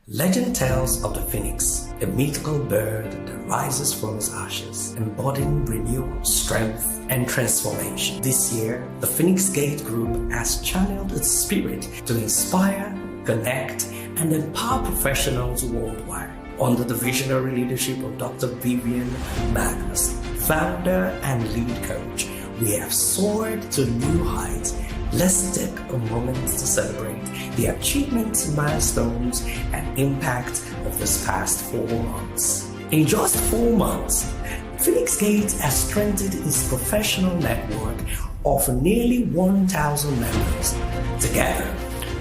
Legend tells of the phoenix, a mythical bird that rises from its ashes, embodying renewal, strength, and transformation. This year, the Phoenix Gate Group has channeled its spirit to inspire, connect, and empower professionals worldwide. Under the visionary leadership of Dr. Vivian Magnus, founder and lead coach, we have soared to new heights. Let's take a moment to celebrate the achievements, milestones, and impact of this past 4 months. In just 4 months, Phoenix Gate has strengthened its professional network of nearly 1,000 members. Together,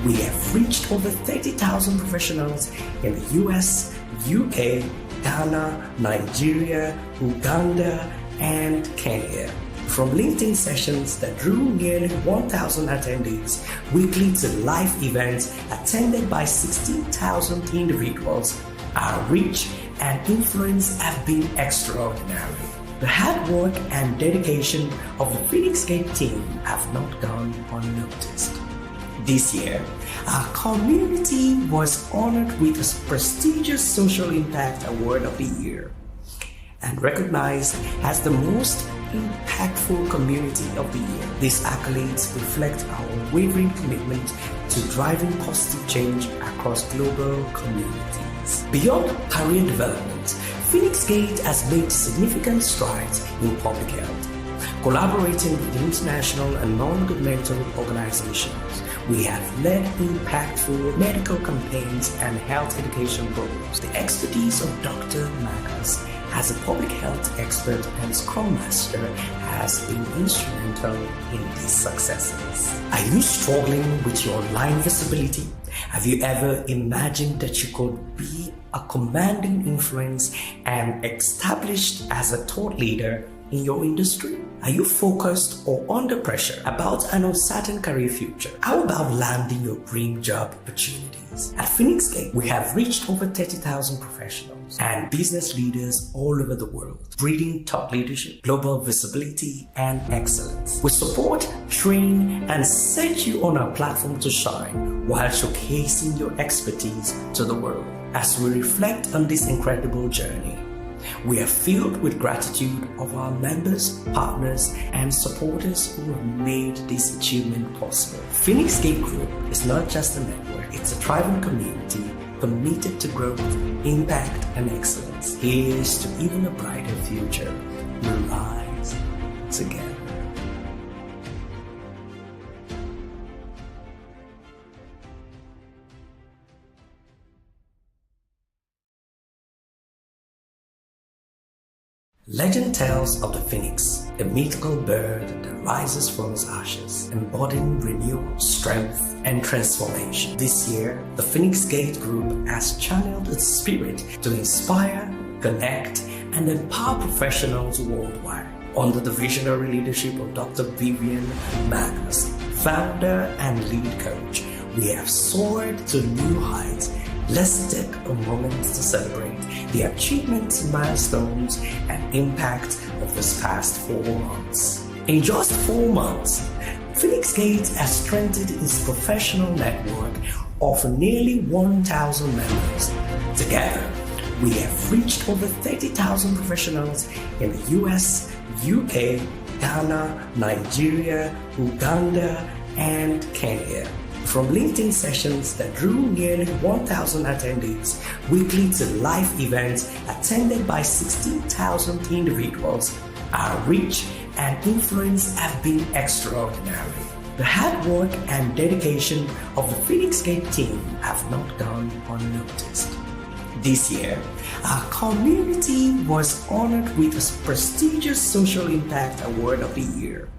we have reached over 30,000 professionals in the US, UK, Ghana, Nigeria, Uganda, and Kenya. From LinkedIn sessions that drew nearly 1,000 attendees weekly to live events attended by 16,000 individuals, our reach and influence have been extraordinary. The hard work and dedication of the Phoenix Gate team have not gone unnoticed. This year, our community was honored with a prestigious Social Impact Award of the Year and recognized as the most impactful community of the year. These accolades reflect our unwavering commitment to driving positive change across global communities. Beyond career development, Phoenix Gate has made significant strides in public health. Collaborating with international and non-governmental organizations, we have led impactful medical campaigns and health education programs. The expertise of Dr. Magnus as a public health expert and Scrum Master has been instrumental in these successes. Are you struggling with your online visibility? Have you ever imagined that you could be a commanding influence and established as a thought leader in your industry? Are you focused or under pressure about an uncertain career future? How about landing your dream job opportunities? At Phoenix Gate, we have reached over 30,000 professionals and business leaders all over the world, breeding top leadership, global visibility, and excellence. We support, train, and set you on our platform to shine while showcasing your expertise to the world. As we reflect on this incredible journey, we are filled with gratitude of our members, partners, and supporters who have made this achievement possible. Phoenix Gate Group is not just a network, it's a thriving community committed to growth, impact, and excellence. Here's to even a brighter future. We rise together. Legend tells of the phoenix, a mythical bird that rises from its ashes, embodying renewal, strength, and transformation. This year, the Phoenix Gate Group has channeled its spirit to inspire, connect, and empower professionals worldwide. Under the visionary leadership of Dr. Vivian Magnus, founder and lead coach, we have soared to new heights. Let's take a moment to celebrate the achievements, milestones, and impact of this past 4 months. In just 4 months, Phoenix Gate has strengthened its professional network of nearly 1,000 members. Together, we have reached over 30,000 professionals in the US, UK, Ghana, Nigeria, Uganda, and Kenya. From LinkedIn sessions that drew nearly 1,000 attendees weekly to live events attended by 16,000 individuals, our reach and influence have been extraordinary. The hard work and dedication of the Phoenix Gate team have not gone unnoticed. This year, our community was honored with a prestigious Social Impact Award of the Year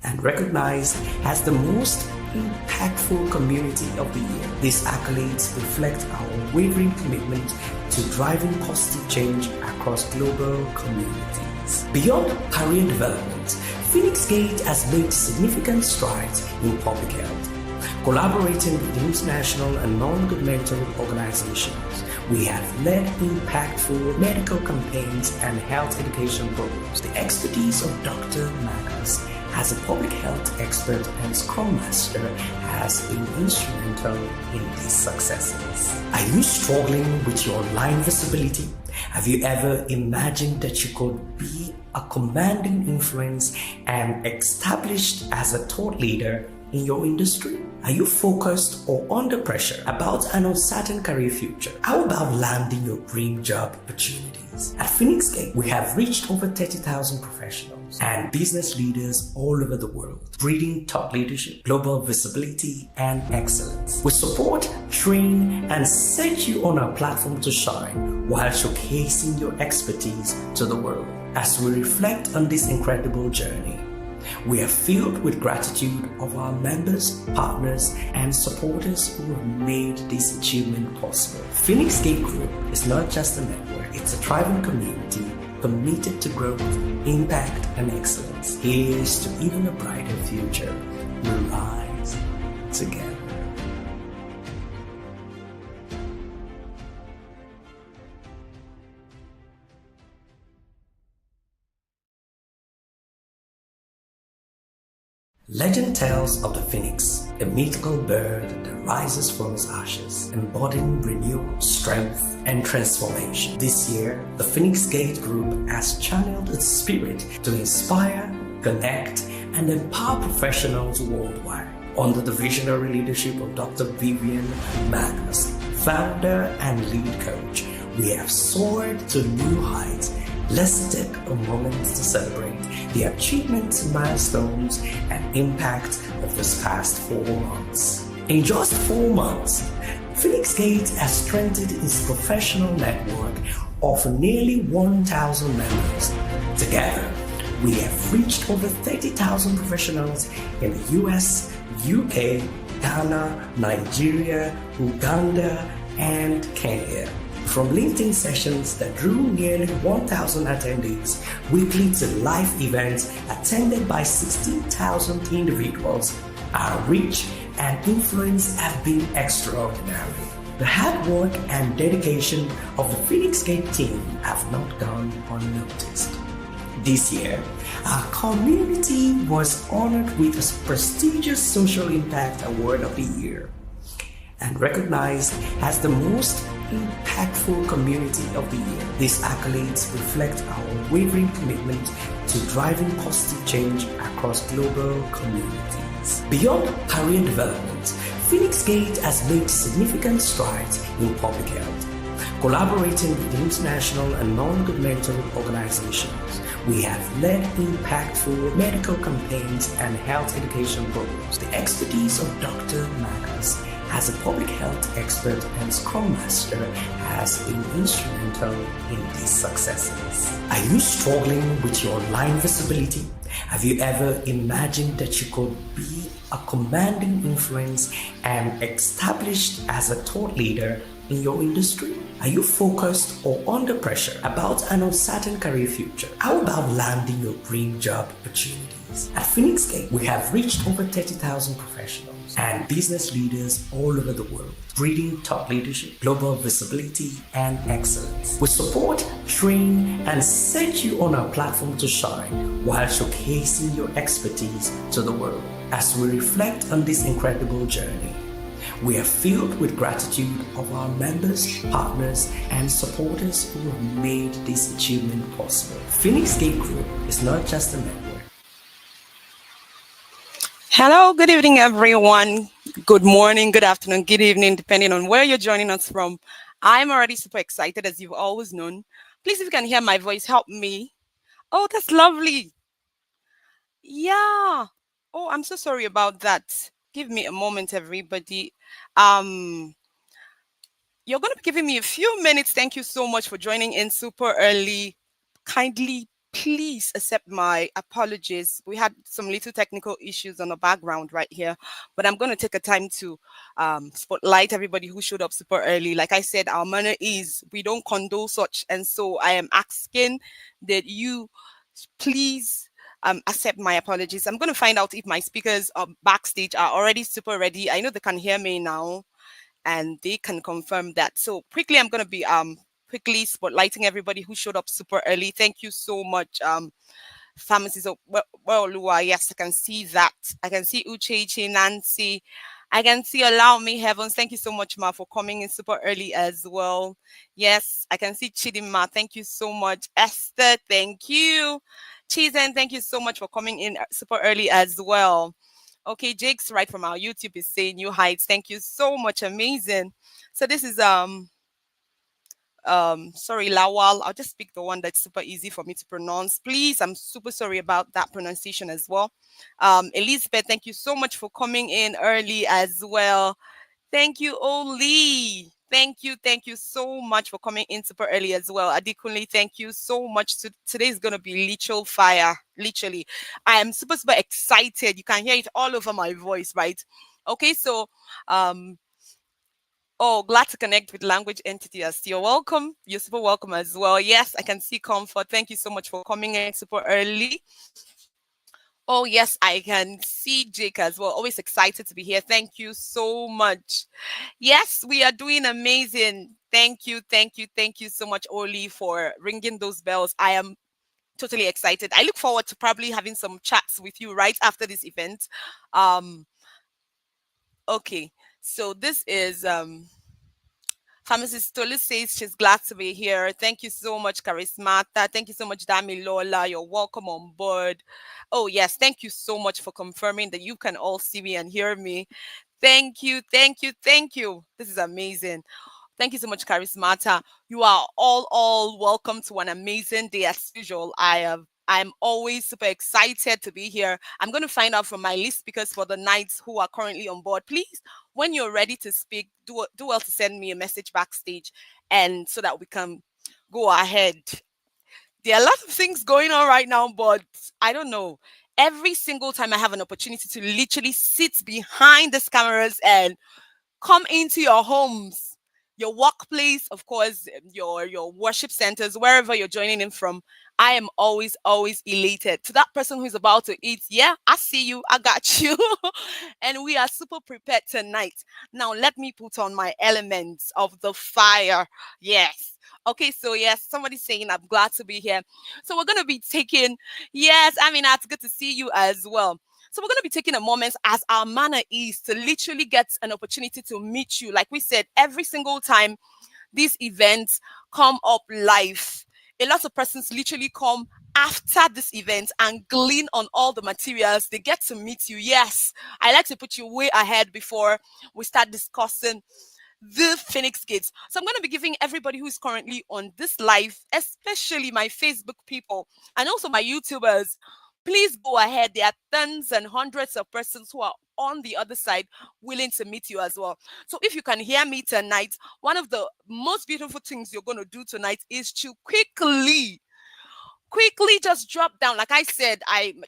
and recognized as the most impactful community of the year. These accolades reflect our unwavering commitment to driving positive change across global communities. Beyond career development, Phoenix Gate has made significant strides in public health. Collaborating with international and non-governmental organizations, we have led impactful medical campaigns and health education programs. The expertise of Dr. Magnus as a public health expert and Scrum Master, has been instrumental in these successes. Are you struggling with your online visibility? Have you ever imagined that you could be a commanding influence and established as a thought leader in your industry? Are you focused or under pressure about an uncertain career future? How about landing your dream job opportunities? At Phoenix Gate, we have reached over 30,000 professionals and business leaders all over the world, breeding top leadership, global visibility, and excellence. We support, train, and set you on our platform to shine while showcasing your expertise to the world. As we reflect on this incredible journey, we are filled with gratitude of our members, partners, and supporters who have made this achievement possible. Phoenix Gate Group is not just a network, it's a thriving community committed to growth, impact, and excellence. Here's to even a brighter future. We rise together. Legend tells of the phoenix, a mythical bird that rises from its ashes, embodying renewal, strength, and transformation. This year, the Phoenix Gate Group has channeled its spirit to inspire, connect, and empower professionals worldwide. Under the visionary leadership of Dr. Vivian Magnus, founder and lead coach, we have soared to new heights. Let's take a moment to celebrate the achievements, milestones, and impact of this past 4 months. In just 4 months, Phoenix Gate has strengthened its professional network of nearly 1,000 members. Together, we have reached over 30,000 professionals in the US, UK, Ghana, Nigeria, Uganda, and Kenya. From LinkedIn sessions that drew nearly 1,000 attendees weekly to live events attended by 16,000 individuals, our reach and influence have been extraordinary. The hard work and dedication of the Phoenix Gate team have not gone unnoticed. This year, our community was honored with a prestigious Social Impact Award of the Year and recognized as the most impactful community of the year. These accolades reflect our unwavering commitment to driving positive change across global communities. Beyond career development, Phoenix Gate has made significant strides in public health. Collaborating with international and non-governmental organizations, we have led impactful medical campaigns and health education programs. The expertise of Dr. Magnus as a public health expert and Scrum Master has been instrumental in these successes. Are you struggling with your online visibility? Have you ever imagined that you could be a commanding influence and established as a thought leader in your industry? Are you focused or under pressure about an uncertain career future? How about landing your dream job opportunities? At Phoenix Gate, we have reached over 30,000 professionals and business leaders all over the world, breeding top leadership, global visibility, and excellence. We support, train, and set you on our platform to shine while showcasing your expertise to the world. As we reflect on this incredible journey, we are filled with gratitude of our members, partners, and supporters who have made this achievement possible. Phoenix Gate Group is not just a network. Hello, good evening, everyone. Good morning, good afternoon, good evening, depending on where you're joining us from. I'm already super excited, as you've always known. Please, if you can hear my voice, help me. Oh, that's lovely. Yeah. Oh, I'm so sorry about that. Give me a moment, everybody. You're going to be giving me a few minutes. Thank you so much for joining in super early. Kindly, please accept my apologies. We had some little technical issues on the background right here, but I'm going to take a time to spotlight everybody who showed up super early. Like I said, our manner is we don't condone such. And so I am asking that you please accept my apologies. I'm going to find out if my speakers backstage are already super ready. I know they can hear me now, and they can confirm that. So quickly, I'm going to be quickly spotlighting everybody who showed up super early. Thank you so much. Pharmacist. Well, Lua, yes, I can see that. I can see Uchechi, Nancy. I can see Allow Me Heavens. Thank you so much, Ma, for coming in super early as well. Yes, I can see Chidima. Thank you so much. Esther, thank you. Chizen, thank you so much for coming in super early as well. Okay, Jake's right from our YouTube is saying new heights. Thank you so much. Amazing. So this is sorry, Lawal. I'll just pick the one that's super easy for me to pronounce. Please, I'm super sorry about that pronunciation as well. Elizabeth, thank you so much for coming in early as well. Thank you, Oli. Thank you so much for coming in super early as well. Adikunle, thank you so much. Today is gonna be literal fire, literally. I am super excited. You can hear it all over my voice, right? Okay, so um oh, glad to connect with Language Entity as you're welcome. You're super welcome as well. Yes, I can see Comfort. Thank you so much for coming in super early. Oh, yes, I can see Jake as well. Always excited to be here. Thank you so much. Yes, we are doing amazing. Thank you so much, Oli, for ringing those bells. I am totally excited. I look forward to probably having some chats with you right after this event. Um, okay, so this is Pharmacist Tolu says she's glad to be here. Thank you so much, Charismata. Thank you so much, Dami Lola. You're welcome on board. Oh, yes. Thank you so much for confirming that you can all see me and hear me. Thank you. This is amazing. Thank you so much, Charismata. You are all welcome to an amazing day as usual. I'm always super excited to be here. I'm going to find out from my list speakers for the nights who are currently on board. Please, when you're ready to speak, do well to send me a message backstage, and so that we can go ahead. There are a lot of things going on right now, but I don't know. Every single time I have an opportunity to literally sit behind these cameras and come into your homes, your workplace, of course, your worship centers, wherever you're joining in from. I am always elated. To that person who's about to eat, yeah, I see you, I got you. And we are super prepared tonight. Now let me put on my elements of the fire. Yes. Okay, so yes, somebody's saying I'm glad to be here. So we're gonna be taking, yes, I mean that's good to see you as well. So we're going to be taking a moment, as our manner is, to literally get an opportunity to meet you. Like we said, every single time these events come up live, a lot of persons literally come after this event and glean on all the materials. They get to meet you. Yes, I like to put you way ahead before we start discussing the Phoenix Gates. So I'm going to be giving everybody who's currently on this live, especially my Facebook people and also my YouTubers, please go ahead. There are tons and hundreds of persons who are on the other side willing to meet you as well. So if you can hear me tonight, one of the most beautiful things you're going to do tonight is to quickly just drop down. Like I said,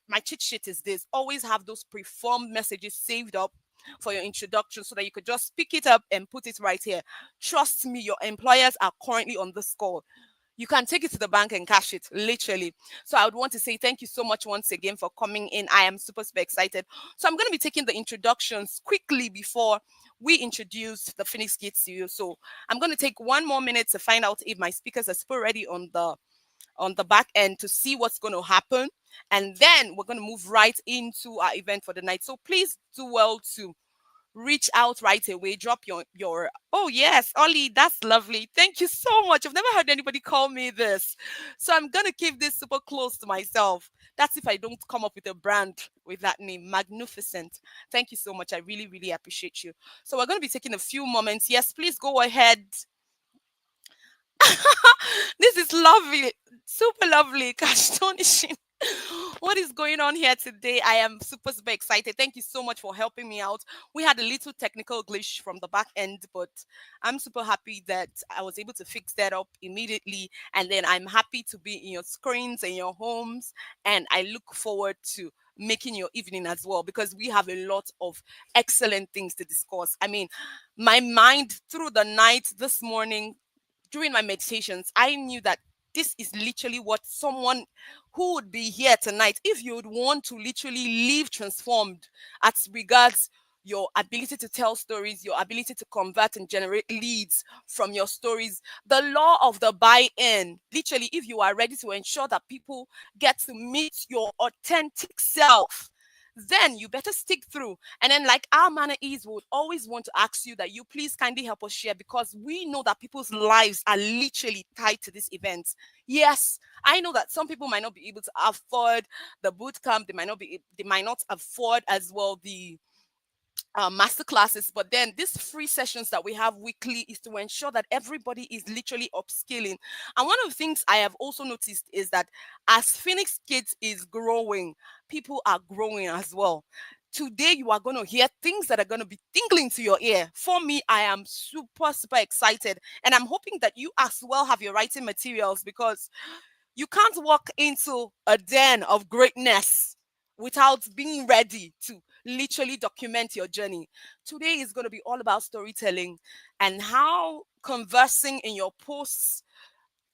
my cheat sheet is this: always have those preformed messages saved up for your introduction so that you could just pick it up and put it right here. Trust me, your employers are currently on this call. You can take it to the bank and cash it, literally. So I would want to say thank you so much once again for coming in. I am super excited. So I'm going to be taking the introductions quickly before we introduce the Phoenix Gates to you. So I'm going to take one more minute to find out if my speakers are super ready on the back end to see what's going to happen. And then we're going to move right into our event for the night. So please do well to reach out right away. Drop your oh yes, Ollie, that's lovely. Thank you so much. I've never heard anybody call me this. So I'm gonna keep this super close to myself. That's if I don't come up with a brand with that name. Magnificent. Thank you so much. I really appreciate you. So we're gonna be taking a few moments. Yes, please go ahead. This is lovely, super lovely, astonishing. What is going on here today? I am super excited. Thank you so much for helping me out. We had a little technical glitch from the back end, but I'm super happy that I was able to fix that up immediately. And then I'm happy to be in your screens and your homes. And I look forward to making your evening as well, because we have a lot of excellent things to discuss. I mean, my mind through the night this morning during my meditations, I knew that this is literally what someone who would be here tonight, if you would want to literally live transformed as regards your ability to tell stories, your ability to convert and generate leads from your stories. The law of the buy-in. Literally, if you are ready to ensure that people get to meet your authentic self, then you better stick through. And then, like our manner is, we would always want to ask you that you please kindly help us share, because we know that people's lives are literally tied to this event. Yes, I know that some people might not be able to afford the boot camp. They might not afford as well the master classes, but then these free sessions that we have weekly is to ensure that everybody is literally upskilling. And one of the things I have also noticed is that as Phoenix Kids is growing, people are growing as well. Today you are going to hear things that are going to be tingling to your ear. For me, I am super super excited, and I'm hoping that you as well have your writing materials, because you can't walk into a den of greatness without being ready to literally document your journey. Today is going to be all about storytelling and how conversing in your posts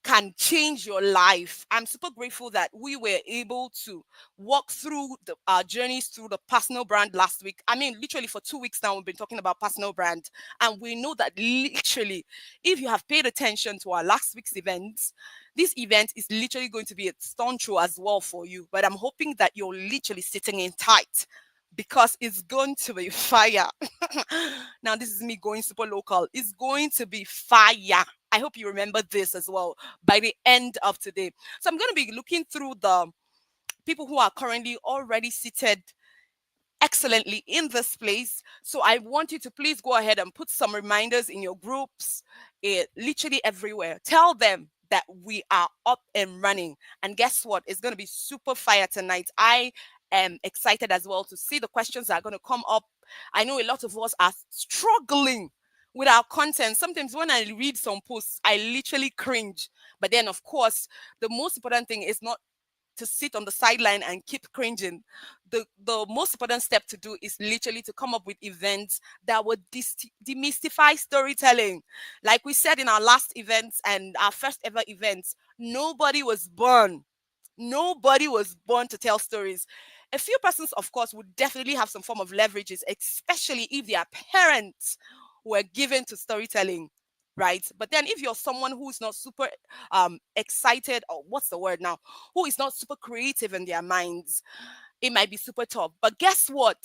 can change your life. I'm super grateful that we were able to walk through our journeys through the personal brand last week. I mean, literally for 2 weeks now, we've been talking about personal brand. And we know that literally, if you have paid attention to our last week's events, this event is literally going to be a stone throw as well for you. But I'm hoping that you're literally sitting in tight, because it's going to be fire. Now, this is me going super local. It's going to be fire. I hope you remember this as well by the end of today. So I'm going to be looking through the people who are currently already seated excellently in this place. So I want you to please go ahead and put some reminders in your groups, literally everywhere. Tell them that we are up and running. And guess what? It's going to be super fire tonight. I am excited as well to see the questions that are going to come up. I know a lot of us are struggling with our content. Sometimes when I read some posts, I literally cringe. But then, of course, the most important thing is not to sit on the sideline and keep cringing. The most important step to do is literally to come up with events that would demystify storytelling. Like we said in our last events and our first ever events, nobody was born. Nobody was born to tell stories. A few persons, of course, would definitely have some form of leverages, especially if their parents were given to storytelling, right? But then if you're someone who's not super excited, or what's the word now, who is not super creative in their minds, it might be super tough. But guess what?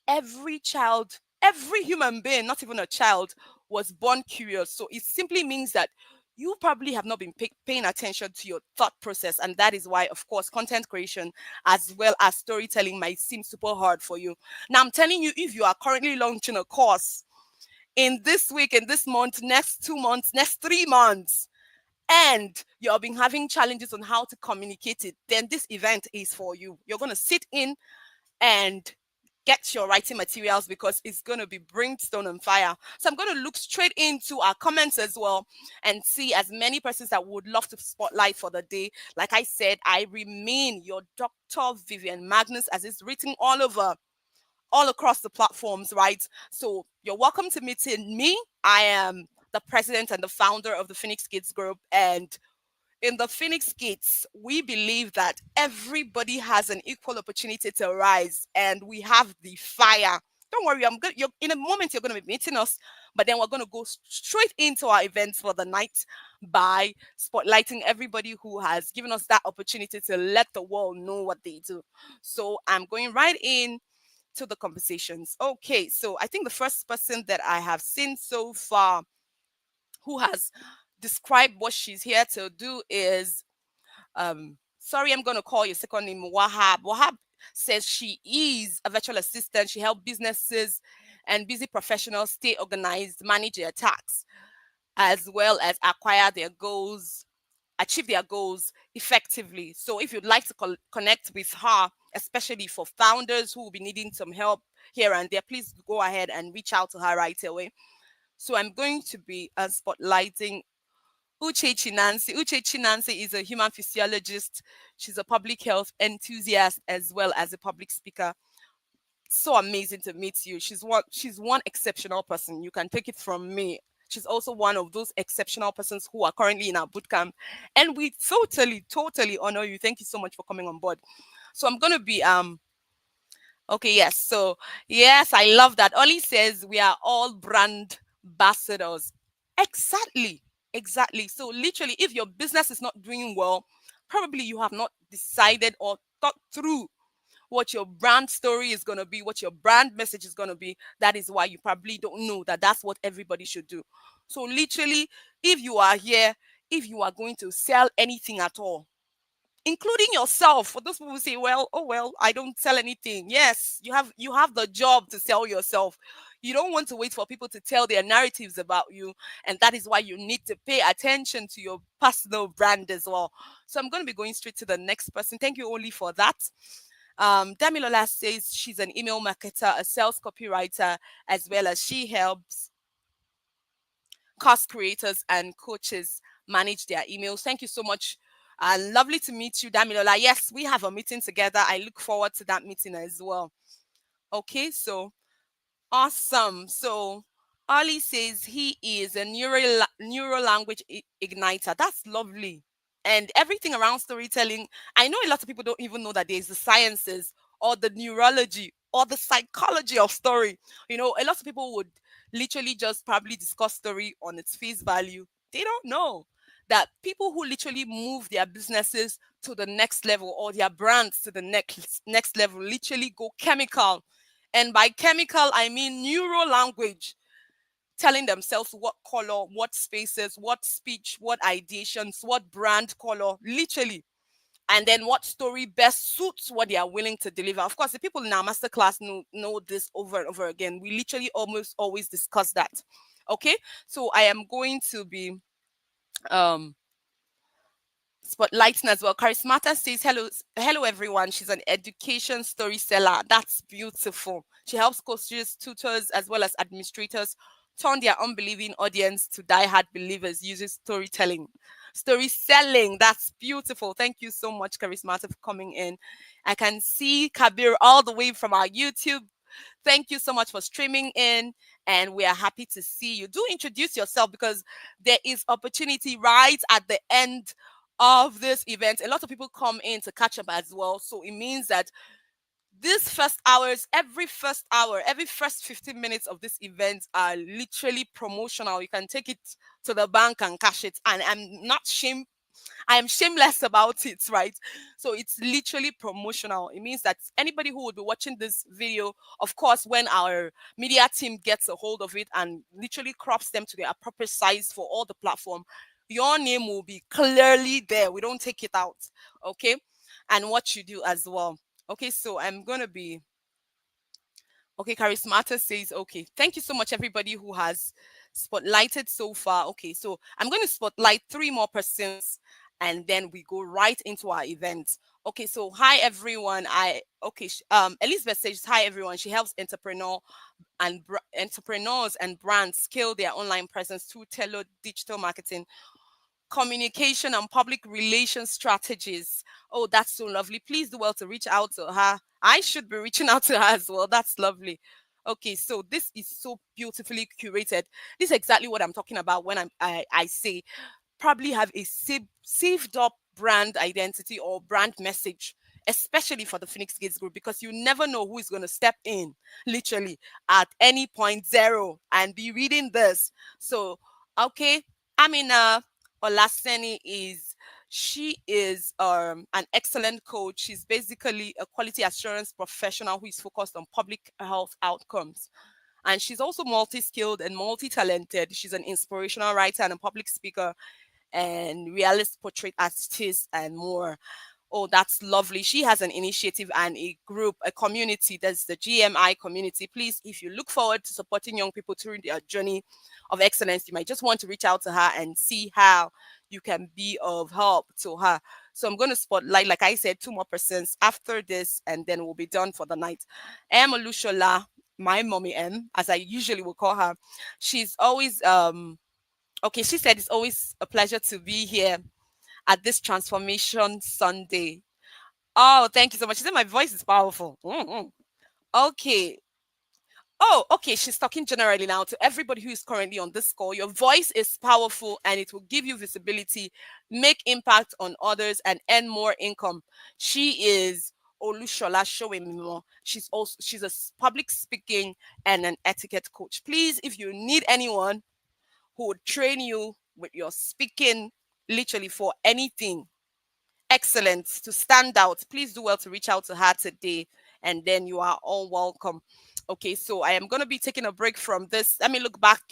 Every child, every human being, not even a child, was born curious. So it simply means that you probably have not been paying attention to your thought process. And that is why, of course, content creation as well as storytelling might seem super hard for you. Now, I'm telling you, if you are currently launching a course in this week, in this month, next 2 months, next 3 months, and you've been having challenges on how to communicate it, then this event is for you. You're going to sit in and get your writing materials, because it's going to be brimstone and fire. So I'm going to look straight into our comments as well and see as many persons that would love to spotlight for the day. Like I said, I remain your Dr. Vivian Magnus, as it's written all across the platforms, right? So you're welcome to meeting me. I am the president and the founder of the Phoenix Kids Group, and in the Phoenix Kids, we believe that everybody has an equal opportunity to rise, and we have the fire. Don't worry, I'm good. You're in a moment you're going to be meeting us, but then we're going to go straight into our events for the night by spotlighting everybody who has given us that opportunity to let the world know what they do. So I'm going right in to the conversations. Okay, so I think the first person that I have seen so far who has described what she's here to do is sorry, I'm going to call your second name Wahab. Wahab says she is a virtual assistant. She helps businesses and busy professionals stay organized, manage their tasks, as well as acquire their goals, achieve their goals effectively. So if you'd like to connect with her, especially for founders who will be needing some help here and there, please go ahead and reach out to her right away. So I'm going to be spotlighting Uche Chinansi. Uche Chinansi is a human physiologist. She's a public health enthusiast as well as a public speaker. So amazing to meet you. She's one exceptional person. You can take it from me. She's also one of those exceptional persons who are currently in our bootcamp. And we totally, totally honor you. Thank you so much for coming on board. So I'm gonna be Okay, yes. So, yes, I love that. Ollie says we are all brand ambassadors. Exactly. Exactly. So, literally, if your business is not doing well, probably you have not decided or thought through what your brand story is going to be, what your brand message is going to be. That is why you probably don't know that that's what everybody should do. So, literally, if you are here, if you are going to sell anything at all, including yourself, for those people who say, well, oh well, I don't sell anything. Yes, you have the job to sell yourself. You don't want to wait for people to tell their narratives about you, and that is why you need to pay attention to your personal brand as well. So I'm going to be going straight to the next person. Thank you, Oli, for that. Damilola says she's an email marketer, a sales copywriter, as well as she helps course creators and coaches manage their emails. Thank you so much. Lovely to meet you, Damilola. Yes, we have a meeting together. I look forward to that meeting as well. Okay, so awesome. So Ali says he is a neuro language igniter. That's lovely. And everything around storytelling, I know a lot of people don't even know that there's the sciences or the neurology or the psychology of story. A lot of people would literally just probably discuss story on its face value. They don't know that people who literally move their businesses to the next level or their brands to the next level literally go chemical, and by chemical, I mean neuro language, telling themselves what color, what spaces, what speech, what ideations, what brand color, literally. And then what story best suits what they are willing to deliver. Of course, the people in our masterclass know this over and over again. We literally almost always discuss that. Okay. So I am going to be um spotlighting as well. Charismata says, hello everyone. She's an education story seller. That's beautiful. She helps coaches, tutors, as well as administrators turn their unbelieving audience to diehard believers using storytelling. Story selling. That's beautiful. Thank you so much, Charismata, for coming in. I can see Kabir all the way from our YouTube. Thank you so much for streaming in, and we are happy to see you. Do introduce yourself because there is opportunity right at the end of this event. A lot of people come in to catch up as well. So it means that these first hours, every first 15 minutes of this event are literally promotional. You can take it to the bank and cash it. And I am shameless about it, right? So it's literally promotional. It means that anybody who would be watching this video, of course, when our media team gets a hold of it and literally crops them to the appropriate size for all the platform, your name will be clearly there. We don't take it out, okay? And what you do as well. Okay, so I'm going to be Okay, Charismata says, okay, thank you so much, everybody who has spotlighted so far. Okay, so I'm going to spotlight three more persons and then we go right into our event. Okay, so hi everyone. Elizabeth says, hi everyone. She helps entrepreneurs and brands scale their online presence through tailored digital marketing, communication, and public relations strategies. Oh, that's so lovely. Please do well to reach out to her. I should be reaching out to her as well. That's lovely. Okay, so this is so beautifully curated. This is exactly what I'm talking about when I say probably have a saved up brand identity or brand message, especially for the Phoenix Gates group, because you never know who is going to step in literally at any point zero and be reading this. So, okay, Amina Olaseni is an excellent coach. She's basically a quality assurance professional who is focused on public health outcomes. And she's also multi-skilled and multi-talented. She's an inspirational writer and a public speaker and realist portrait artist and more. Oh, that's lovely. She has an initiative and a group, a community. That's the GMI community. Please, if you look forward to supporting young people through their journey of excellence, you might just want to reach out to her and see how you can be of help to her. So I'm going to spotlight, like I said, two more persons after this, and then we'll be done for the night. Em Olushola, my mommy M, as I usually will call her. She's always Okay, she said it's always a pleasure to be here at this Transformation Sunday. Oh, thank you so much. She said my voice is powerful. Okay. Oh, okay. She's talking generally now to everybody who is currently on this call. Your voice is powerful and it will give you visibility, make impact on others, and earn more income. She is Olushola Showemimo. She's a public speaking and an etiquette coach. Please, if you need anyone who would train you with your speaking, literally for anything, excellent, to stand out, please do well to reach out to her today, and then you are all welcome. Okay, so I am going to be taking a break from this. Let me look back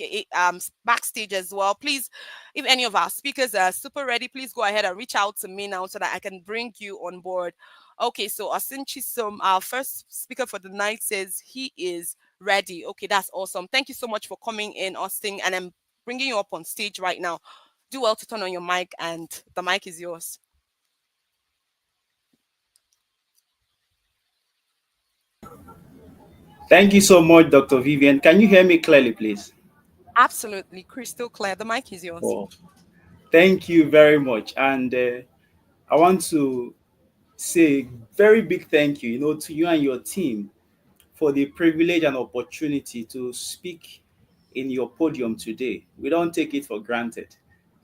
backstage as well. Please, if any of our speakers are super ready, please go ahead and reach out to me now so that I can bring you on board. Okay, so Asin Chisom, our first speaker for the night, says he is ready. Okay, that's awesome. Thank you so much for coming in, Austin, and I'm bringing you up on stage right now. Do well to turn on your mic, and the mic is yours. Thank you so much, Dr. Vivian. Can you hear me clearly, please? Absolutely crystal clear. The mic is yours. Oh, thank you very much. And I want to say very big thank you, to you and your team for the privilege and opportunity to speak in your podium today. We don't take it for granted.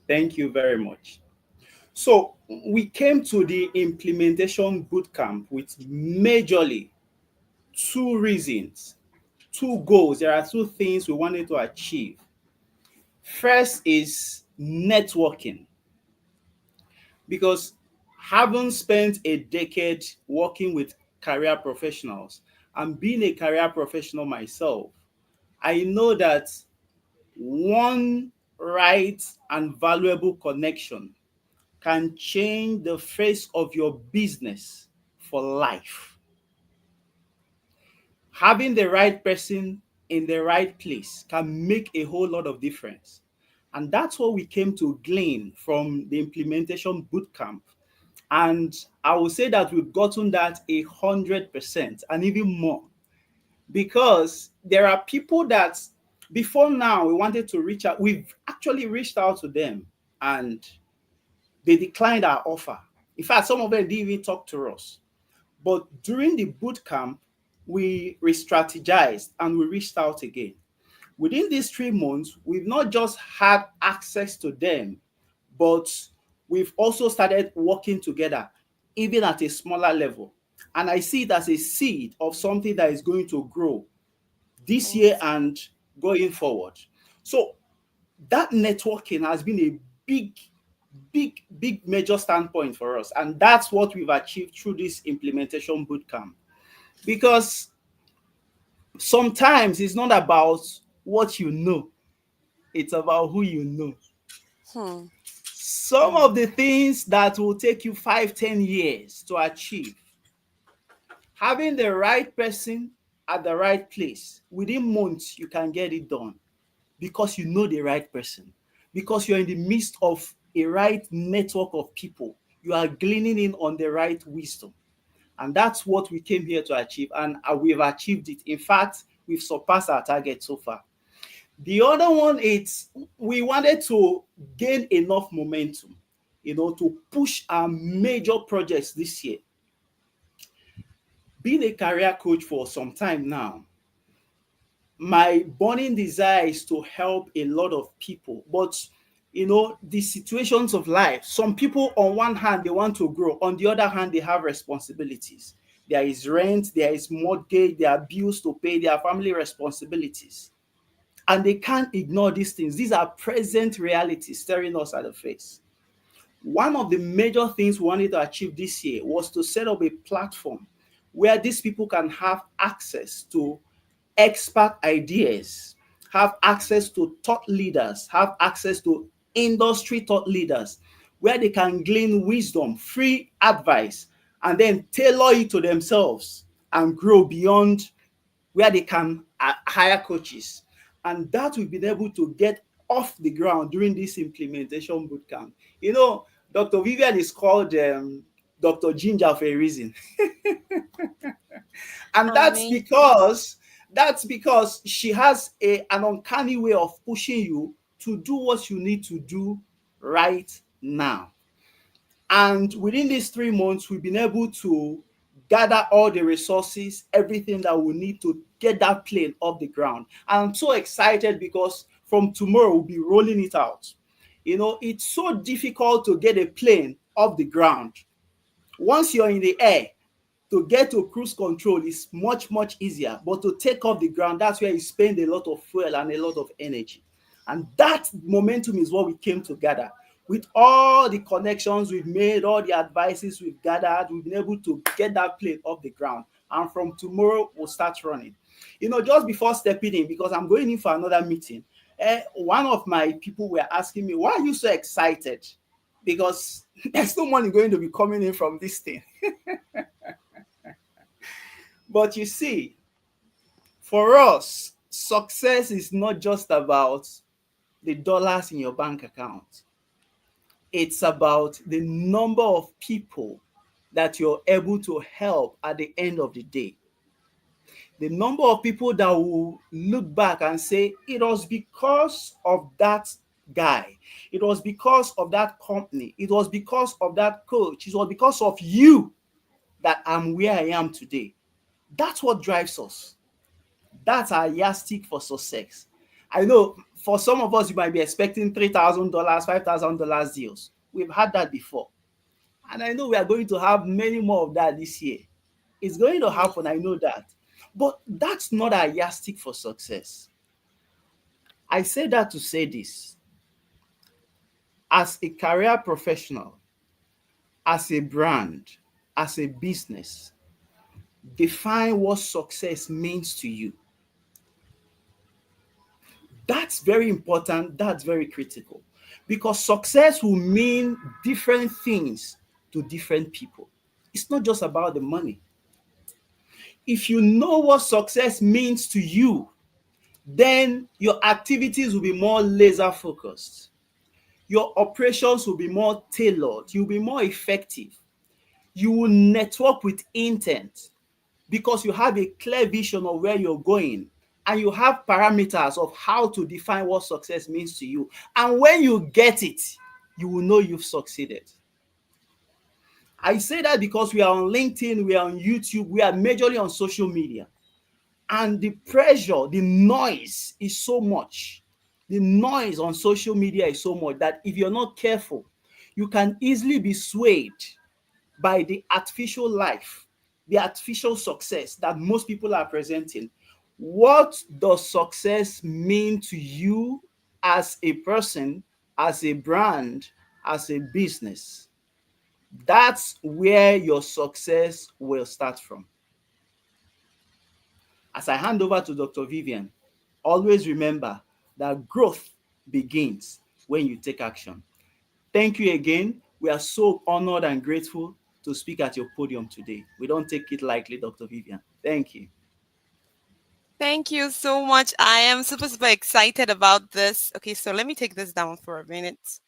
Thank you very much. So we came to the implementation bootcamp with majorly two reasons, two goals. There are two things we wanted to achieve. First is networking, because having spent a decade working with career professionals and being a career professional myself, I know that one right and valuable connection can change the face of your business for life. Having the right person in the right place can make a whole lot of difference. And that's what we came to glean from the implementation bootcamp. And I will say that we've gotten that 100% and even more, because there are people that before now we wanted to reach out. We've actually reached out to them and they declined our offer. In fact, some of them didn't even talk to us. But during the boot camp, we re-strategized and we reached out again. Within these 3 months, we've not just had access to them, but we've also started working together, even at a smaller level. And I see it as a seed of something that is going to grow this year Yes. and going forward. So that networking has been a big major standpoint for us. And that's what we've achieved through this implementation bootcamp. Because sometimes it's not about what you know, it's about who you know. Hmm. Some Hmm. of the things that will take you 5, 10 years to achieve, having the right person at the right place, within months, you can get it done because you know the right person, because you're in the midst of a right network of people. You are gleaning in on the right wisdom. And that's what we came here to achieve. And we've achieved it. In fact, we've surpassed our target so far. The other one is we wanted to gain enough momentum, to push our major projects this year. Being a career coach for some time now, my burning desire is to help a lot of people. But the situations of life, some people on one hand they want to grow, on the other hand they have responsibilities. There is rent, there is mortgage, there are bills to pay, there are family responsibilities, and they can't ignore these things. These are present realities staring us at the face. One of the major things we wanted to achieve this year was to set up a platform where these people can have access to expert ideas, have access to thought leaders, have access to industry thought leaders, where they can glean wisdom, free advice, and then tailor it to themselves and grow beyond where they can hire coaches. And that we've been able to get off the ground during this implementation bootcamp. Dr. Vivian is called Dr. Ginger for a reason. And Amazing. that's because she has an uncanny way of pushing you to do what you need to do right now. And within these 3 months, we've been able to gather all the resources, everything that we need to get that plane off the ground. And I'm so excited because from tomorrow, we'll be rolling it out. It's so difficult to get a plane off the ground. Once you're in the air, To get to cruise control is much, much easier. But to take off the ground, that's where you spend a lot of fuel and a lot of energy. And that momentum is what we came to gather. With all the connections we've made, all the advices we've gathered, we've been able to get that plane off the ground. And from tomorrow, we'll start running. Just before stepping in, because I'm going in for another meeting, one of my people were asking me, why are you so excited? Because there's no money going to be coming in from this thing. But you see, for us, success is not just about the dollars in your bank account. It's about the number of people that you're able to help at the end of the day. The number of people that will look back and say, it was because of that guy. It was because of that company. It was because of that coach. It was because of you that I'm where I am today. That's what drives us. That's our yardstick for success. I know for some of us, you might be expecting $3,000, $5,000 deals. We've had that before. And I know we are going to have many more of that this year. It's going to happen, I know that. But that's not our yardstick for success. I say that to say this. As a career professional, as a brand, as a business, define what success means to you. That's very important. That's very critical. Because success will mean different things to different people. It's not just about the money. If you know what success means to you, then your activities will be more laser focused. Your operations will be more tailored. You'll be more effective. You will network with intent because you have a clear vision of where you're going and you have parameters of how to define what success means to you. And when you get it, you will know you've succeeded. I say that because we are on LinkedIn, we are on YouTube, we are majorly on social media. And the pressure, the noise is so much. The noise on social media is so much that if you're not careful, you can easily be swayed by the artificial life, the artificial success that most people are presenting. What does success mean to you as a person, as a brand, as a business? That's where your success will start from. As I hand over to Dr. Vivian, always remember that growth begins when you take action. Thank you again. We are so honored and grateful to speak at your podium today. We don't take it lightly, Dr. Vivian. Thank you. Thank you so much. I am super excited about this. Okay, so let me take this down for a minute.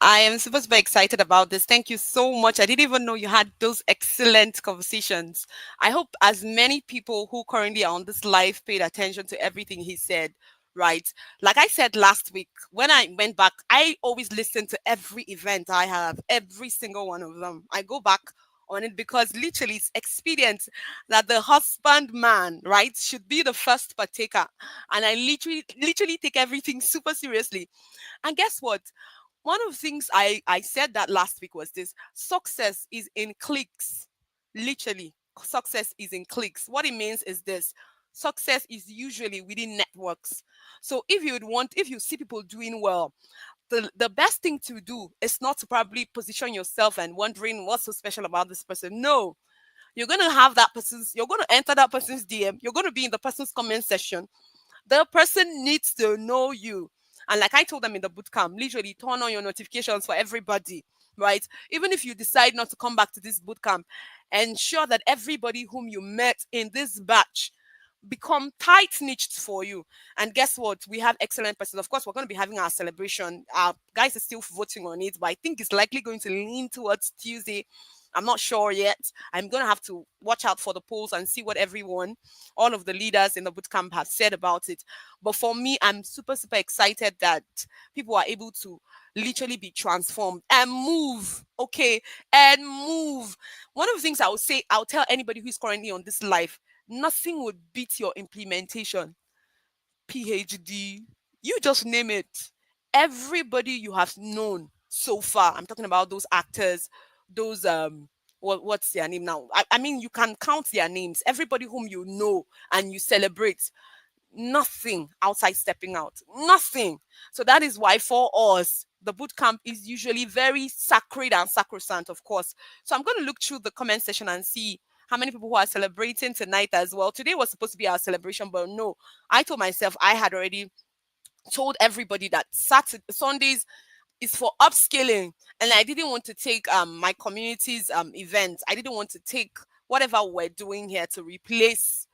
I am super excited about this. Thank you so much. I didn't even know you had those excellent conversations. I hope as many people who currently are on this live paid attention to everything he said, right? Like I said last week, when I went back, I always listen to every event I have, every single one of them. I go back on it because literally it's expedient that the husband man, right, should be the first partaker. And I literally take everything super seriously. And guess what? One of the things I said that last week was this: success is in clicks. Literally, success is in clicks. What it means is this: success is usually within networks. So if you see people doing well, the best thing to do is not to probably position yourself and wondering what's so special about this person. No, you're going to enter that person's DM, you're going to be in the person's comment section. The person needs to know you. And like I told them in the bootcamp, literally turn on your notifications for everybody, right? Even if you decide not to come back to this bootcamp, ensure that everybody whom you met in this batch become tight knitted for you. And guess what? We have excellent persons. Of course, we're going to be having our celebration. Our guys are still voting on it, but I think it's likely going to lean towards Tuesday. I'm not sure yet. I'm going to have to watch out for the polls and see what all of the leaders in the bootcamp have said about it. But for me, I'm super excited that people are able to literally be transformed and move. Okay. And move. One of the things I'll tell anybody who's currently on this life: nothing would beat your implementation. PhD, you just name it. Everybody you have known so far, I'm talking about those actors, those what's their name now? I mean, you can count their names. Everybody whom you know and you celebrate, nothing outside stepping out. Nothing. So that is why for us, the boot camp is usually very sacred and sacrosanct, of course. So I'm going to look through the comment section and see how many people who are celebrating tonight as well. Today was supposed to be our celebration, but no, I told myself I had already told everybody that Saturday, Sundays is for upskilling, and I didn't want to take my community's events. I didn't want to take whatever we're doing here to replace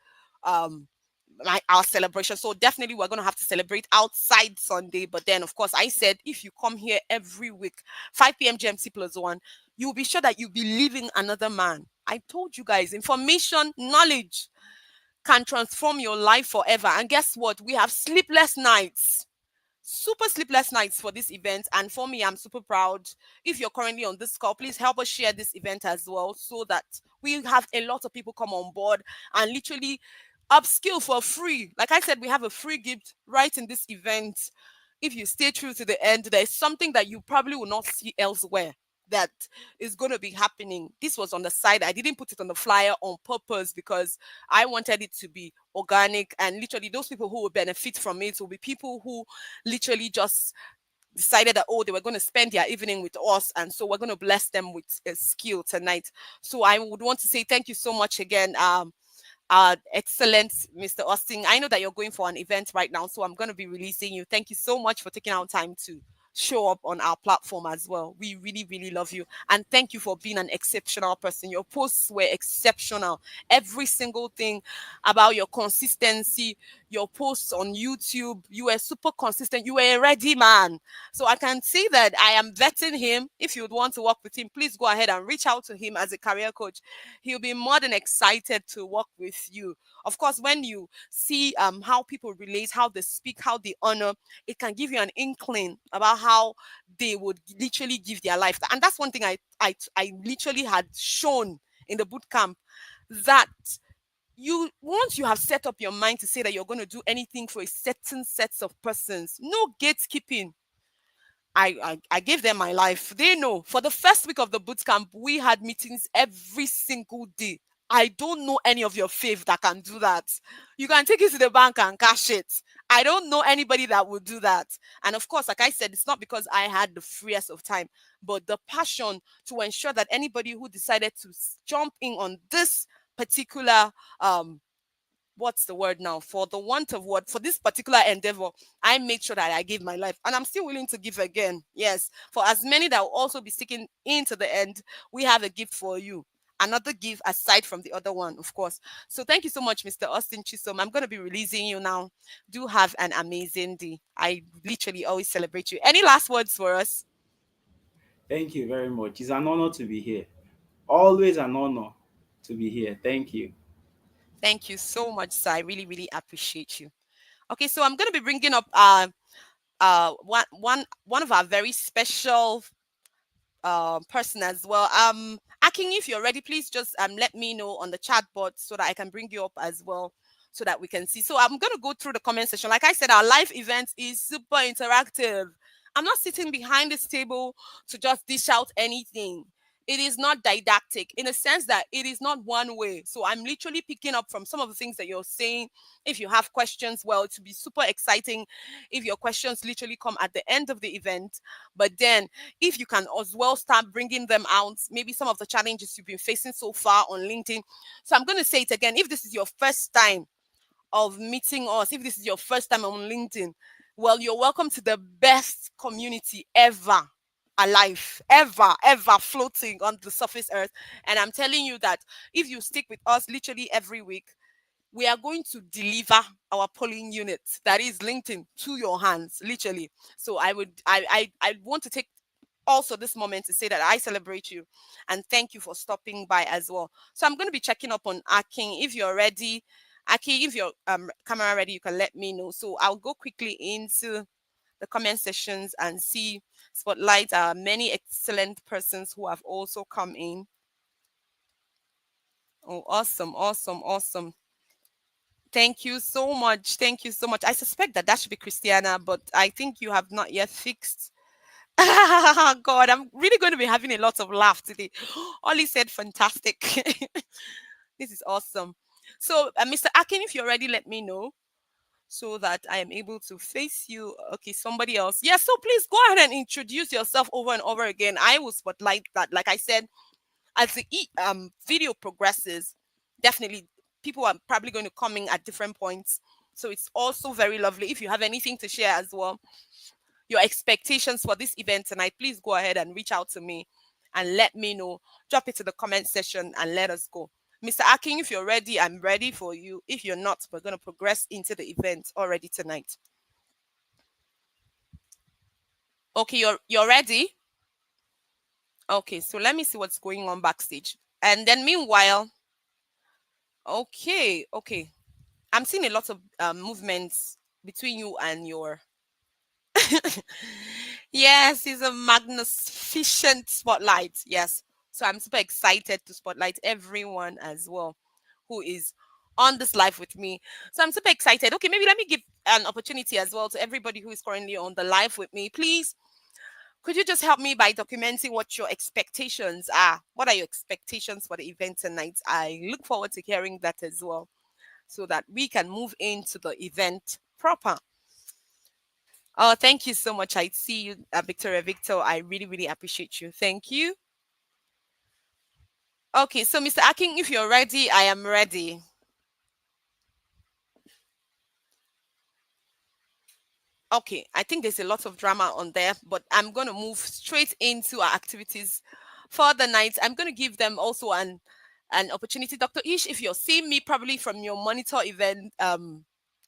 um our celebration. So definitely we're going to have to celebrate outside Sunday. But then of course I said if you come here every week 5 p.m. GMT plus one, you'll be sure that you'll be leaving another man. I told you guys, information, knowledge can transform your life forever. And guess what? We have sleepless nights, super sleepless nights for this event. And for me, I'm super proud. If you're currently on this call, please help us share this event as well, so that we have a lot of people come on board and literally upskill for free. Like I said, we have a free gift right in this event. If you stay true to the end, there's something that you probably will not see elsewhere that is going to be happening. This was on the side. I didn't put it on the flyer on purpose because I wanted it to be organic, and literally those people who will benefit from it will be people who literally just decided that, oh, they were going to spend their evening with us, and so we're going to bless them with a skill tonight. So I would want to say thank you so much again, excellent Mr. Austin. I know that you're going for an event right now, so I'm going to be releasing you. Thank you so much for taking out time to show up on our platform as well. We really, really love you. And thank you for being an exceptional person. Your posts were exceptional. Every single thing about your consistency, your posts on YouTube, you were super consistent. You were a ready man. So I can see that I am vetting him. If you would want to work with him, please go ahead and reach out to him as a career coach. He'll be more than excited to work with you. Of course, when you see how people relate, how they speak, how they honor, it can give you an inkling about how they would literally give their life. And that's one thing I literally had shown in the boot camp, that you, once you have set up your mind to say that you're going to do anything for a certain sets of persons, no gatekeeping. I gave them my life. They know. For the first week of the boot camp, we had meetings every single day. I don't know any of your faith that can do that. You can take it to the bank and cash it. I don't know anybody that would do that. And of course, like I said, it's not because I had the freest of time, but the passion to ensure that anybody who decided to jump in on this particular what's the word now, for the want of word, for this particular endeavor, I made sure that I gave my life, and I'm still willing to give again. Yes, for as many that will also be sticking into the end, we have a gift for you, another gift aside from the other one, of course. So thank you so much, Mr. Austin Chisom. I'm going to be releasing you now. Do have an amazing day. I literally always celebrate you. Any last words for us? Thank you very much. It's an honor to be here. Always an honor to be here. Thank you. Thank you so much, sir. I really, really appreciate you. Okay, so I'm going to be bringing up one of our very special person as well. Akin, if you're ready, please just let me know on the chat board so that I can bring you up as well, so that we can see. So I'm going to go through the comment section. Like I said, our live event is super interactive. I'm not sitting behind this table to just dish out anything. It is not didactic in a sense that it is not one way. So I'm literally picking up from some of the things that you're saying. If you have questions, well, it would be super exciting if your questions literally come at the end of the event. But then if you can as well start bringing them out, maybe some of the challenges you've been facing so far on LinkedIn. So I'm going to say it again. If this is your first time of meeting us, if this is your first time on LinkedIn, well, you're welcome to the best community ever alive, ever floating on the surface earth. And I'm telling you that if you stick with us literally every week, we are going to deliver our polling unit, that is LinkedIn, to your hands, literally. So I want to take also this moment to say that I celebrate you and thank you for stopping by as well. So I'm going to be checking up on Akin. If you're ready, Aki, if your camera ready, you can let me know. So I'll go quickly into the comment sections and see, spotlight many excellent persons who have also come in. Oh, awesome, awesome, awesome. Thank you so much. Thank you so much. I suspect that that should be Christiana, but I think you have not yet fixed God, I'm really going to be having a lot of laugh today. Ollie said fantastic. This is awesome. So, Mr. Akin, if you're ready, let me know so that I am able to face you. Okay, somebody else. Yes, so please go ahead and introduce yourself over and over again. I will spotlight that. Like I said, as the video progresses, definitely people are probably going to come in at different points. So it's also very lovely. If you have anything to share as well, your expectations for this event tonight, please go ahead and reach out to me and let me know. Drop it to the comment section and let us go. Mr. Akin, if you're ready, I'm ready for you. If you're not, we're going to progress into the event already tonight. Okay, you're ready? Okay, so let me see what's going on backstage. And then meanwhile, okay. I'm seeing a lot of movements between you and your. Yes, it's a magnificent spotlight. Yes. So I'm super excited to spotlight everyone as well who is on this live with me. So I'm super excited. Okay, maybe let me give an opportunity as well to everybody who is currently on the live with me. Please, could you just help me by documenting what your expectations are? What are your expectations for the event tonight? I look forward to hearing that as well so that we can move into the event proper. Oh, thank you so much. I see you, Victoria Victor. I really, really appreciate you. Thank you. Okay, so Mr. Akin, if you're ready, I am ready. Okay, I think there's a lot of drama on there, but I'm going to move straight into our activities for the night. I'm going to give them also an opportunity. Dr. Ish, if you're seeing me probably from your monitor event,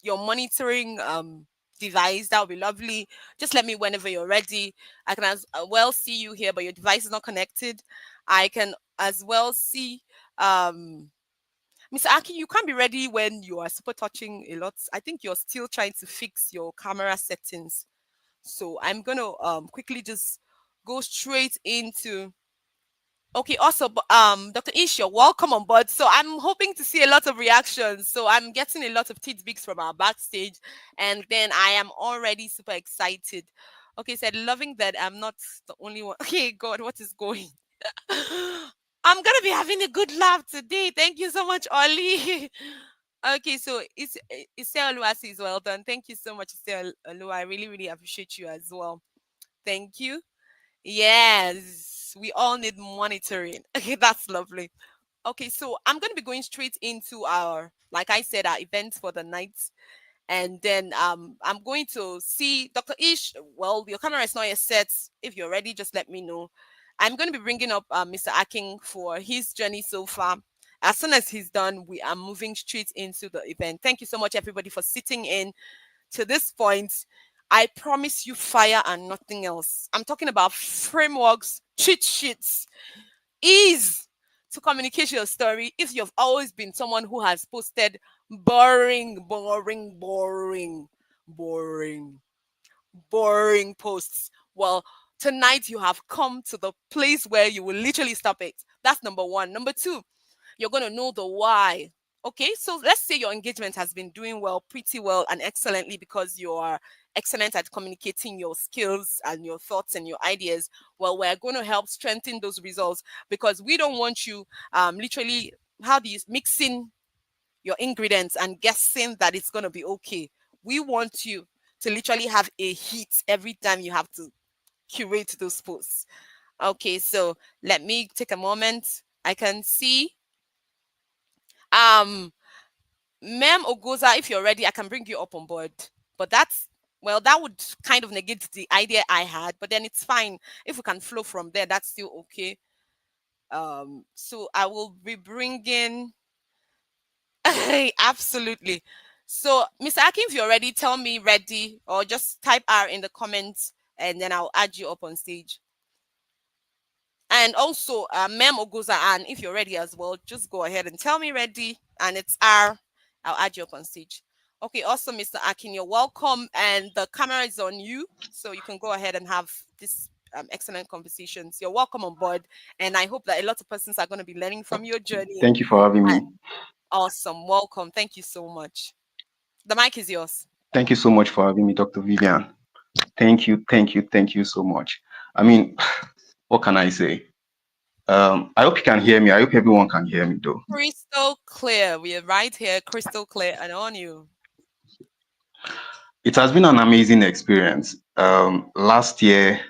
your monitoring device, that would be lovely. Just let me whenever you're ready. I can as well see you here, but your device is not connected. I can as well see Mr. Aki, you can't be ready when you are super touching a lot. I think you're still trying to fix your camera settings. So I'm gonna quickly just go straight into. Okay, also, Dr. Ish, you're welcome on board. So I'm hoping to see a lot of reactions. So I'm getting a lot of tidbits from our backstage, and then I am already super excited. Okay, said loving that I'm not the only one. Okay, God, what is going? I'm gonna be having a good laugh today. Thank you so much, Ollie. Okay, so it's Oluwasi is well done. Thank you so much, Olu. I really, really appreciate you as well. Thank you. Yes, we all need monitoring. Okay, that's lovely. Okay, so I'm going to be going straight into our, like I said, our events for the night. And then I'm going to see Dr. Ish. Well, your camera is not yet set. If you're ready, just let me know. I'm going to be bringing up Mr. Aking for his journey so far. As soon as he's done, we are moving straight into the event. Thank you so much, everybody, for sitting in to this point. I promise you fire and nothing else. I'm talking about frameworks, cheat sheets, ease to communicate your story. If you've always been someone who has posted boring, boring posts, well, tonight you have come to the place where you will literally stop it. That's number one. Number two, you're going to know the why. Okay, so let's say your engagement has been doing well, pretty well, and excellently because you are excellent at communicating your skills and your thoughts and your ideas. Well, we're going to help strengthen those results because we don't want you literally, how do you mixing your ingredients and guessing that it's going to be okay. We want you to literally have a hit every time you have to curate those posts. Okay, so let me take a moment. I can see Mem Ogoza, if you're ready, I can bring you up on board. But that's, well, that would kind of negate the idea I had, but then it's fine. If we can flow from there, that's still okay. So I will be bringing, absolutely. So, Mr. Akin, if you're ready, tell me ready, or just type R in the comments, and then I'll add you up on stage. And also, Mem Ogoza, and if you're ready as well, just go ahead and tell me ready, and it's R. I'll add you up on stage. Okay, awesome, Mr. Akin, you're welcome, and the camera is on you, so you can go ahead and have this excellent conversations. You're welcome on board, and I hope that a lot of persons are going to be learning from your journey. Thank you for having me. Awesome, welcome. Thank you so much. The mic is yours. Thank you so much for having me, Dr. Vivian. Thank you so much. I mean, what can I say? I hope you can hear me. I hope everyone can hear me though. Crystal clear. We are right here, crystal clear and on you. It has been an amazing experience. Last year,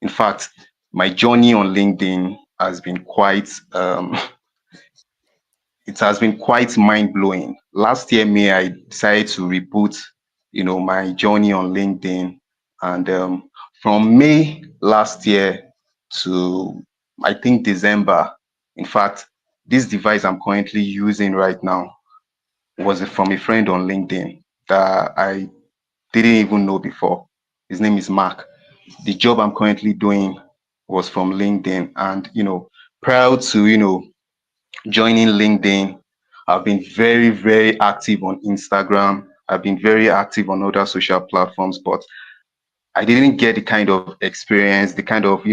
in fact, my journey on LinkedIn has been quite it has been quite mind blowing. Last year, May, I decided to reboot, my journey on LinkedIn, and from May last year to I think December. In fact, this device I'm currently using right now was from a friend on LinkedIn that I didn't even know before. His name is Mark. The job I'm currently doing was from LinkedIn, and prior to joining LinkedIn, I've been very, very active on Instagram. I've been very active on other social platforms, but I didn't get the kind of experience, the kind of,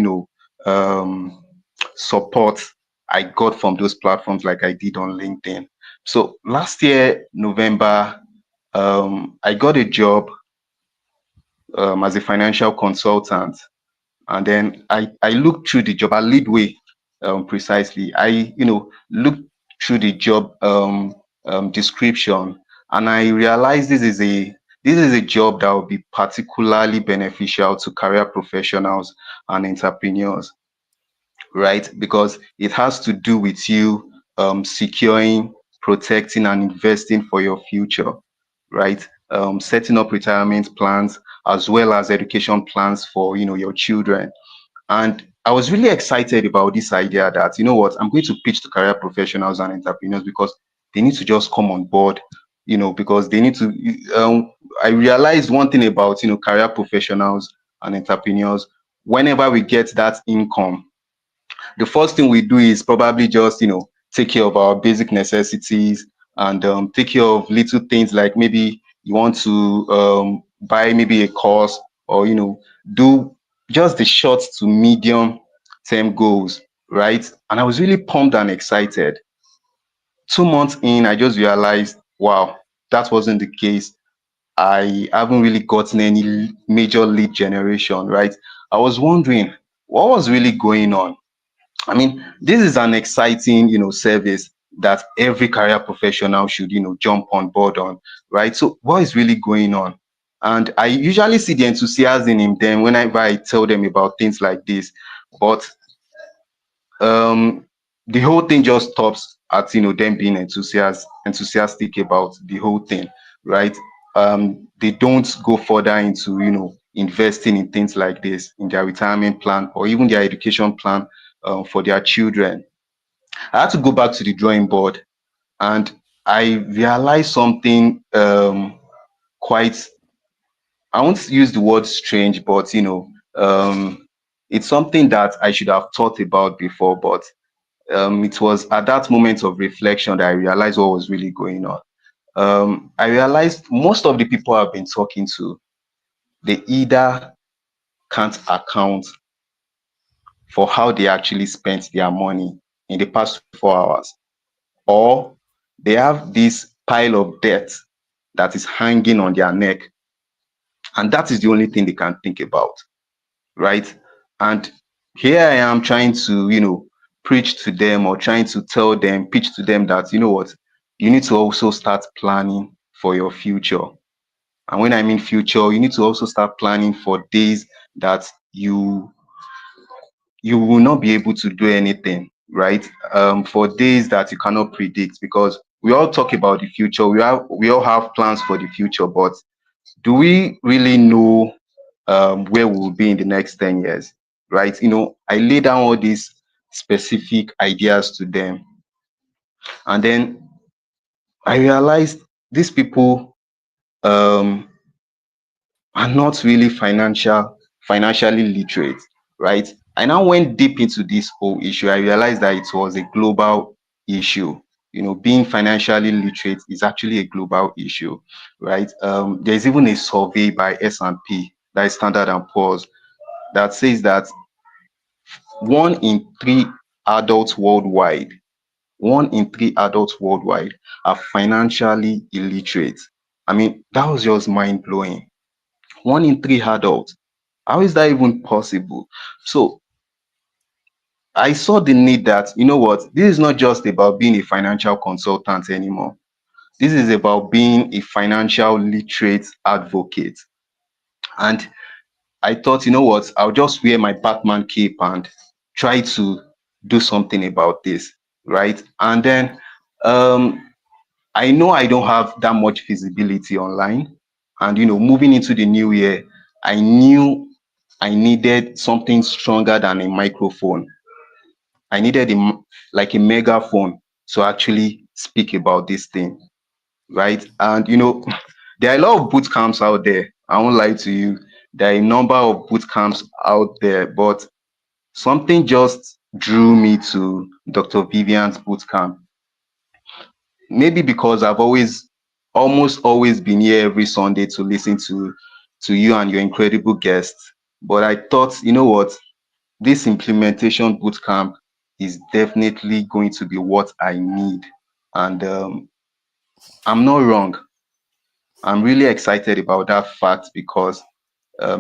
support I got from those platforms like I did on LinkedIn. So last year, November, I got a job as a financial consultant. And then I looked through the job at Leadway, precisely. I, looked through the job description, and I realized this is a job that will be particularly beneficial to career professionals and entrepreneurs, right? Because it has to do with you securing, protecting, and investing for your future, right? Setting up retirement plans as well as education plans for your children. And I was really excited about this idea that, I'm going to pitch to career professionals and entrepreneurs because they need to just come on board, because they need to. I realized one thing about, career professionals and entrepreneurs. Whenever we get that income, the first thing we do is probably just take care of our basic necessities and take care of little things like maybe you want to buy maybe a course or do just the short to medium term goals, right? And I was really pumped and excited. 2 months in, I just realized, wow, that wasn't the case. I haven't really gotten any major lead generation, right? I was wondering what was really going on. I mean, this is an exciting, service that every career professional should, jump on board on, right? So what is really going on? And I usually see the enthusiasm in them whenever I tell them about things like this. But um, the whole thing just stops at, them being enthusiastic about the whole thing, right? They don't go further into, investing in things like this in their retirement plan or even their education plan for their children. I had to go back to the drawing board, and I realized something quite, I won't use the word strange, but it's something that I should have thought about before, but it was at that moment of reflection that I realized what was really going on. I realized most of the people I've been talking to, they either can't account for how they actually spent their money in the past 24 hours, or they have this pile of debt that is hanging on their neck, and that is the only thing they can think about, right? And here I am trying to, preach to them or trying to tell them, pitch to them that, what, you need to also start planning for your future. And when I mean future, you need to also start planning for days that you will not be able to do anything, right? For days that you cannot predict, because we all talk about the future, we all have plans for the future, but do we really know where we'll be in the next 10 years, right? I lay down all these specific ideas to them, and then I realized these people um, are not really financially literate, right? I now went deep into this whole issue. I realized that it was a global issue. Being financially literate is actually a global issue, right? There's even a survey by S&P, that is Standard and Poor's, that says that 1 in 3 adults worldwide, 1 in 3 adults worldwide are financially illiterate. I mean, that was just mind blowing. 1 in 3 adults How is that even possible? So I saw the need that, you know what, this is not just about being a financial consultant anymore. This is about being a financial literate advocate. And I thought, you know what, I'll just wear my Batman cape and try to do something about this, right? And then um, I know I don't have that much visibility online. And, moving into the new year, I knew I needed something stronger than a microphone. I needed like a megaphone to actually speak about this thing, right? And there are a lot of boot camps out there. I won't lie to you. There are a number of boot camps out there, but something just drew me to Dr. Vivian's boot camp. Maybe because I've almost always been here every Sunday to listen to you and your incredible guests. But I thought, you know what, this implementation boot camp is definitely going to be what I need. And I'm not wrong. I'm really excited about that fact because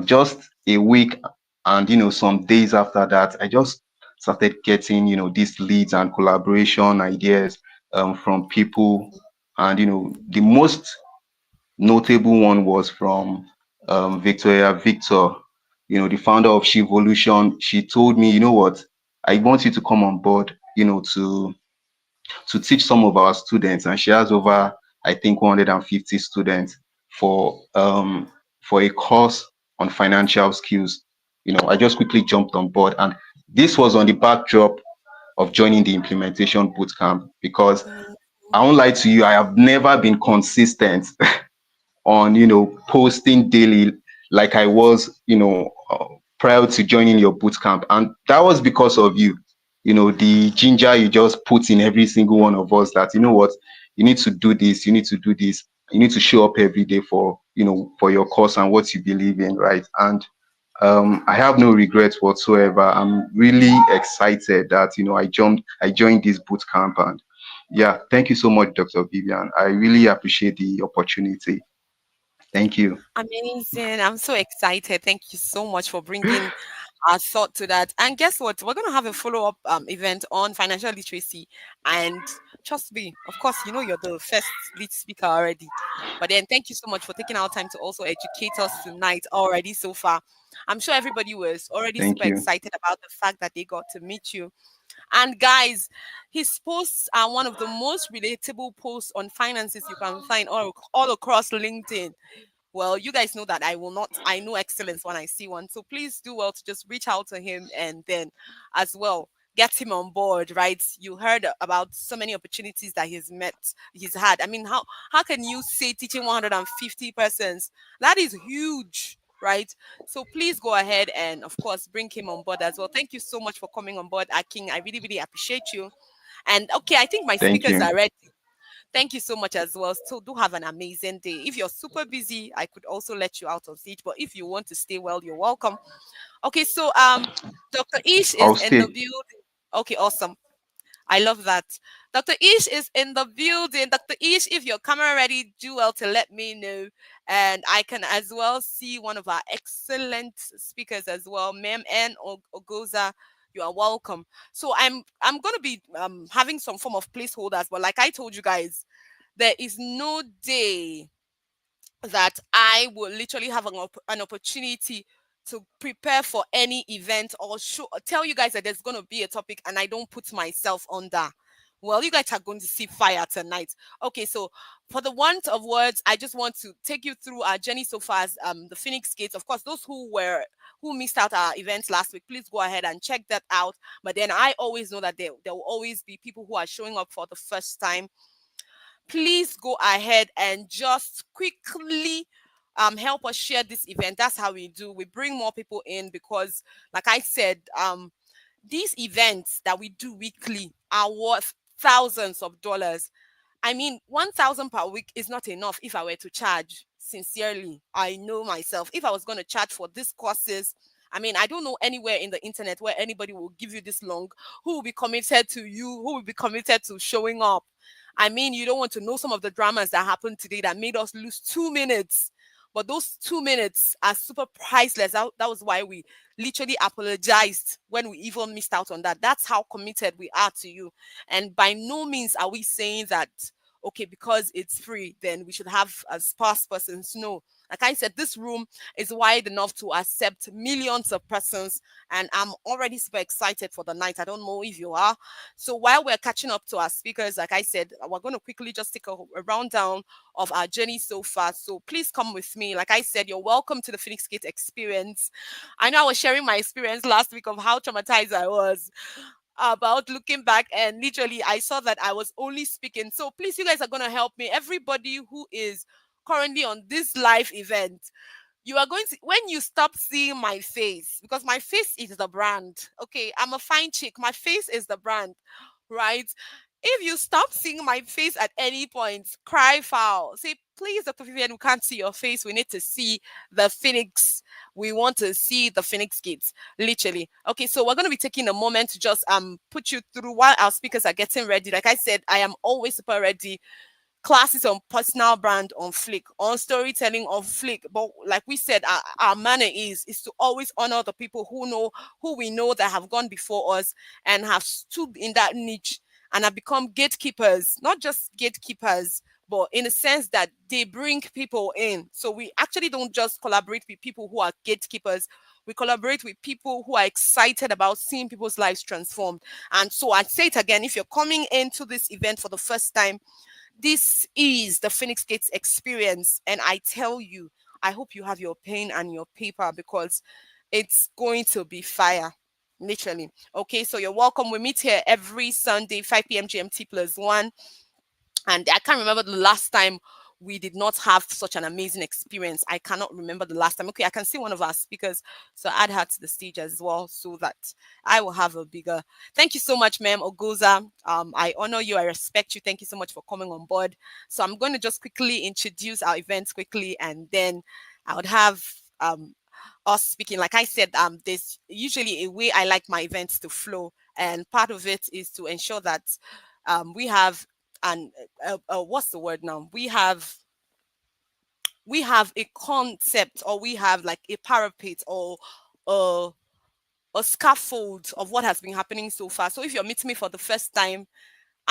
just a week and some days after that, I just started getting these leads and collaboration ideas from people, and the most notable one was from Victoria Victor, the founder of Shevolution. She told me, you know what, I want you to come on board, to teach some of our students, and she has over, I think, 150 students for a course on financial skills. I just quickly jumped on board, and this was on the backdrop of joining the implementation bootcamp because Mm, I won't lie to you, I have never been consistent on posting daily like I was prior to joining your boot camp, and that was because of you. The ginger you just put in every single one of us, that you know what, you need to do this, you need to do this, you need to show up every day for for your cause and what you believe in, right? And I have no regrets whatsoever. I'm really excited that I joined this boot camp. And yeah, thank you so much, Dr. Vivian. I really appreciate the opportunity. Thank you. amazing. I'm so excited. Thank you so much for bringing our thought to that. And guess what? We're going to have a follow up event on financial literacy. And trust me, of course, you know you're the first lead speaker already. But then thank you so much for taking our time to also educate us tonight already so far. I'm sure everybody was already Thank super you. excited about the fact that they got to meet you. And guys, his posts are one of the most relatable posts on finances you can find all across LinkedIn. Well, you guys know that I will not, I know excellence when I see one. So please do well to just reach out to him and then as well get him on board, right? You heard about so many opportunities that he's had. I mean, how can you say teaching 150 persons? That is huge, right? So please go ahead and of course bring him on board as well. Thank you so much for coming on board, Aking. I really, really appreciate you. And okay, I think my Thank speakers you. are ready. Thank you so much as well. So do have an amazing day. If you're super busy, I could also let you out on stage. But if you want to stay well, you're welcome. Okay, so Dr. Ish I'll is in the stay. building. Okay, awesome. I love that. Dr. Ish is in the building. Dr. Ish, if your camera ready, do well to let me know. And I can as well see one of our excellent speakers as well, Mem N Ogoza. You are welcome. So I'm gonna be having some form of placeholders, but like I told you guys, there is no day that I will literally have an opportunity to prepare for any event or show tell you guys that there's going to be a topic and I don't put myself under. Well, you guys are going to see fire tonight. Okay, so for the want of words, I just want to take you through our journey so far as the Phoenix Gates. Of course, those who missed out our events last week, please go ahead and check that out. But then I always know that there will always be people who are showing up for the first time. Please go ahead and just quickly help us share this event. That's how we do. We bring more people in because, like I said, these events that we do weekly are worth thousands of dollars. I mean, 1,000 per week is not enough if I were to charge. Sincerely, I know myself. If I was going to charge for these courses, I mean, I don't know anywhere in the internet where anybody will give you this long, who will be committed to you, who will be committed to showing up. I mean, you don't want to know some of the dramas that happened today that made us lose 2 minutes. But those 2 minutes are super priceless. That was why we literally apologized when we even missed out on that. That's how committed we are to you. And by no means are we saying that, okay, because it's free, then we should have a sparse persons. No. Like I said, this room is wide enough to accept millions of persons, and I'm already super excited for the night. I don't know if you are. So while we're catching up to our speakers, like I said, we're going to quickly just take a rundown of our journey so far. So please come with me. Like I said, you're welcome to the Phoenix Gate experience. I know I was sharing my experience last week of how traumatized I was about looking back, and literally I saw that I was only speaking. So please, you guys are going to help me. Everybody who is currently on this live event, you are going to, when you stop seeing my face, because my face is the brand. Okay, I'm a fine chick, my face is the brand, right? If you stop seeing my face at any point, cry foul, say, please, Dr. Vivian, we can't see your face, we need to see the Phoenix, we want to see the Phoenix Gates, literally. Okay, so we're going to be taking a moment to just put you through while our speakers are getting ready. Like I said, I am always super ready. Classes on personal brand on flick, on storytelling on flick. But like we said, our manner is to always honor the people who we know that have gone before us and have stood in that niche and have become gatekeepers, not just gatekeepers, but in a sense that they bring people in. So we actually don't just collaborate with people who are gatekeepers. We collaborate with people who are excited about seeing people's lives transformed. And so I say it again, if you're coming into this event for the first time, this is the Phoenix Gates experience. And I tell you, I hope you have your pen and your paper because it's going to be fire. Literally. Okay, so you're welcome. We meet here every Sunday, 5 p.m. GMT +1. And I can't remember the last time we did not have such an amazing experience. I cannot remember the last time. Okay, I can see one of our speakers. So add her to the stage as well so that I will have a bigger. Thank you so much, ma'am Ogoza. I honor you. I respect you. Thank you so much for coming on board. So I'm going to just quickly introduce our events quickly, and then I would have us speaking. Like I said, there's usually a way I like my events to flow, and part of it is to ensure that we have and what's the word now? We have a concept, or we have like a parapet, or a, a scaffold of what has been happening so far. So if you're meeting me for the first time,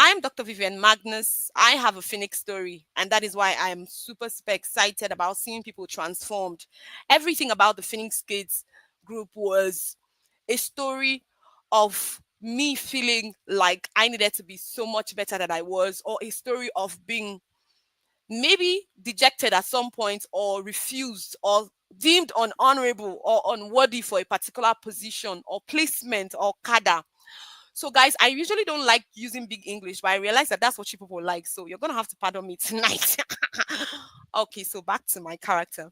I'm Dr. Vivian Magnus. I have a Phoenix story, and that is why I am super, super excited about seeing people transformed. Everything about the Phoenix Kids group was a story of me feeling like I needed to be so much better than I was, or a story of being maybe dejected at some point, or refused, or deemed unhonorable or unworthy for a particular position or placement or cadre. So, guys, I usually don't like using big English, but I realize that that's what you people like. So, you're going to have to pardon me tonight. Okay, so back to my character.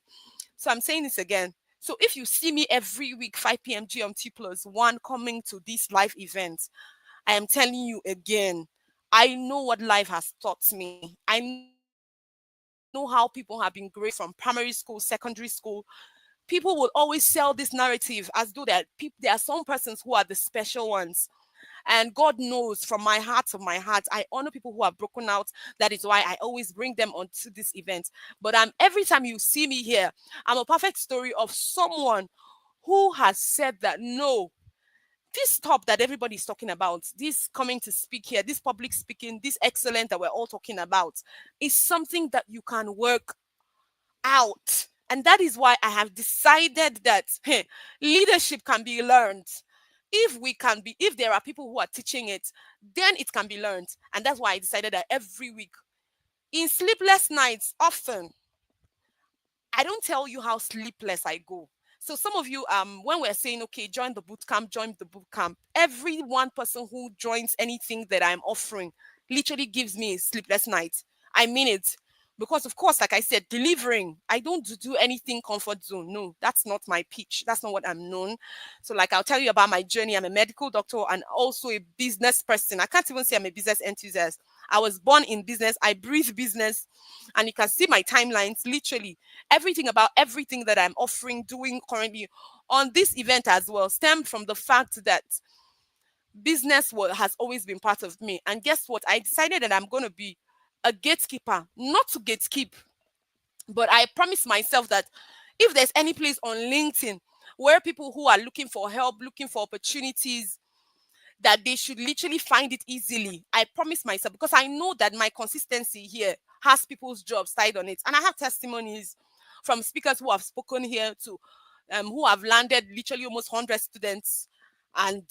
So, I'm saying this again. So, if you see me every week, 5 p.m. GMT +1, coming to this live event, I am telling you again, I know what life has taught me. I know how people have been great from primary school, secondary school. People will always sell this narrative as though there are some persons who are the special ones. And God knows, from my heart of my heart, I honor people who have broken out. That is why I always bring them onto this event. But every time you see me here, I'm a perfect story of someone who has said that no, this top that everybody is talking about, this coming to speak here, this public speaking, this excellent that we're all talking about, is something that you can work out. And that is why I have decided that leadership can be learned. If there are people who are teaching it, then it can be learned. And that's why I decided that every week, in sleepless nights, often, I don't tell you how sleepless I go. So some of you, when we're saying, okay, join the boot camp, every one person who joins anything that I'm offering literally gives me a sleepless night. I mean it. Because of course, like I said, delivering, I don't do anything comfort zone. No, that's not my pitch. That's not what I'm known. So like, I'll tell you about my journey. I'm a medical doctor and also a business person. I can't even say I'm a business enthusiast. I was born in business. I breathe business. And you can see my timelines, literally everything about everything that I'm offering, doing currently on this event as well, stemmed from the fact that has always been part of me. And guess what? I decided that I'm going to be a gatekeeper, not to gatekeep. But I promise myself that if there's any place on LinkedIn where people who are looking for help, looking for opportunities, that they should literally find it easily. I promise myself, because I know that my consistency here has people's jobs tied on it. And I have testimonies from speakers who have spoken here to who have landed literally almost 100 students, and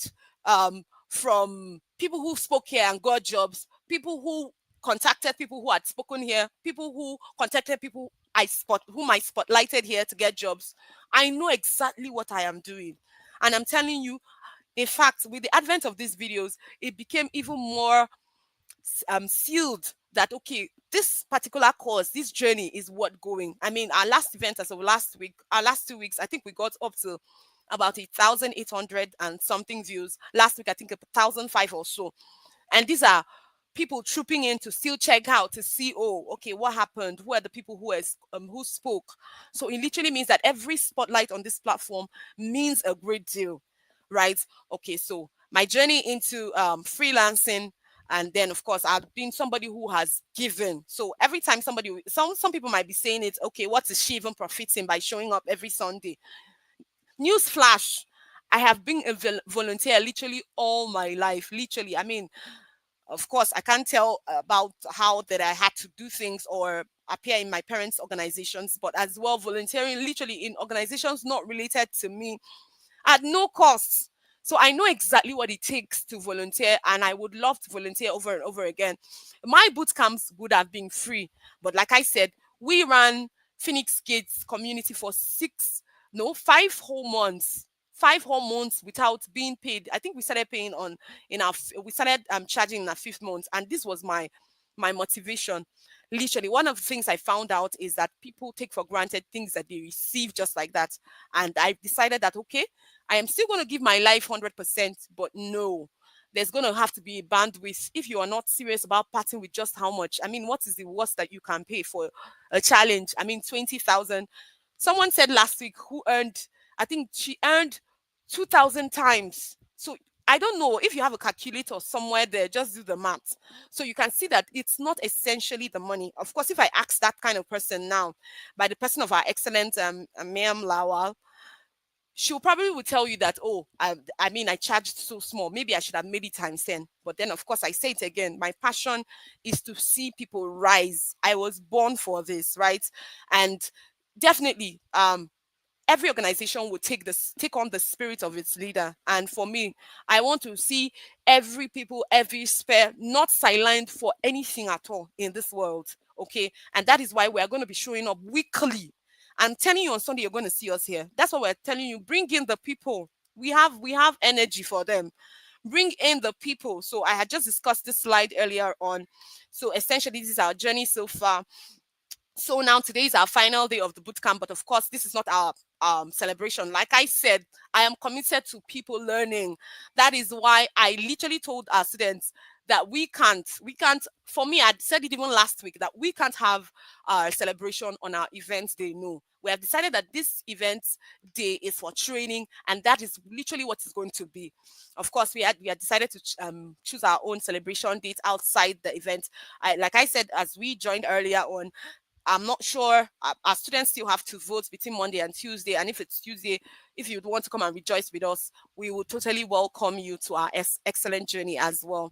from people who spoke here and got jobs, people who contacted people who had spoken here, people who contacted people whom I spotlighted here to get jobs. I know exactly what I am doing. And I'm telling you, in fact, with the advent of these videos, it became even more sealed that, okay, this particular course, this journey is what going. I mean, our last event as of last week, our last 2 weeks, I think we got up to about 1,800 and something views. Last week, I think 1,005 or so. And these are people trooping in to still check out to see, oh, okay, what happened? Who are the people who spoke? So it literally means that every spotlight on this platform means a great deal, right? Okay, so my journey into freelancing, and then of course I've been somebody who has given. So every time some people might be saying it, okay, what is she even profiting by showing up every Sunday? News flash, I have been a volunteer literally all my life. Literally, I mean, of course, I can't tell about how that I had to do things or appear in my parents' organizations, but as well volunteering literally in organizations not related to me at no cost. So I know exactly what it takes to volunteer, and I would love to volunteer over and over again. My boot camps would have been free, but like I said, we ran Phoenix Gates community for 5 whole months. 5 whole months without being paid. I think we started paying we started charging in our 5th month, and this was my motivation. Literally, one of the things I found out is that people take for granted things that they receive just like that. And I decided that, okay, I am still going to give my life 100%, but no, there's going to have to be a bandwidth. If you are not serious about parting with just how much, I mean, what is the worst that you can pay for a challenge? I mean, 20,000. Someone said last week who earned, I think she earned 2,000 times. So I don't know if you have a calculator somewhere there, just do the math. So you can see that it's not essentially the money. Of course, if I ask that kind of person now, by the person of our excellent Ma'am Lawal, she'll probably will tell you that, oh, I mean, I charged so small. Maybe I should have made it times 10. But then, of course, I say it again. My passion is to see people rise. I was born for this, right? And definitely, every organization will take on the spirit of its leader. And for me, I want to see every spare not sidelined for anything at all in this world. Okay. And that is why we are going to be showing up weekly. I'm telling you, on Sunday you're going to see us here. That's what we're telling you. Bring in the people. We have energy for them. Bring in the people. So I had just discussed this slide earlier on. So essentially, this is our journey so far. So now today is our final day of the bootcamp, but of course, this is not our celebration. Like I said, I am committed to people learning. That is why I literally told our students that we can't. For me, I said it even last week that we can't have our celebration on our events day. No, we have decided that this event day is for training, and that is literally what it's going to be. Of course, we had decided to choose our own celebration date outside the event. Like I said, as we joined earlier on, I'm not sure. Our students still have to vote between Monday and Tuesday. And if it's Tuesday, if you'd want to come and rejoice with us, we will totally welcome you to our excellent journey as well.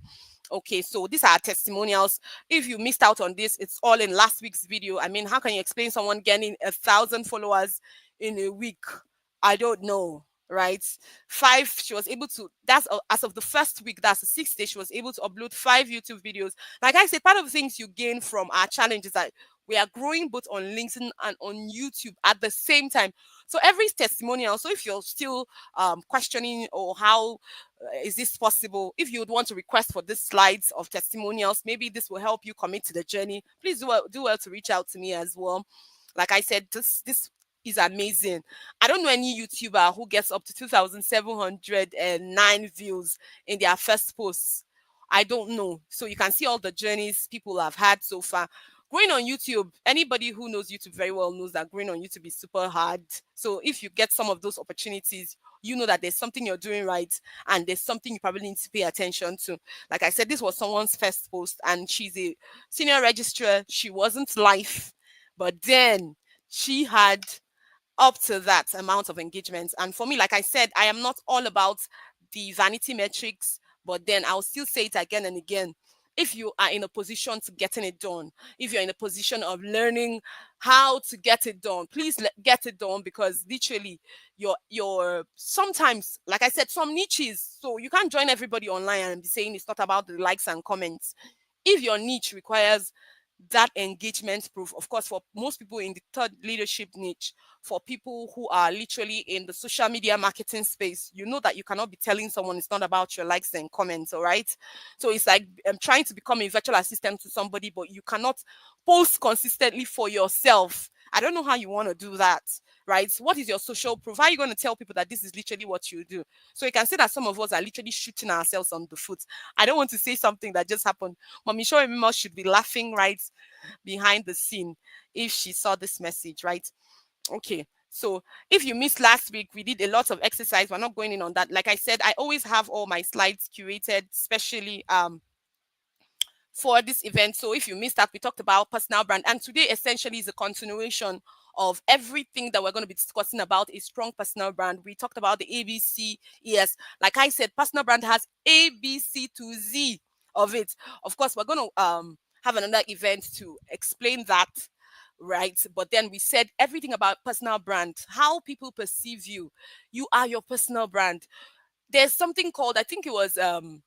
Okay, so these are testimonials. If you missed out on this, it's all in last week's video. I mean, how can you explain someone getting 1,000 followers in a week? I don't know, right? She was able to, that's as of the first week, that's the 6th day, she was able to upload 5 YouTube videos. Like I said, part of the things you gain from our challenge is that we are growing both on LinkedIn and on YouTube at the same time. So every testimonial. So if you're still questioning or how is this possible, if you would want to request for these slides of testimonials, maybe this will help you commit to the journey. Please do well to reach out to me as well. Like I said, this is amazing. I don't know any YouTuber who gets up to 2,709 views in their first post. I don't know. So you can see all the journeys people have had so far. Growing on YouTube, anybody who knows YouTube very well knows that growing on YouTube is super hard. So if you get some of those opportunities, you know that there's something you're doing right and there's something you probably need to pay attention to. Like I said, this was someone's first post and she's a senior registrar. She wasn't live, But then she had up to that amount of engagement. And for me, like I said, I am not all about the vanity metrics, but then I'll still say it again and again. If you are in a position to getting it done, if you're in a position of learning how to get it done, please get it done, because literally your sometimes, like I said, some niches, so you can't join everybody online and be saying it's not about the likes and comments. If your niche requires that engagement proof, of course, for most people in the third leadership niche, for people who are literally in the social media marketing space, you know that you cannot be telling someone it's not about your likes and comments, all right? So it's like trying to become a virtual assistant to somebody, but you cannot post consistently for yourself. I don't know how you want to do that, right? What is your social proof? How are you going to tell people that this is literally what you do? So you can see that some of us are literally shooting ourselves on the foot. I don't want to say something that just happened. Mommy Sure should be laughing right behind the scene if she saw this message, right? Okay. So if you missed last week, we did a lot of exercise. We're not going in on that. Like I said, I always have all my slides curated, especially for this event. So if you missed that, we talked about personal brand. And today essentially is a continuation of everything that we're going to be discussing about a strong personal brand. We talked about the ABC. Yes, like I said, personal brand has ABC to Z of it. Of course, we're going to have another event to explain that, right? But then we said everything about personal brand, how people perceive you. You are your personal brand. There's something called, I think it was um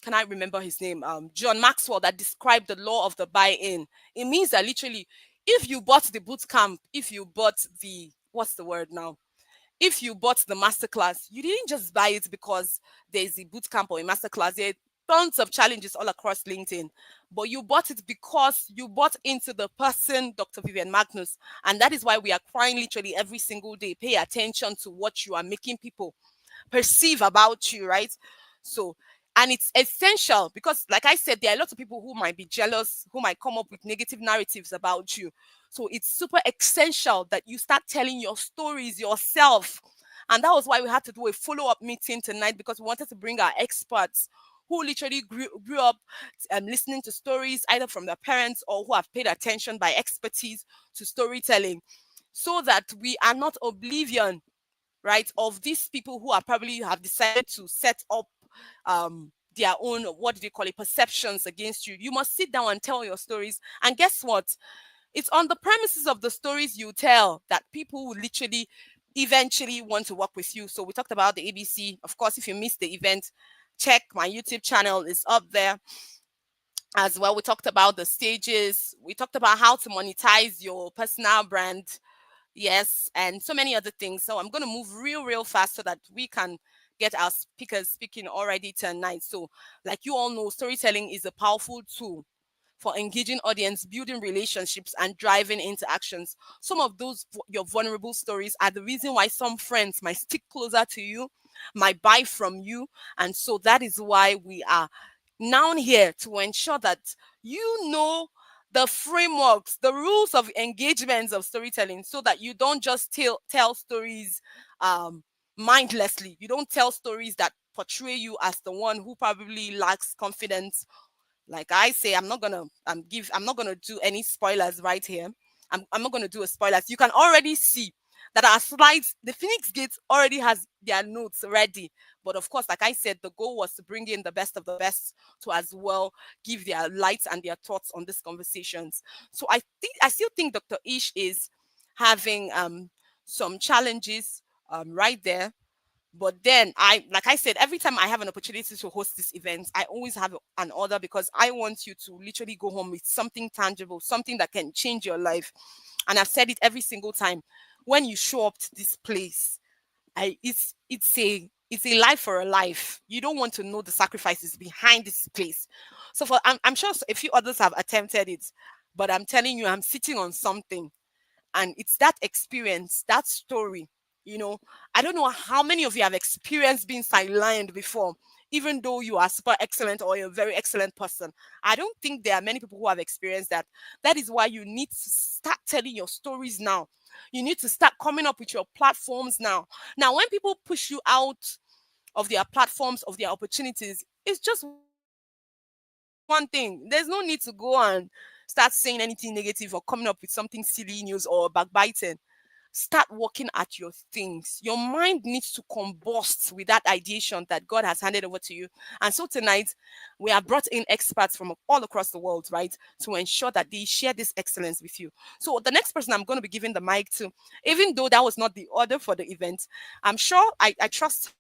can I remember his name? John Maxwell, that described the law of the buy-in. It means that literally, if you bought the boot camp, if you bought the, what's the word now? If you bought the masterclass, you didn't just buy it because there's a boot camp or a masterclass. There are tons of challenges all across LinkedIn, but you bought it because you bought into the person, Dr. Vivian Magnus. And that is why we are crying literally every single day. Pay attention to what you are making people perceive about you, right? So, and it's essential because, like I said, there are lots of people who might be jealous, who might come up with negative narratives about you. So it's super essential that you start telling your stories yourself. And that was why we had to do a follow-up meeting tonight, because we wanted to bring our experts who literally grew up listening to stories either from their parents or who have paid attention by expertise to storytelling, so that we are not oblivion, right, of these people who are probably have decided to set up their own, what do they call it, perceptions against you. You must sit down and tell your stories. And guess what? It's on the premises of the stories you tell that people will literally eventually want to work with you. So we talked about the ABC. Of course, if you missed the event, check my YouTube channel, is up there as well. We talked about the stages. We talked about how to monetize your personal brand. Yes, and so many other things. So I'm going to move real fast so that we can get our speakers speaking already tonight. So, like you all know, storytelling is a powerful tool for engaging audience, building relationships, and driving interactions. Some of those your vulnerable stories are the reason why some friends might stick closer to you, might buy from you, and so that is why we are now here to ensure that you know the frameworks, the rules of engagements of storytelling, so that you don't just tell stories mindlessly. You don't tell stories that portray you as the one who probably lacks confidence. Like I say, I'm not gonna do any spoilers right here. I'm not gonna do a spoilers. You can already see that our slides, the Phoenix Gate already has their notes ready. But of course, like I said, the goal was to bring in the best of the best to as well give their lights and their thoughts on these conversations. So I still think Dr. Ish is having some challenges right there. But then like I said, every time I have an opportunity to host this event, I always have an order, because I want you to literally go home with something tangible, something that can change your life. And I've said it every single time. When you show up to this place, it's a life for a life. You don't want to know the sacrifices behind this place. So I'm sure a few others have attempted it, but I'm telling you, I'm sitting on something. And it's that experience, that story. I don't know how many of you have experienced being sidelined before, even though you are super excellent or you're a very excellent person. I don't think there are many people who have experienced that. That is why you need to start telling your stories now. You need to start coming up with your platforms now. Now, when people push you out of their platforms, of their opportunities, it's just one thing. There's no need to go and start saying anything negative or coming up with something silly news or backbiting. Start working at your things. Your mind needs to combust with that ideation that God has handed over to you. And so tonight, we have brought in experts from all across the world, right, to ensure that they share this excellence with you. So the next person I'm going to be giving the mic to, even though that was not the order for the event, I'm sure I trust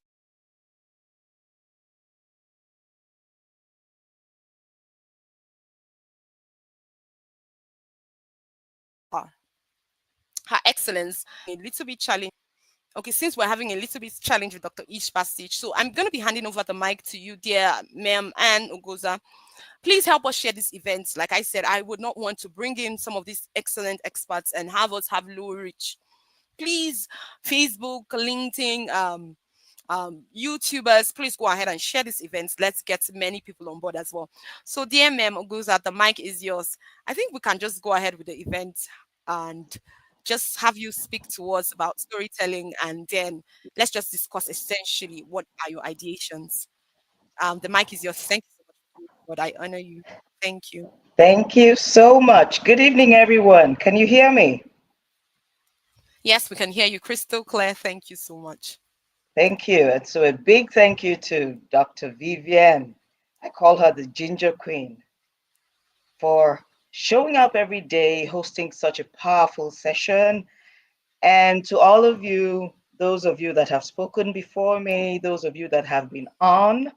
her, her excellence a little bit challenging. Okay, since we're having a little bit challenge with Dr. Ish Passage, so I'm going to be handing over the mic to you, dear ma'am Anne Ogoza. Please help us share this event. Like I said, I would not want to bring in some of these excellent experts and have us have low reach. Please, Facebook, LinkedIn, YouTubers, please go ahead and share this event. Let's get many people on board as well. So, dear ma'am Ogoza, the mic is yours. I think we can just go ahead with the event and just have you speak to us about storytelling, and then let's just discuss essentially what are your ideations. The mic is yours. Thank you so much, but I honor you. Thank you. Thank you so much. Good evening, everyone. Can you hear me? Yes, we can hear you crystal clear. Thank you so much. Thank you. And so a big thank you to Dr. Vivian. I call her the Ginger Queen for showing up every day, hosting such a powerful session. And to all of you, those of you that have spoken before me, those of you that have been on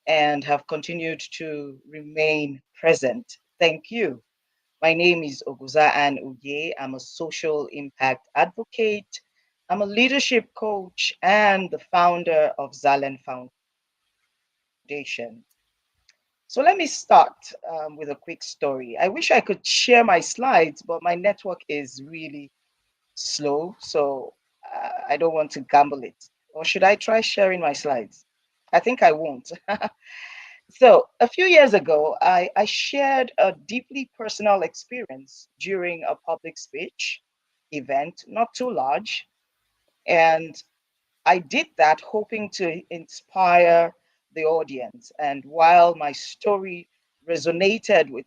and have continued to remain present, thank you. My name is Oguza Ann Uye. I'm a social impact advocate. I'm a leadership coach and the founder of Zalen Foundation. So let me start with a quick story. I wish I could share my slides, but my network is really slow, so I don't want to gamble it. Or should I try sharing my slides? I think I won't. So, a few years ago, I shared a deeply personal experience during a public speech event, not too large. And I did that hoping to inspire the audience. And while my story resonated with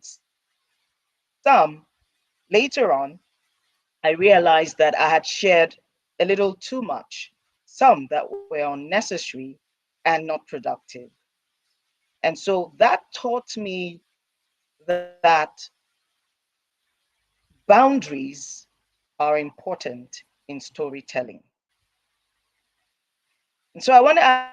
some, later on, I realized that I had shared a little too much, some that were unnecessary and not productive. And so that taught me that boundaries are important in storytelling. And so I want to ask you a question.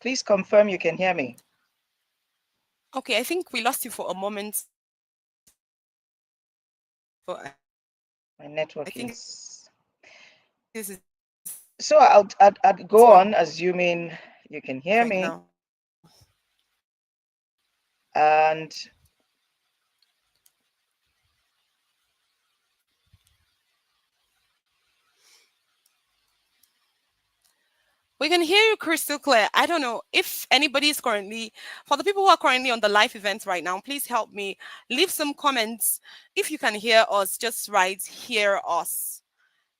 Please confirm you can hear me. Okay, I think we lost you for a moment, but I think this is My network is. So it's I'd working go on, assuming you can right hear now. me. And We can hear you crystal clear. I don't know if anybody is currently, for the people who are currently on the live event right now, please help me. Leave some comments. If you can hear us, just write hear us.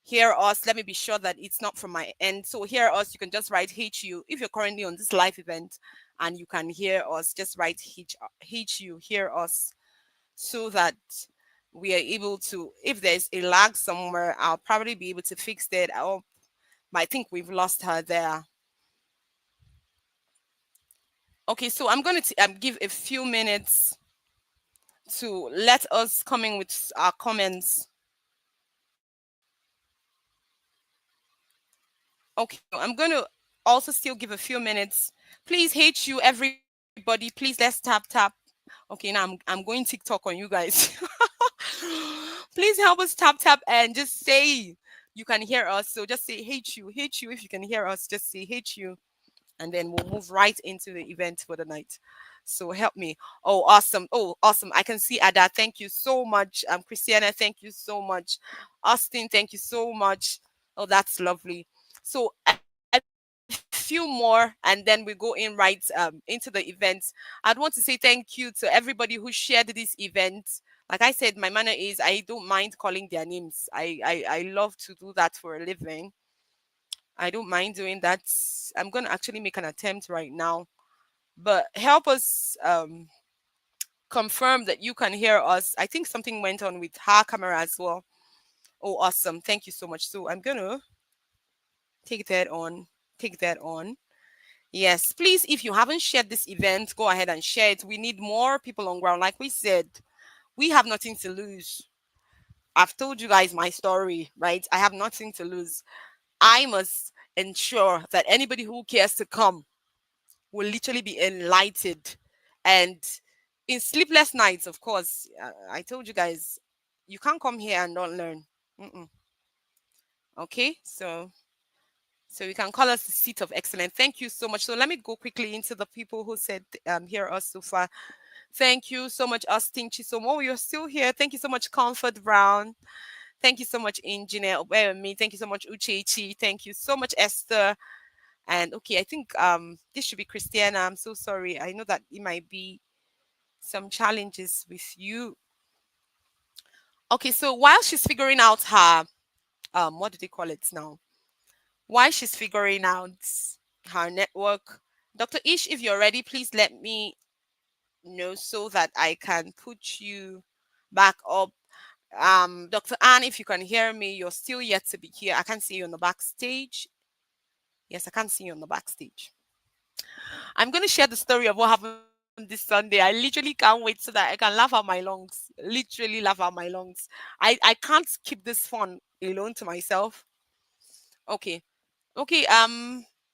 Hear us. Let me be sure that it's not from my end. So hear us, you can just write HU. If you're currently on this live event and you can hear us, just write HU, hear us, so that we are able to, if there's a lag somewhere, I'll probably be able to fix that. I think we've lost her there. Okay, so I'm going to give a few minutes to let us come in with our comments. Okay, I'm going to also still give a few minutes. Please, hate you, everybody. Please, let's tap. Okay, now I'm going TikTok on you guys. Please help us tap and just say you can hear us. So just say hate you. If you can hear us, just say hate you, and then we'll move right into the event for the night. So help me. Oh, awesome. Oh, awesome. I can see Ada. Thank you so much. Christiana, thank you so much. Austin, thank you so much. Oh, that's lovely. So I few more, and then we go in right into the event. I'd want to say thank you to everybody who shared this event. Like I said, my manner is I don't mind calling their names. I love to do that for a living. I don't mind doing that. I'm going to actually make an attempt right now. But help us confirm that you can hear us. I think something went on with her camera as well. Oh, awesome. Thank you so much. So I'm going to take that on. Take that on. Yes, please, if you haven't shared this event, go ahead and share it. We need more people on ground. Like we said, we have nothing to lose. I've told you guys my story, right? I have nothing to lose. I must ensure that anybody who cares to come will literally be enlightened. And in sleepless nights, of course, I told you guys, you can't come here and not learn. Mm-mm. Okay, so you can call us the seat of excellence. Thank you so much. So let me go quickly into the people who said hear us so far. Thank you so much, Austin Chisomo. You're still here. Thank you so much, Comfort Brown. Thank you so much, Engineer Obeyemi. Thank you so much, Uchechi. Thank you so much, Esther. And okay, I think this should be Christiana. I'm so sorry. I know that it might be some challenges with you. Okay, so while she's figuring out her what do they call it now? While she's figuring out her network, Dr. Ish, if you're ready, please let me know so that I can put you back up. Dr. Anne, if you can hear me, you're still yet to be here. I can't see you on the backstage. Yes, I can't see you on the backstage. I'm going to share the story of what happened this Sunday. I literally can't wait so that I can laugh out my lungs. Literally laugh out my lungs. I can't keep this fun alone to myself. Okay. Okay.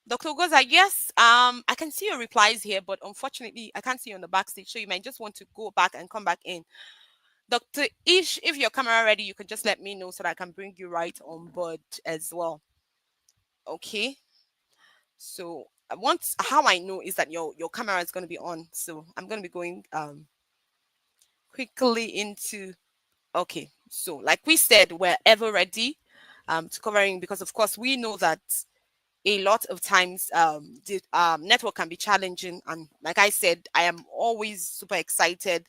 Dr. Goza, yes. I can see your replies here, but unfortunately, I can't see you on the backstage. So you might just want to go back and come back in. Dr. Ish, if your camera ready, you can just let me know so that I can bring you right on board as well. Okay. So I want how I know is that your camera is going to be on. So I'm going to be going quickly into okay. So like we said, we're ever ready to covering because of course we know that a lot of times the network can be challenging, and like I said, I am always super excited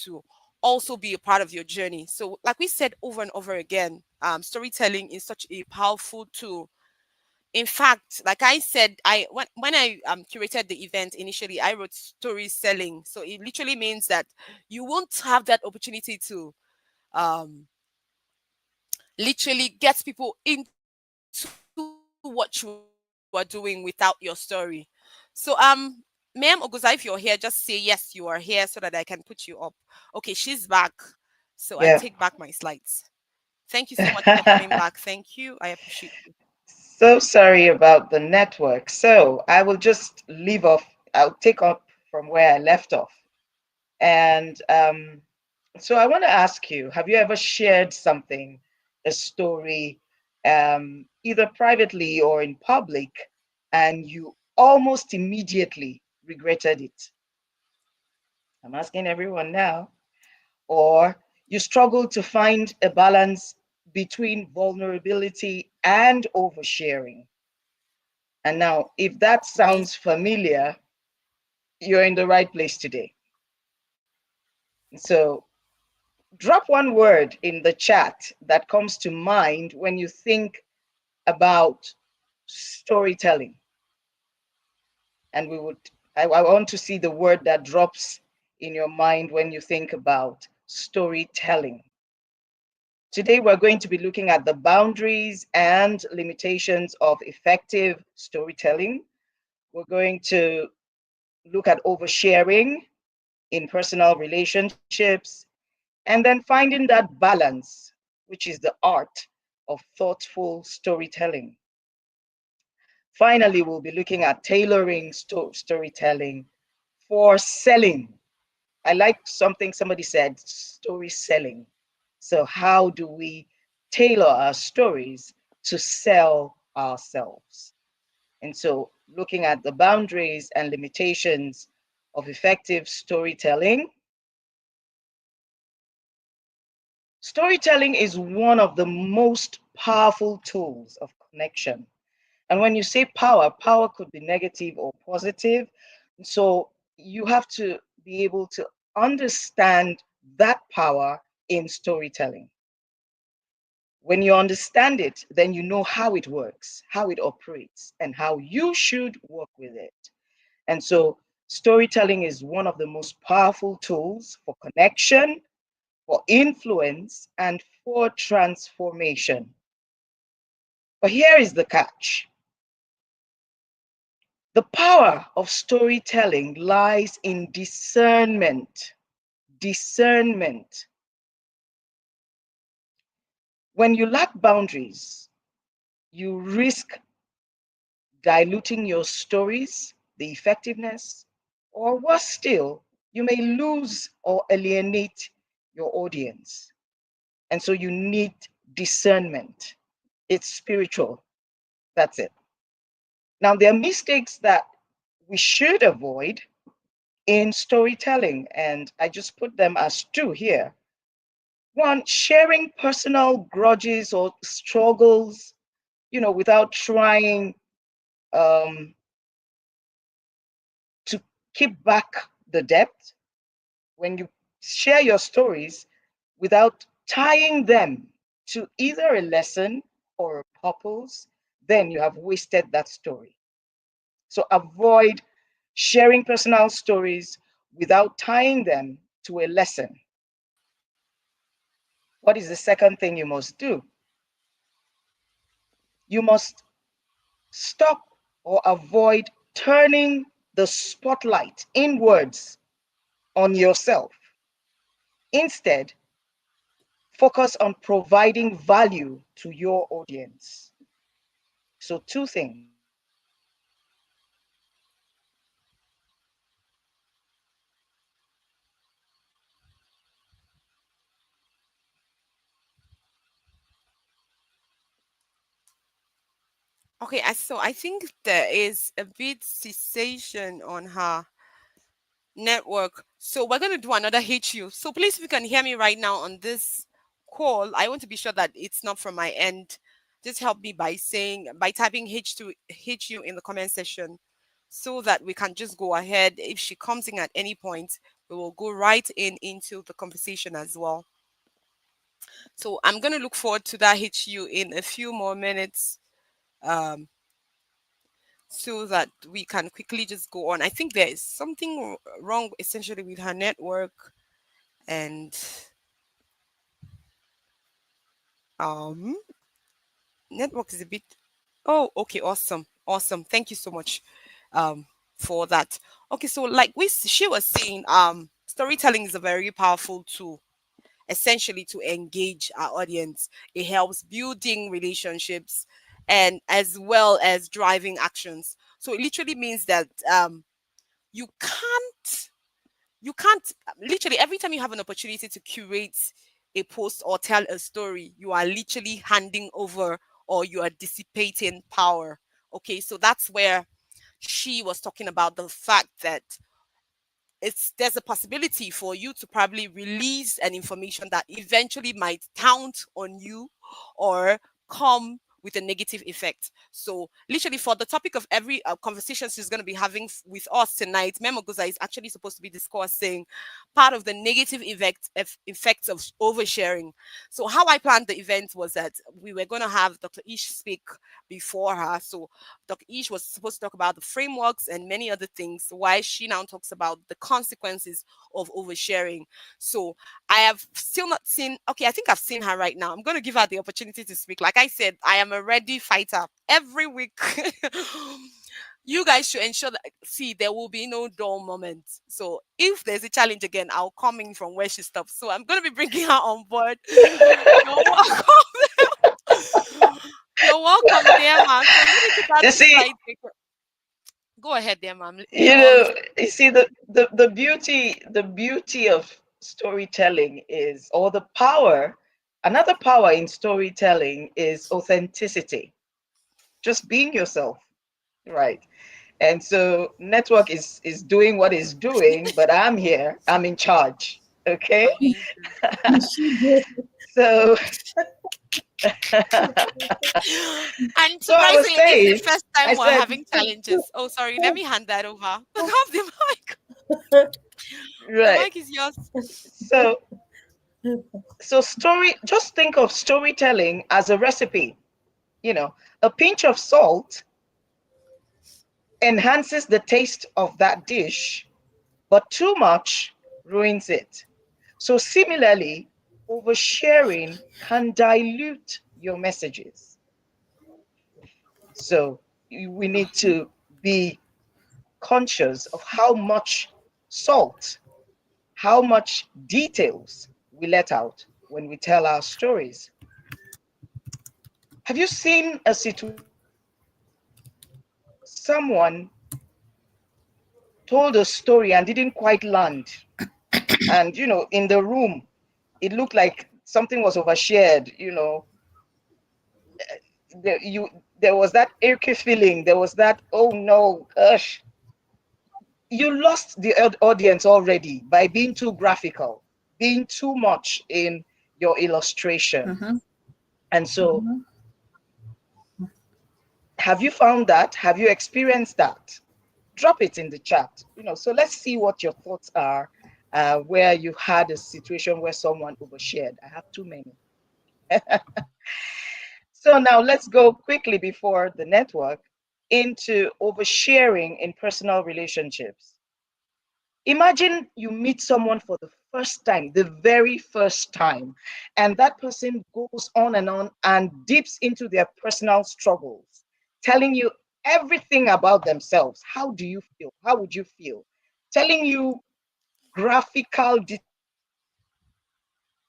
to also be a part of your journey. So like we said over and over again, storytelling is such a powerful tool. In fact, like I said, when I curated the event initially, I wrote story selling. So it literally means that you won't have that opportunity to um literally get people into what you are doing without your story. So ma'am Oguza, if you're here, just say yes, you are here so that I can put you up. Okay, she's back. So I take back my slides. Yeah. Thank you so much for coming back. Thank you. I appreciate you. So sorry about the network. So I will just leave off. I'll take up from where I left off. And so I want to ask you, have you ever shared something, a story, either privately or in public, and you almost immediately regretted it? I'm asking everyone now. Or you struggle to find a balance between vulnerability and oversharing. And now, if that Me. sounds familiar, you're in the right place today. So, drop one word in the chat that comes to mind when you think about storytelling. And I want to see the word that drops in your mind when you think about storytelling. Today, we're going to be looking at the boundaries and limitations of effective storytelling. We're going to look at oversharing in personal relationships, and then finding that balance, which is the art of thoughtful storytelling. Finally, we'll be looking at tailoring storytelling for selling. I like something somebody said, story selling. So, how do we tailor our stories to sell ourselves? And so, looking at the boundaries and limitations of effective storytelling. Storytelling is one of the most powerful tools of connection. And when you say power, power could be negative or positive. So you have to be able to understand that power in storytelling. When you understand it, then you know how it works, how it operates, and how you should work with it. And so storytelling is one of the most powerful tools for connection, for influence, and for transformation. But here is the catch. The power of storytelling lies in discernment. Discernment. When you lack boundaries, you risk diluting your stories, the effectiveness, or worse still, you may lose or alienate your audience. And so you need discernment. It's spiritual. That's it. Now, there are mistakes that we should avoid in storytelling, and I just put them as two here. One, sharing personal grudges or struggles, without trying um, to keep back the depth. When you share your stories without tying them to either a lesson or a purpose, then you have wasted that story. So avoid sharing personal stories without tying them to a lesson. What is the second thing you must do? You must stop or avoid turning the spotlight inwards on yourself. Instead, focus on providing value to your audience. So, two things. Okay, so I think there is a bit cessation on her network. So we're going to do another HU. So please, if you can hear me right now on this call, I want to be sure that it's not from my end. Just help me by typing H2 HU in the comment section so that we can just go ahead. If she comes in at any point, we will go right into the conversation as well. So I'm going to look forward to that HU in a few more minutes. Um, so that we can quickly just go on. I think there is something wrong essentially with her network, and um network is a bit. Oh, okay, awesome, thank you so much um for that. Okay, so like she was saying, storytelling is a very powerful tool essentially to engage our audience. It helps building relationships and as well as driving actions. So it literally means that you can't literally every time you have an opportunity to curate a post or tell a story, you are literally handing over or you are dissipating power. Okay, so that's where she was talking about the fact that there's a possibility for you to probably release an information that eventually might count on you or come with a negative effect. So literally for the topic of every conversation she's going to be having with us tonight, Memogoza is actually supposed to be discussing part of the negative effects of oversharing. So how I planned the event was that we were going to have Dr. Ish speak before her. So Dr. Ish was supposed to talk about the frameworks and many other things, why she now talks about the consequences of oversharing. So I have still not seen, okay, I think I've seen her right now. I'm going to give her the opportunity to speak. Like I said, I am a ready fighter every week. You guys should ensure that, see, there will be no dull moments. So if there's a challenge again, I'll come in from where she stops. So I'm going to be bringing her on board. You're welcome. You're welcome, dear man. So I'm going to take out You the see, slide. Go ahead, dear ma'am. You're all listening. you see the beauty of storytelling is, or the power, another power in storytelling is authenticity. Just being yourself, right? And so network is doing what it's doing, but I'm here, I'm in charge. Okay. Amazing. So And So I was surprisingly, this is the saying, first I time we're said, having challenges. Oh, sorry. Let me hand that over. Have the mic. The right. mic is yours. So just think of storytelling as a recipe. You know, a pinch of salt enhances the taste of that dish, but too much ruins it. So similarly, oversharing can dilute your messages. So we need to be conscious of how much salt, how much details we let out when we tell our stories. Have you seen a situation where someone told a story and didn't quite land? And, in the room, it looked like something was overshared, there was that icky feeling, there was that, oh no, gosh, you lost the audience already by being too graphical, being too much in your illustration. Mm-hmm. And so, Mm-hmm. have you found that? Have you experienced that? Drop it in the chat. So let's see what your thoughts are, where you had a situation where someone overshared. I have too many. So now let's go quickly before the network into oversharing in personal relationships. Imagine you meet someone for the first time, the very first time, and that person goes on and dips into their personal struggles, telling you everything about themselves. How do you feel? How would you feel? Telling you graphical details of their life.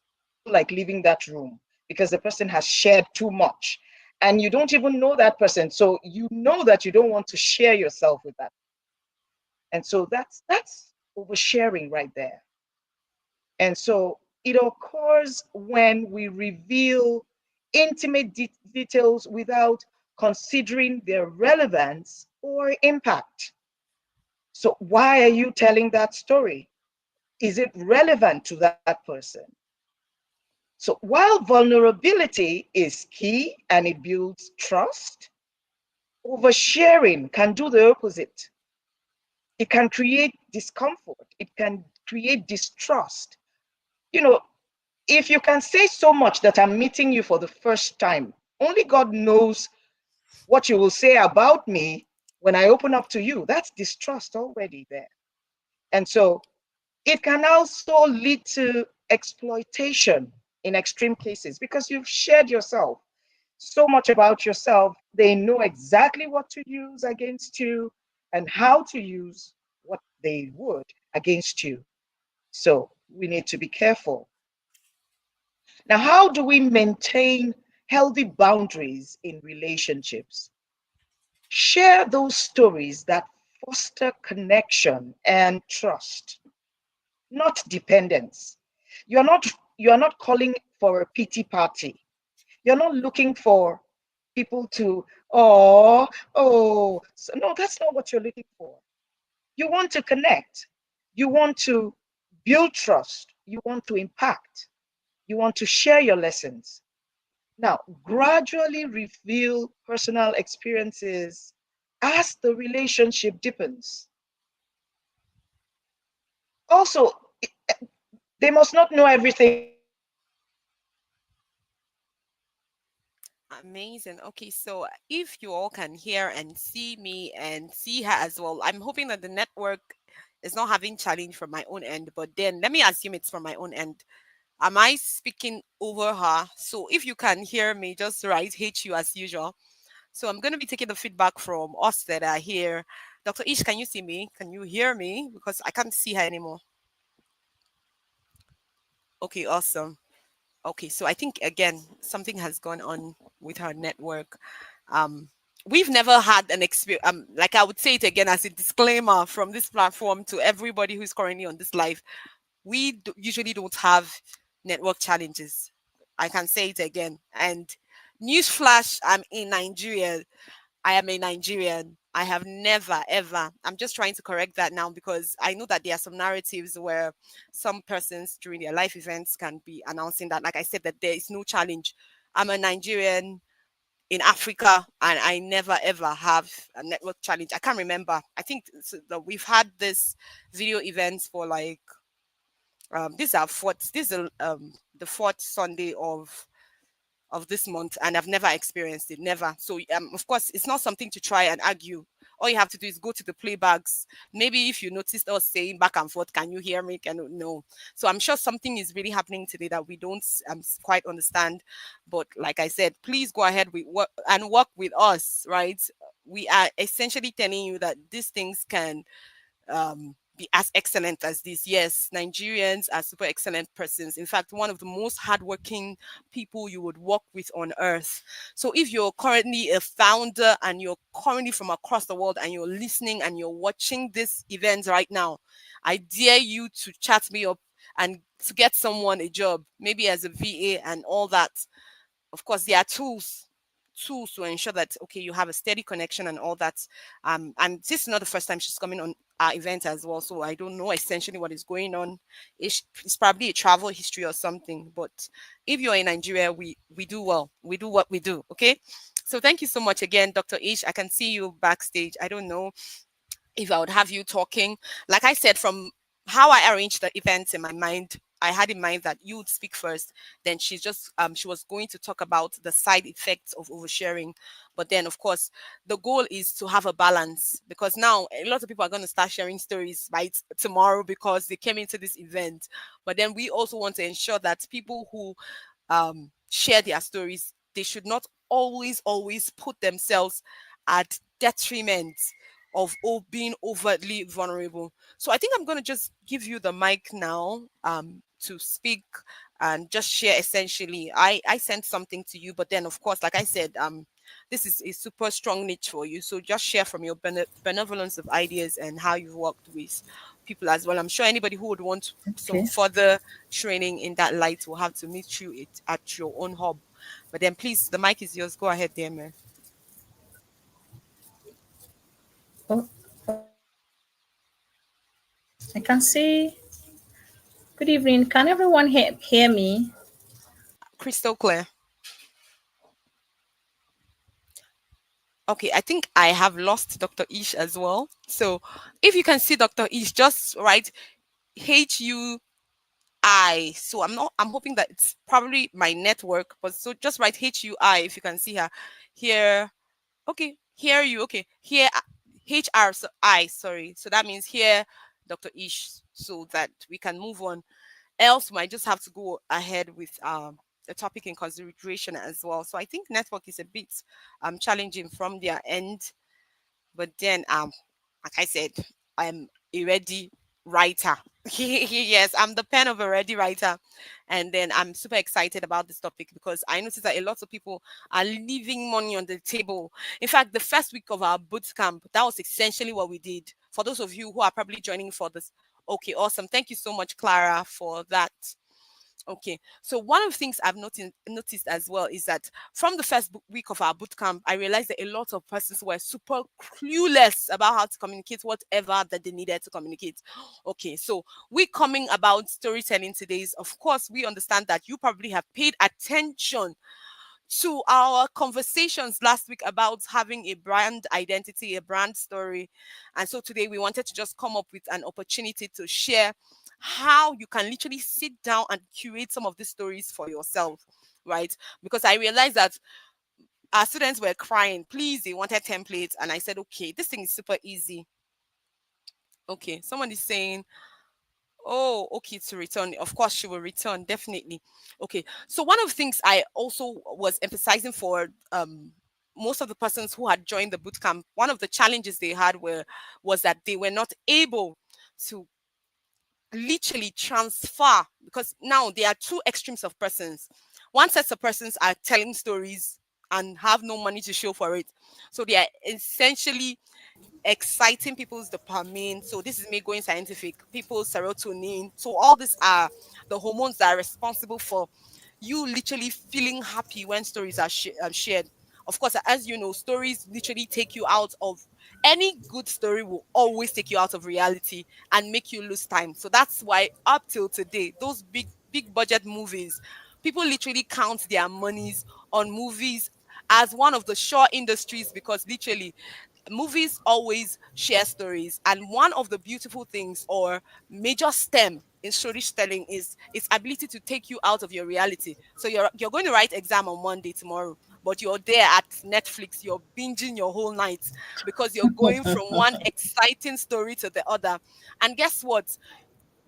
You would feel like leaving that room because the person has shared too much and you don't even know that person. So you know that you don't want to share yourself with that. And so that's oversharing right there. And so it occurs when we reveal intimate details without considering their relevance or impact. So why are you telling that story? Is it relevant to that person? So while vulnerability is key and it builds trust, oversharing can do the opposite. It can create discomfort. It can create distrust. You know, if you can say so much that I'm meeting you for the first time, only God knows what you will say about me when I open up to you. That's distrust already there. And so it can also lead to exploitation in extreme cases because you've shared yourself so much about yourself. They know exactly what to use against you and how to use what they would against you. So we need to be careful. Now, how do we maintain healthy boundaries in relationships? Share those stories that foster connection and trust, not dependence. You're not you're not calling for a pity party. You're not looking for people to, so no, that's not what you're looking for. You want to connect. You want to build trust. You want to impact. You want to share your lessons. Now, gradually reveal personal experiences as the relationship deepens. Also, they must not know everything about you. Amazing. Okay, so if you all can hear and see me and see her as well, I'm hoping that the network is not having challenge from my own end, but then let me assume it's from my own end. Am I speaking over her? So if you can hear me, just write HU as usual. So I'm going to be taking the feedback from us that are here. Dr. Ish, can you see me? Can you hear me? Because I can't see her anymore. Okay, awesome. Okay, so I think again something has gone on with her network. Um, we've never had an experience. Like I would say it again as a disclaimer from this platform to everybody who's currently on this live. We usually don't have network challenges. I can say it again. And newsflash: I'm in Nigeria. I am a Nigerian. I have never, ever. I'm just trying to correct that now because I know that there are some narratives where some persons during their life events can be announcing that, like I said, that there is no challenge. I'm a Nigerian in Africa and I never ever have a network challenge. I can't remember. I think that we've had this video events for like these are fourth this is the fourth Sunday of this month, and I've never experienced it, never. So of course it's not something to try and argue. All you have to do is go to the playbacks. Maybe if you noticed us saying back and forth, can you hear me, can you no? So I'm sure something is really happening today that we don't quite understand. But like I said, please go ahead with work and work with us, right? We are essentially telling you that these things can be as excellent as this. Yes, Nigerians are super excellent persons. In fact, one of the most hardworking people you would work with on earth. So if you're currently a founder and you're currently from across the world and you're listening and you're watching this event right now, I dare you to chat me up and to get someone a job, maybe as a VA and all that. Of course, there are tools to ensure that okay, you have a steady connection and all that. And this is not the first time she's coming on our event as well, so I don't know essentially what is going on. It's probably a travel history or something, but if you're in Nigeria, we do well, we do what we do. Okay, so thank you so much again, Dr. Ish. I can see you backstage. I don't know if I would have you talking. Like I said, from how I arranged the events in my mind, I had in mind that you would speak first. Then she was going to talk about the side effects of oversharing. But then of course the goal is to have a balance because now a lot of people are going to start sharing stories by tomorrow because they came into this event. But then we also want to ensure that people who share their stories, they should not always put themselves at detriment of being overtly vulnerable. So I think I'm going to just give you the mic now to speak and just share essentially. I sent something to you, but then of course, like I said, this is a super strong niche for you. So just share from your benevolence of ideas and how you've worked with people as well. I'm sure anybody who would want some Okay. further training in that light will have to meet you at your own hub. But then please, the mic is yours. Go ahead, dear man. Oh, I can see. Good evening. Can everyone hear me? Crystal clear. Okay, I think I have lost Dr. Ish as well. So if you can see Dr. Ish, just write HUI. So I'm hoping that it's probably my network, but so just write HUI if you can see her here. Okay, hear you. Okay, here HR. So I sorry. So that means here Dr. Ish, so that we can move on. Else, we might just have to go ahead with the topic in consideration as well. So I think network is a bit challenging from their end, but then like I said, I'm a ready writer. Yes, I'm the pen of a ready writer. And then I'm super excited about this topic because I noticed that a lot of people are leaving money on the table. In fact, the first week of our boot camp, that was essentially what we did. For those of you who are probably joining for this, okay, awesome. Thank you so much, Clara, for that. Okay, so one of the things I've noticed as well is that from the first week of our bootcamp, I realized that a lot of persons were super clueless about how to communicate whatever that they needed to communicate. Okay, so we coming about storytelling today is, of course, we understand that you probably have paid attention to our conversations last week about having a brand identity, a brand story. And so today we wanted to just come up with an opportunity to share how you can literally sit down and curate some of these stories for yourself, right? Because I realized that our students were crying, please, they wanted templates. And I said, okay, this thing is super easy. Okay, someone is saying, oh, okay, to return. Of course, she will return, definitely. Okay, so one of the things I also was emphasizing for most of the persons who had joined the bootcamp, one of the challenges they had was that they were not able to literally transfer, because now there are two extremes of persons. One set of persons are telling stories and have no money to show for it. So they are essentially exciting people's dopamine. So this is me going scientific. People's serotonin. So all these are the hormones that are responsible for you literally feeling happy when stories are shared. Of course, as you know, stories literally take you out of Any good story will always take you out of reality and make you lose time. So that's why up till today, those big budget movies, people literally count their monies on movies as one of the sure industries, because literally movies always share stories. And one of the beautiful things or major stem in storytelling is its ability to take you out of your reality. So you're going to write exam on Monday tomorrow, but you're there at Netflix, you're binging your whole night because you're going from one exciting story to the other. And guess what?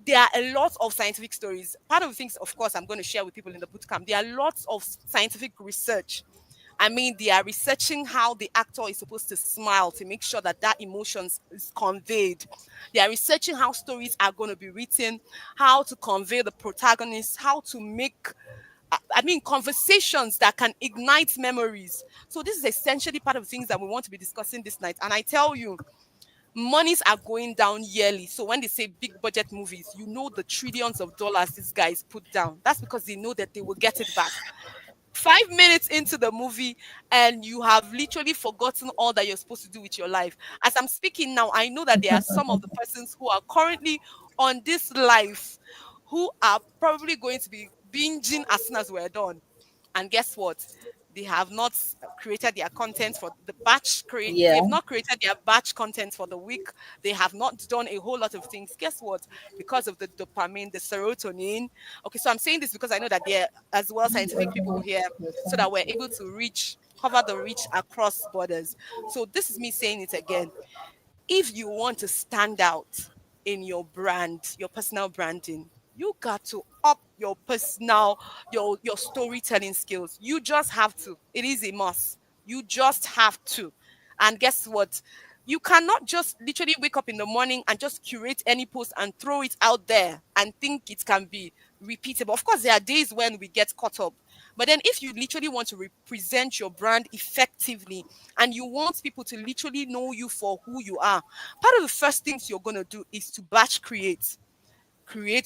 There are a lot of scientific stories. Part of the things, of course, I'm going to share with people in the bootcamp. There are lots of scientific research. I mean, they are researching how the actor is supposed to smile to make sure that that emotions is conveyed. They are researching how stories are going to be written, how to convey the protagonist, how to make I mean, conversations that can ignite memories. So this is essentially part of the things that we want to be discussing this night. And I tell you, monies are going down yearly. So when they say big budget movies, you know the trillions of dollars these guys put down. That's because they know that they will get it back. 5 minutes into the movie and you have literally forgotten all that you're supposed to do with your life. As I'm speaking now, I know that there are some of the persons who are currently on this life who are probably going to be binging as soon as we're done. And guess what? They have not created their content for the batch create. Yeah. They've not created their batch content for the week. They have not done a whole lot of things. Guess what? Because of the dopamine, the serotonin. Okay, so I'm saying this because I know that there are as well scientific people here, so that we're able to cover the reach across borders. So this is me saying it again. If you want to stand out in your brand, your personal branding, you got to up your personal, your storytelling skills. You just have to. It is a must. You just have to. And guess what? You cannot just literally wake up in the morning and just curate any post and throw it out there and think it can be repeatable. Of course, there are days when we get caught up. But then if you literally want to represent your brand effectively and you want people to literally know you for who you are, part of the first things you're going to do is to batch create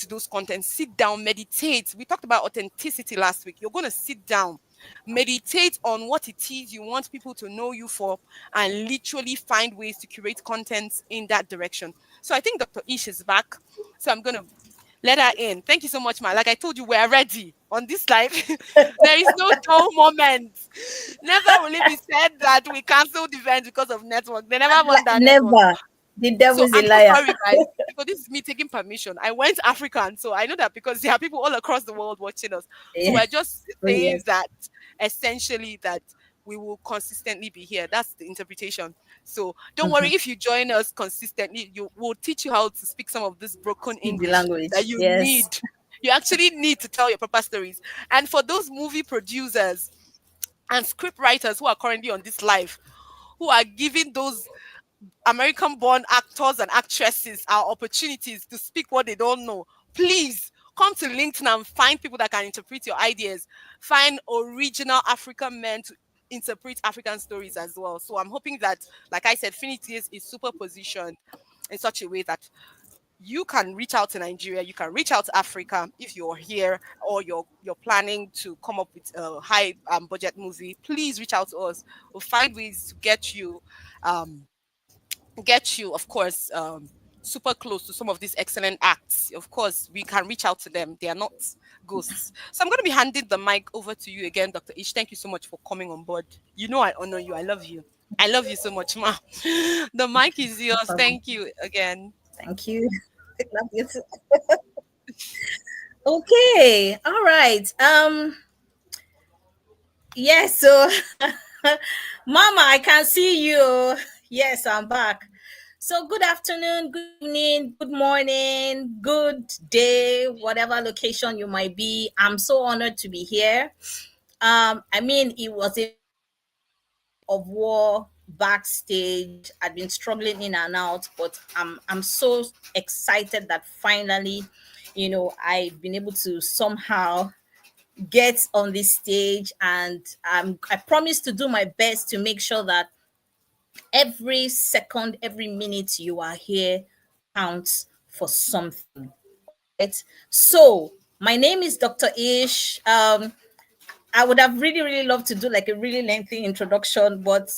those contents, sit down, meditate. We talked about authenticity last week. You're going to sit down, meditate on what it is you want people to know you for, and literally find ways to curate contents in that direction. So I think Dr. Ish is back. So I'm going to let her in. Thank you so much, ma. Like I told you, we're ready on this live. There is no dull moment. Never will it be said that we canceled the event because of network. They never want that network. Never. The So devil's a I'm so liar. sorry, guys, because this is me taking permission. I went African, so I know that because there are people all across the world watching us. So Yeah. we're just Oh, saying yes. that essentially that we will consistently be here. That's the interpretation. So don't worry if you join us consistently. You will teach you how to speak some of this broken Speak the English that language. you Yes. need. You actually need to tell your proper stories. And for those movie producers and script writers who are currently on this live, who are giving those American born actors and actresses are opportunities to speak what they don't know. Please come to LinkedIn and find people that can interpret your ideas. Find original African men to interpret African stories as well. So I'm hoping that, like I said, Finity is super positioned in such a way that you can reach out to Nigeria, you can reach out to Africa if you're here or you're planning to come up with a high budget movie. Please reach out to us. We'll find ways to um, get you, of course, super close to some of these excellent acts. Of course, we can reach out to them. They are not ghosts. So I'm going to be handing the mic over to you again, Dr. Ish. Thank you so much for coming on board. You know I honor you. I love you. I love you so much, ma. The mic is No yours. problem. Thank you again. Thank you. Love you too. Okay. All right. Yes. So, Mama, I can see you. Yes, I'm back. So, good afternoon, good evening, good morning, good day, whatever location you might be. I'm so honored to be here. I mean, it was a of war backstage. I'd been struggling in and out, but I'm so excited that finally, I've been able to somehow get on this stage, and I promise to do my best to make sure that every second, every minute you are here counts for something. Right? So my name is Dr. Ish. I would have really, really loved to do like a really lengthy introduction, but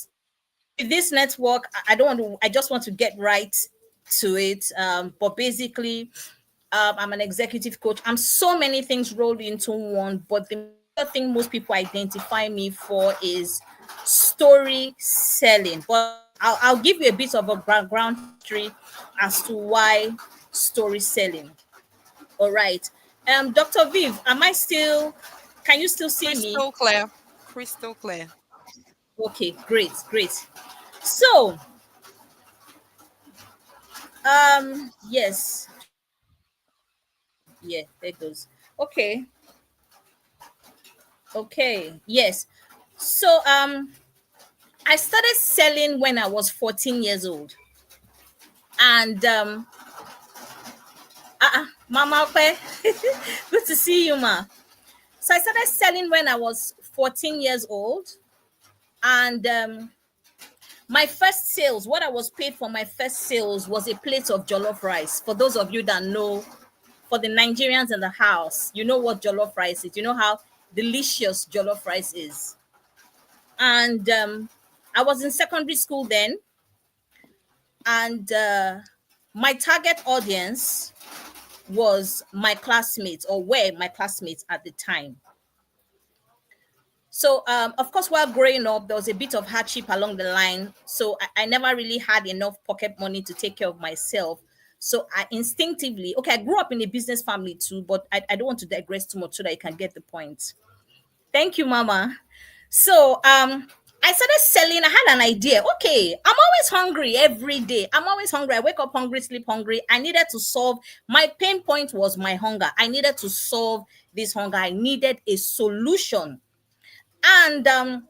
with this network, I don't want to, I just want to get right to it. But basically, I'm an executive coach. I'm so many things rolled into one, but the major thing most people identify me for is story selling. But I'll give you a bit of a background history as to why story selling. All right. Dr. Viv, am I still, can you still see me? Crystal clear. Crystal clear. Okay, great, great. So, yes. Yeah, there goes. Okay, okay, yes. So, I started selling when I was 14 years old. And, Mama, okay. Good to see you, ma. So I started selling when I was 14 years old. And, my first sales, what I was paid for my first sales was a plate of jollof rice. For those of you that know, for the Nigerians in the house, you know what jollof rice is. You know how delicious jollof rice is. And I was in secondary school then, and my target audience was my classmates, or were my classmates at the time. So, of course, while growing up, there was a bit of hardship along the line. So, I never really had enough pocket money to take care of myself. So, I instinctively, okay, I grew up in a business family too, but I don't want to digress too much so that you can get the point. Thank you, Mama. So, I started selling. I had an idea. Okay, I'm always hungry every day. I'm always hungry. I wake up hungry, sleep hungry. I needed to solve, my pain point was my hunger. I needed to solve this hunger. I needed a solution. And I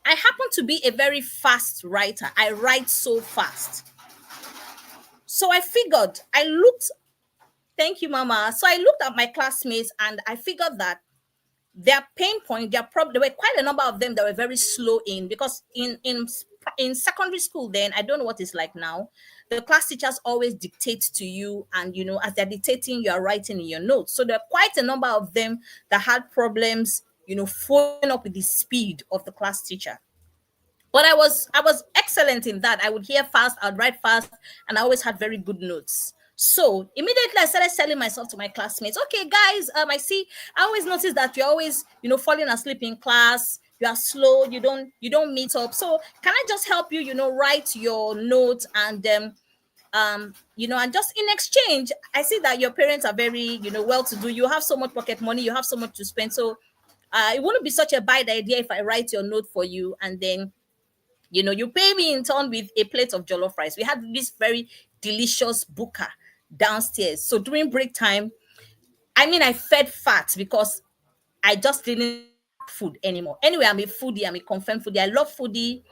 happen to be a very fast writer. I write so fast. So I figured, I looked, thank you, Mama. So I looked at my classmates and I figured that their pain point, their problem, there were quite a number of them that were very slow in, because in secondary school then, I don't know what it's like now, the class teachers always dictate to you, and as they're dictating, you are writing in your notes. So there are quite a number of them that had problems, following up with the speed of the class teacher. But I was excellent in that. I would hear fast, I'd write fast, and I always had very good notes. So immediately I started selling myself to my classmates. Okay, guys, I see. I always notice that you're always, falling asleep in class. You are slow. You don't meet up. So can I just help you, write your notes, and and just in exchange, I see that your parents are very, well to do. You have so much pocket money. You have so much to spend. So it wouldn't be such a bad idea if I write your note for you, and then you pay me in turn with a plate of jollof rice. We had this very delicious buka downstairs. So during break time, I mean, I fed fat because I just didn't have food anymore. Anyway, I'm a foodie. I'm a confirmed foodie. I love foodie.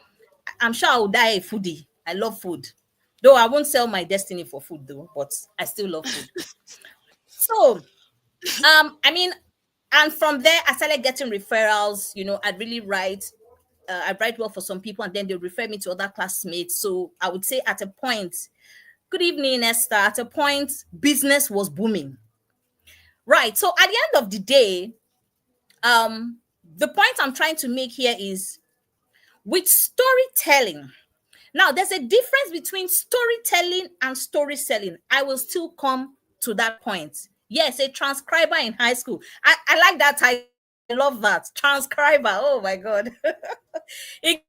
I'm sure I will die a foodie. I love food. Though I won't sell my destiny for food though, but I still love food. So, I mean, and from there, I started getting referrals. I'd really write. I write well for some people, and then they refer me to other classmates. So I would say at a point, good evening, Esther. At a point, business was booming. Right. So at the end of the day, the point I'm trying to make here is with storytelling. Now, there's a difference between storytelling and story selling. I will still come to that point. Yes, a transcriber in high school. I like that title. I love that. Transcriber. Oh my God. It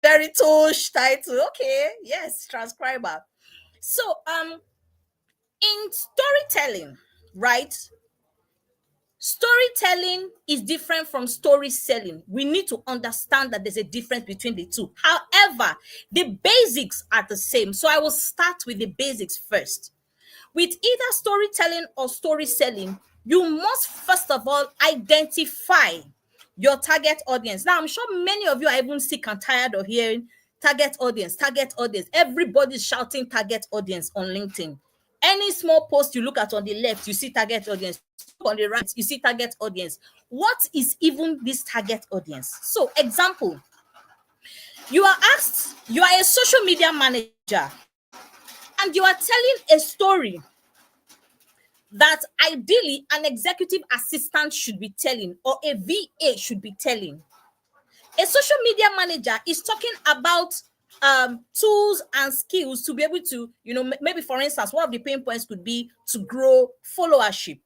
very tosh title. Okay, yes, transcriber. So in storytelling, right? Storytelling is different from story selling. We need to understand that there's a difference between the two. However, the basics are the same. So I will start with the basics first. With either storytelling or story selling, you must first of all identify your target audience. Now, I'm sure many of you are even sick and tired of hearing target audience, target audience. Everybody's shouting target audience on LinkedIn. Any small post you look at on the left, you see target audience. On the right, you see target audience. What is even this target audience? So, example, you are asked, you are a social media manager, and you are telling a story that ideally an executive assistant should be telling, or a VA should be telling. A social media manager is talking about tools and skills to be able to, maybe for instance, one of the pain points could be to grow followership.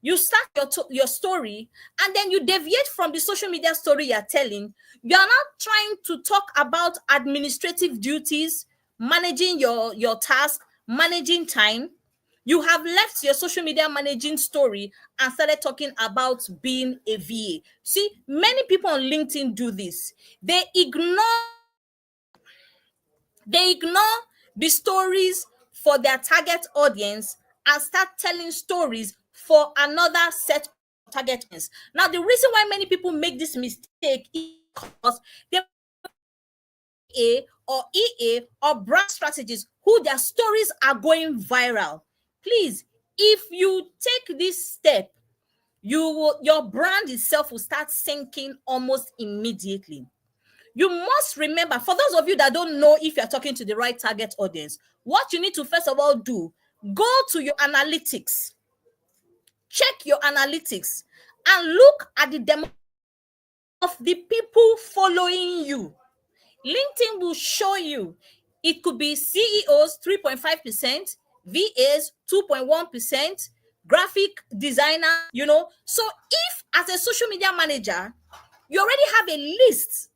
You start your story, and then you deviate from the social media story you're telling. You're not trying to talk about administrative duties, managing your task, managing time. You have left your social media managing story and started talking about being a VA. See, many people on LinkedIn do this. They ignore the stories for their target audience and start telling stories for another set of target audience. Now, the reason why many people make this mistake is because they or EA or brand strategists who their stories are going viral. Please, if you take this step, your brand itself will start sinking almost immediately. You must remember, for those of you that don't know if you're talking to the right target audience, what you need to first of all do, go to your analytics, check your analytics, and look at the demo of the people following you. LinkedIn will show you it could be CEOs 3.5%, VAs 2.1%, graphic designer, So if as a social media manager, you already have a list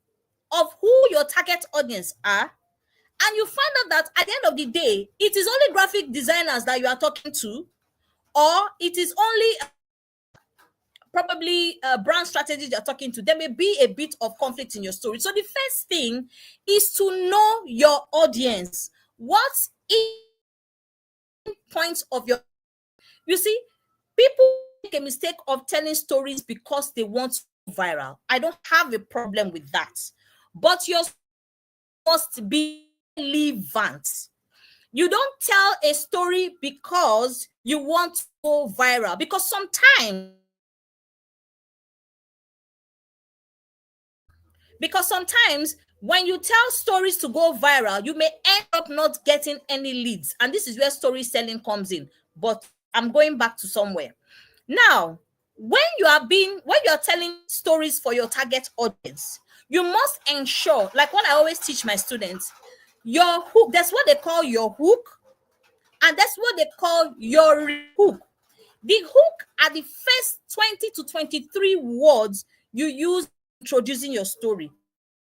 of who your target audience are, and you find out that at the end of the day, it is only graphic designers that you are talking to, or it is only probably brand strategies you're talking to, there may be a bit of conflict in your story. So the first thing is to know your audience. What is points of your, you see, people make a mistake of telling stories because they want to go viral. I don't have a problem with that, but your must be relevant. You don't tell a story because you want to go viral, because sometimes when you tell stories to go viral, you may end up not getting any leads, and this is where storytelling comes in. But I'm going back to somewhere. Now, when you are telling stories for your target audience, you must ensure, like what I always teach my students, your hook, that's what they call your hook, and that's what they call your hook. The hook are the first 20 to 23 words you use introducing your story.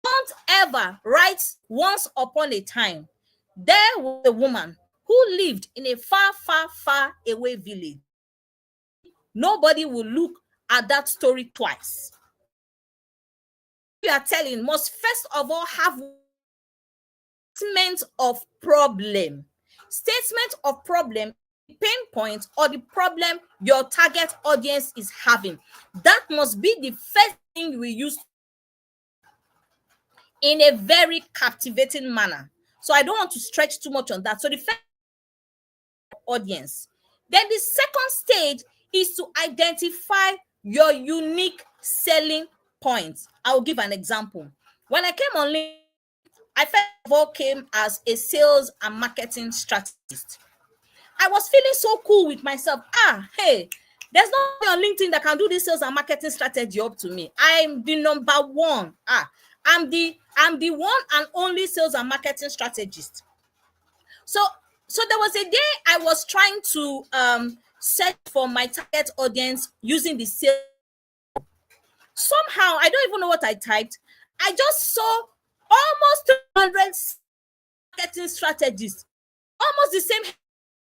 Don't ever write once upon a time there was a woman who lived in a far, far, far away village. Nobody will look at that story twice. You are telling must first of all have statement of problem. Statement of problem, pain point, or the problem your target audience is having. That must be the first thing we use in a very captivating manner. So I don't want to stretch too much on that. So the first audience. Then the second stage is to identify your unique selling points. I'll give an example. When I came on LinkedIn, I first of all came as a sales and marketing strategist. I was feeling so cool with myself. Hey, there's nobody on LinkedIn that can do this sales and marketing strategy up to me. I'm the number one. I'm the one and only sales and marketing strategist. So there was a day I was trying to search for my target audience using the sales. Somehow, I don't even know what I typed. I just saw almost 200 marketing strategists, almost the same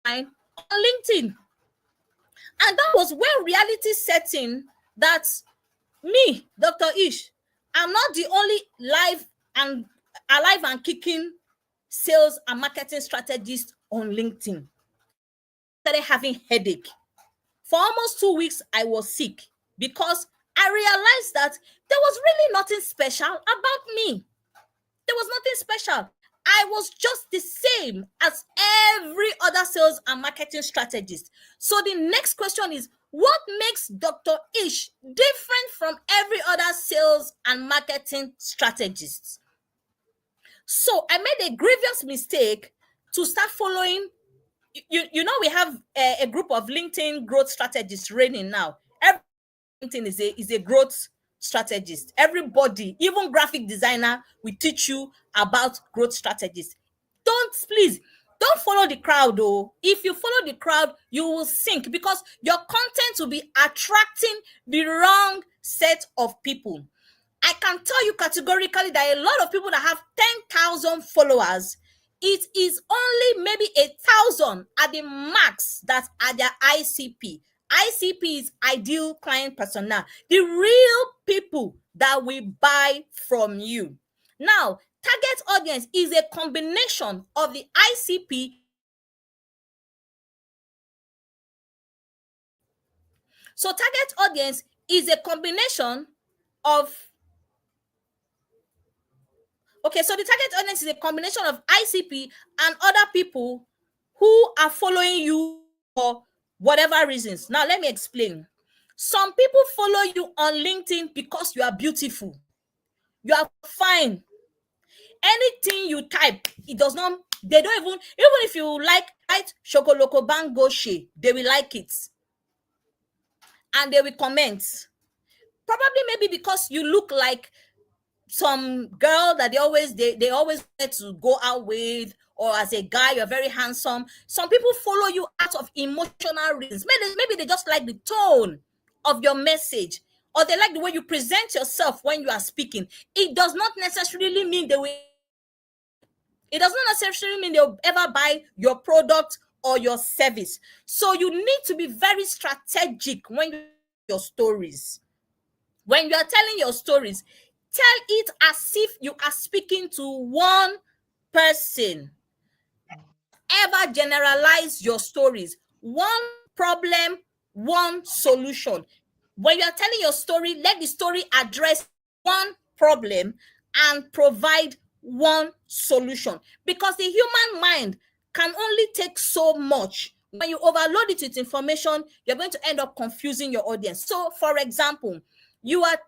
headline on LinkedIn. And that was when reality set in that me, Dr. Ish, I'm not the only alive and kicking sales and marketing strategist on LinkedIn. I started having headache. For almost 2 weeks, I was sick because I realized that there was really nothing special about me. There was nothing special. I was just the same as every other sales and marketing strategist. So the next question is, what makes Dr. Ish different from every other sales and marketing strategist? So I made a grievous mistake to start following. You know, we have a group of LinkedIn growth strategists reigning now. Every LinkedIn is a growth strategist. Everybody, even graphic designer, will teach you about growth strategies. Don't follow the crowd though. If you follow the crowd, you will sink because your content will be attracting the wrong set of people. I can tell you categorically that a lot of people that have 10,000 followers, it is only maybe 1,000 at the max that are their ICP. ICP is ideal client persona, the real people that will buy from you. Now, target audience is a combination of the ICP. So target audience is a combination of so the target audience is a combination of ICP and other people who are following you for whatever reasons. Now, let me explain. Some people follow you on LinkedIn because you are beautiful. You are fine. Anything you type, it does not, they don't even if you like Shokoloko Bangoshe, they will like it. And they will comment. Probably maybe because you look like some girl that they always get to go out with, or as a guy you're very handsome. Some people follow you out of emotional reasons. Maybe they just like the tone of your message, or they like the way you present yourself when you are speaking. It does not necessarily mean they'll ever buy your product or your service. So you need to be very strategic when you your stories. When you are telling your stories, tell it as if you are speaking to one person. Ever generalize your stories. One problem, one solution. When you are telling your story, let the story address one problem and provide one solution. Because the human mind can only take so much. When you overload it with information, you're going to end up confusing your audience. So, for example, you are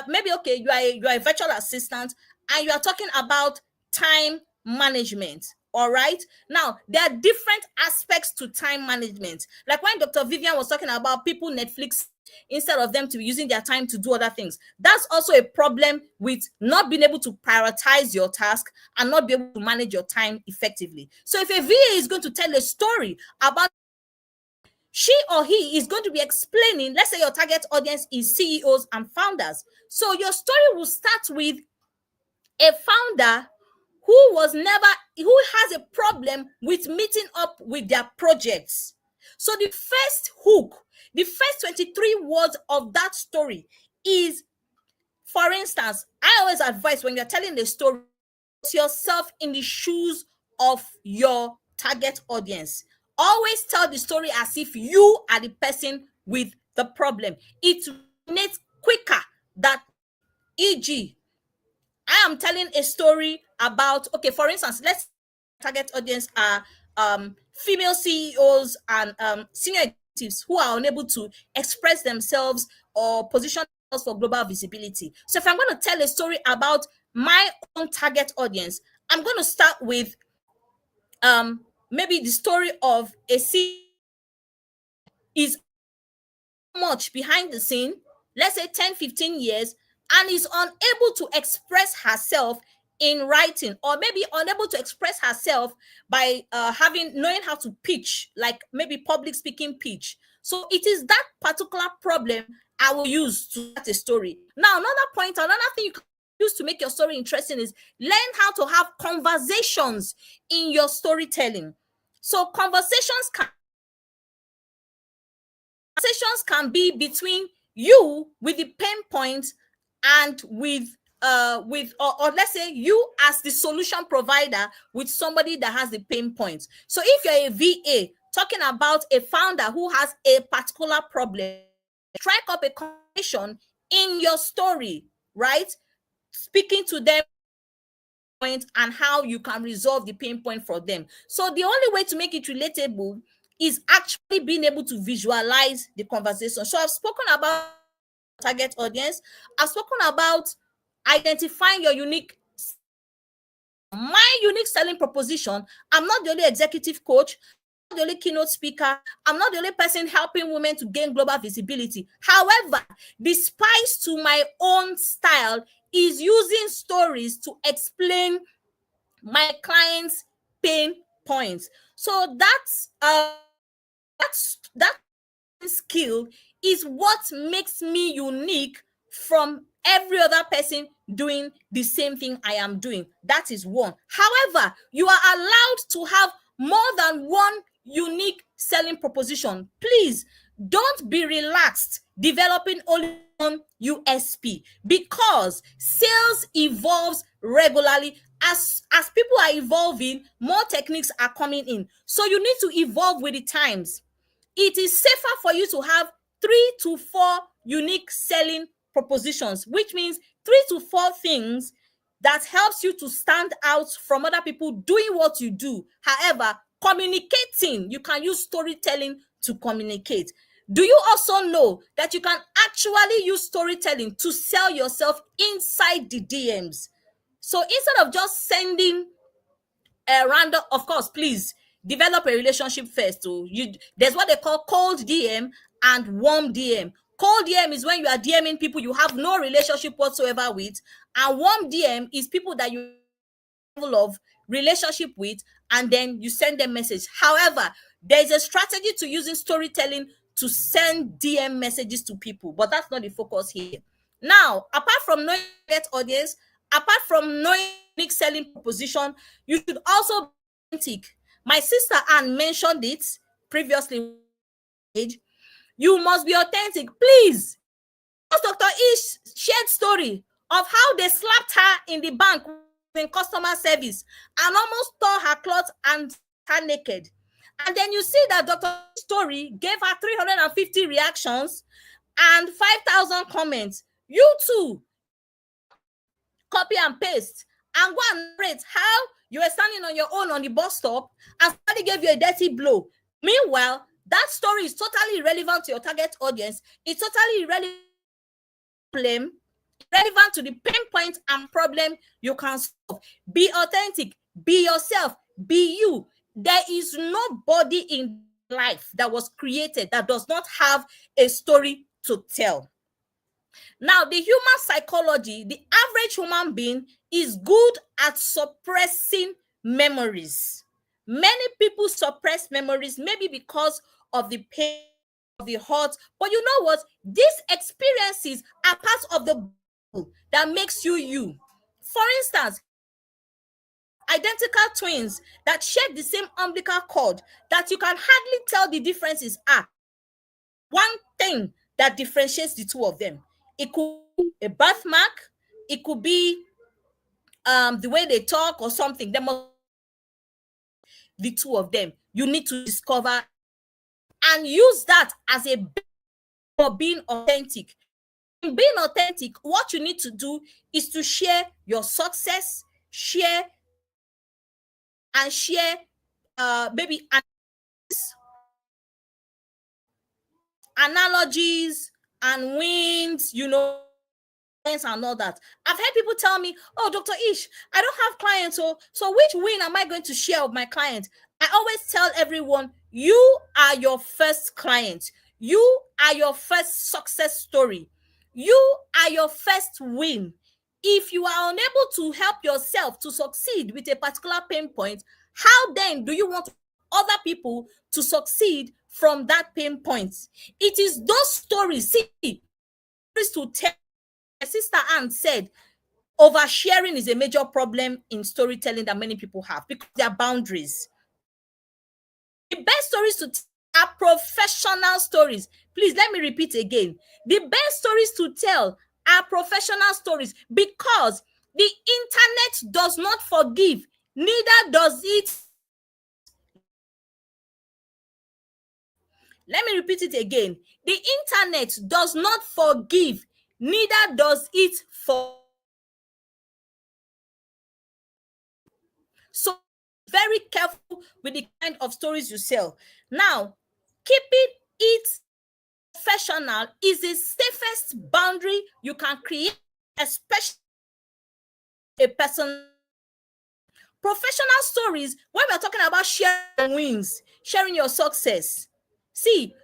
maybe you are a virtual assistant and you are talking about time management. All right. Now, there are different aspects to time management. Like when Dr. Vivian was talking about people Netflix instead of them to be using their time to do other things. That's also a problem with not being able to prioritize your task and not be able to manage your time effectively. So if a VA is going to tell a story about, she or he is going to be explaining, let's say your target audience is CEOs and founders. So your story will start with a founder who has a problem with meeting up with their projects. So the first hook, the first 23 words of that story is, for instance, I always advise when you're telling the story, put yourself in the shoes of your target audience. Always tell the story as if you are the person with the problem. It resonates quicker. That, e.g., I am telling a story about, for instance, let's target audience are female CEOs and senior executives who are unable to express themselves or position themselves for global visibility. So if I'm going to tell a story about my own target audience, I'm going to start with maybe the story of a CEO is much behind the scene, let's say 10-15 years, and is unable to express herself in writing, or maybe unable to express herself by knowing how to pitch, like maybe public speaking pitch. So it is that particular problem I will use to start a story. Now, another thing you can use to make your story interesting is learn how to have conversations in your storytelling. So conversations can be between you with the pain point and or let's say you as the solution provider with somebody that has the pain points. So if you're a VA talking about a founder who has a particular problem, strike up a conversation in your story, right? Speaking to them and how you can resolve the pain point for them. So the only way to make it relatable is actually being able to visualize the conversation. So I've spoken about target audience. I've spoken about identifying your unique selling proposition. I'm not the only executive coach, the only keynote speaker. I'm not the only person helping women to gain global visibility. However, the spice to my own style is using stories to explain my clients' pain points. So that skill is what makes me unique from every other person doing the same thing I am doing. That is one. However, you are allowed to have more than one unique selling proposition. Please don't be relaxed developing only one USP, because sales evolves regularly. As people are evolving, more techniques are coming in. So you need to evolve with the times. It is safer for you to have 3 to 4 unique selling propositions, which means 3 to 4 things that helps you to stand out from other people doing what you do. However, communicating, you can use storytelling to communicate. Do you also know that you can actually use storytelling to sell yourself inside the DMs? So instead of just sending a random, of course, please develop a relationship first. So there's what they call cold DM and warm DM. Cold DM is when you are DMing people you have no relationship whatsoever with, and warm DM is people that you level of relationship with, and then you send them message. However, there's a strategy to using storytelling to send DM messages to people, but that's not the focus here. Now, apart from knowing target audience, apart from knowing unique selling proposition, you should also be authentic. My sister Anne mentioned it previously. You must be authentic. Please, Dr. Ish shared story of how they slapped her in the bank in customer service and almost tore her clothes and her naked. And then you see that Dr. Ish's story gave her 350 reactions and 5,000 comments. You too, copy and paste and go and narrate how you were standing on your own on the bus stop and somebody gave you a dirty blow. Meanwhile, that story is totally irrelevant to your target audience. It's totally irrelevant to the pain point and problem you can solve. Be authentic, be yourself, be you. There is nobody in life that was created that does not have a story to tell. Now, the human psychology, the average human being is good at suppressing memories. Many people suppress memories, maybe because of the pain, of the hurt. But you know what? These experiences are part of the that makes you you. For instance, identical twins that share the same umbilical cord that you can hardly tell the differences are one thing that differentiates the two of them. It could be a birthmark, it could be the way they talk or something. There must be the two of them. You need to discover and use that as a base for being authentic. In being authentic, what you need to do is to share your success, share maybe analogies and wins, and all that. I've heard people tell me, "Oh, Dr. Ish, I don't have clients, so which win am I going to share with my client?" I always tell everyone, you are your first client. You are your first success story. You are your first win. If you are unable to help yourself to succeed with a particular pain point, how then do you want other people to succeed from that pain point? It is those stories, stories to tell. My sister Anne said, oversharing is a major problem in storytelling that many people have because there are boundaries. The best stories to tell are professional stories. Please let me repeat again. The best stories to tell are professional stories because the internet does not forgive, neither does it. Let me repeat it again. The internet does not forgive, neither does it for. So very careful with the kind of stories you sell. Now, keeping it professional is the safest boundary you can create, especially a person. Professional stories, when we're talking about sharing wins, sharing your success. See,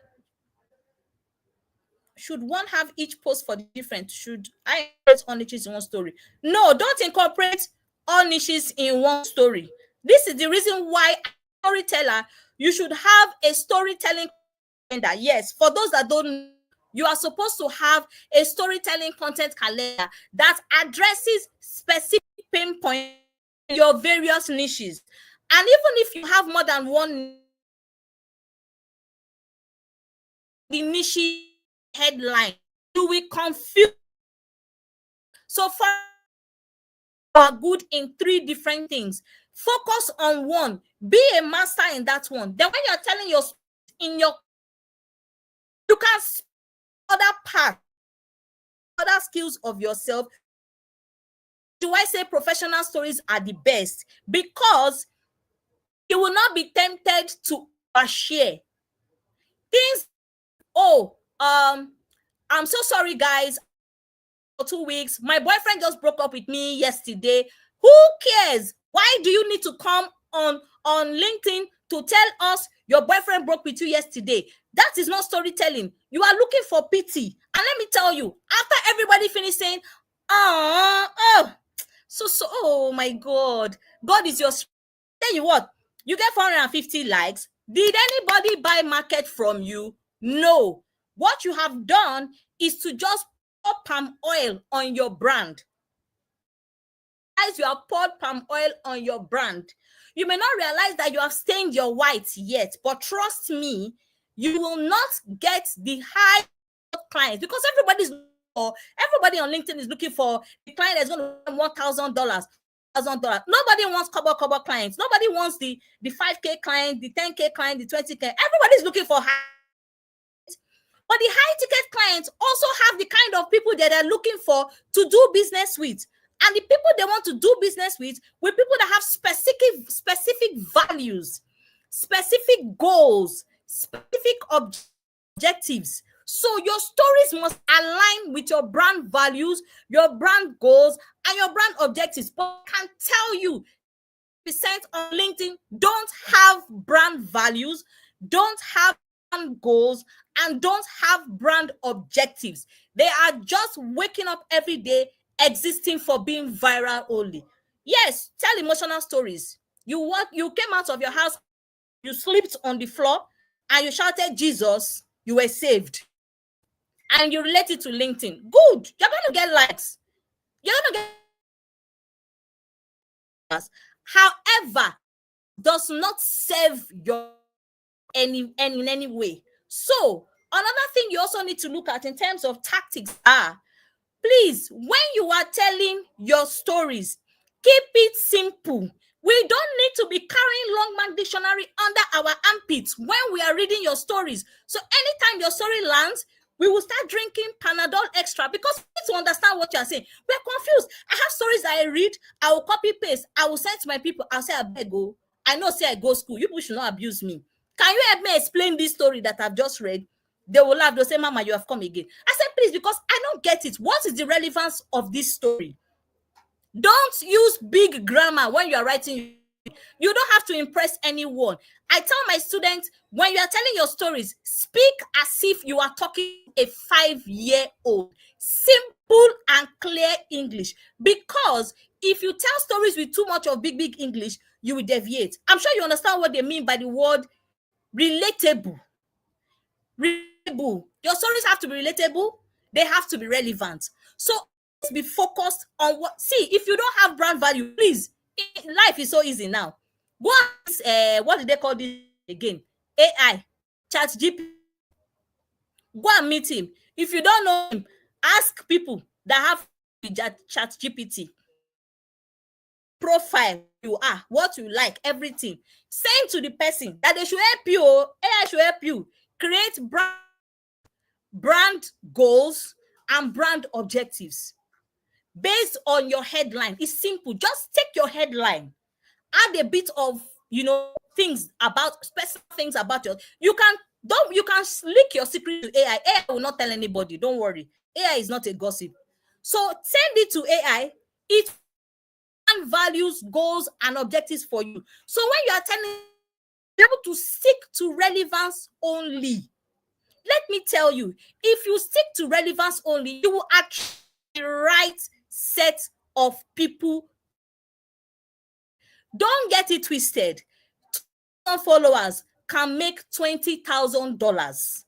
should one have each post for different? Should I incorporate all niches in one story? No, don't incorporate all niches in one story. This is the reason why, as a storyteller, you should have a storytelling calendar. Yes, for those that don't know, you are supposed to have a storytelling content calendar that addresses specific pain points in your various niches. And even if you have more than one, the niche headline, you will confuse. So far, are good in 3 different things. Focus on one, be a master in that one. Then when you're telling your in your, you can other part, other skills of yourself. Do I say professional stories are the best? Because you will not be tempted to share things. Oh, I'm so sorry, guys. For 2 weeks, my boyfriend just broke up with me yesterday. Who cares? Why do you need to come on LinkedIn to tell us your boyfriend broke with you yesterday? That is not storytelling. You are looking for pity. And let me tell you, after everybody finished saying, oh, so, oh my God, God is your strength. Tell you what, you get 450 likes. Did anybody buy market from you? No. What you have done is to just pour palm oil on your brand. As you have poured palm oil on your brand, you may not realize that you have stained your white yet, but trust me, you will not get the high clients, because everybody on LinkedIn is looking for the client that's going to earn $1,000. Nobody wants cover clients. Nobody wants the 5K client, the 10K client, the 20K. Everybody's looking for high. But the high ticket clients also have the kind of people that they're looking for to do business with. And the people they want to do business with people that have specific values, specific goals, specific objectives. So your stories must align with your brand values, your brand goals, and your brand objectives. But I can tell you, percent on LinkedIn don't have brand values, don't have brand goals, and don't have brand objectives. They are just waking up every day, existing for being viral only. Yes, tell emotional stories. You came out of your house, you slept on the floor, and you shouted Jesus, you were saved. And you relate it to LinkedIn. Good. You're going to get likes. You're going to get. However, does not serve your in any way. So another thing you also need to look at in terms of tactics are, please, when you are telling your stories, keep it simple. We don't need to be carrying Longman Dictionary under our armpits when we are reading your stories. So anytime your story lands, we will start drinking Panadol Extra, because we need to understand what you are saying. We're confused. I have stories that I read, I will copy paste, I will send to my people. I'll say, I beg go. I know, say I go school. You people should not abuse me. Can you help me explain this story that I've just read? They will laugh. They'll say, Mama, you have come again. I said, please, because I don't get it. What is the relevance of this story? Don't use big grammar when you are writing. You don't have to impress anyone. I tell my students, when you are telling your stories, speak as if you are talking a 5-year-old. Simple and clear English. Because if you tell stories with too much of big English, you will deviate. I'm sure you understand what they mean by the word relatable. Relatable. Your stories have to be relatable. They have to be relevant. So let's be focused on what. See, if you don't have brand value, please. Life is so easy now. Go and what did they call this again? AI, ChatGPT. Go and meet him. If you don't know him, ask people that have ChatGPT. Profile you are, what you like, everything. Send to the person that they should help you. AI should help you create brand goals and brand objectives based on your headline. It's simple. Just take your headline, add a bit of things about special things about you can leak your secret to AI. AI will not tell anybody. Don't worry. AI is not a gossip. So send it to AI. It brand values, goals, and objectives for you. So when you are telling, be able to stick to relevance only. Let me tell you, if you stick to relevance only, you will attract the right set of people. Don't get it twisted. 2,000 followers can make $20,000.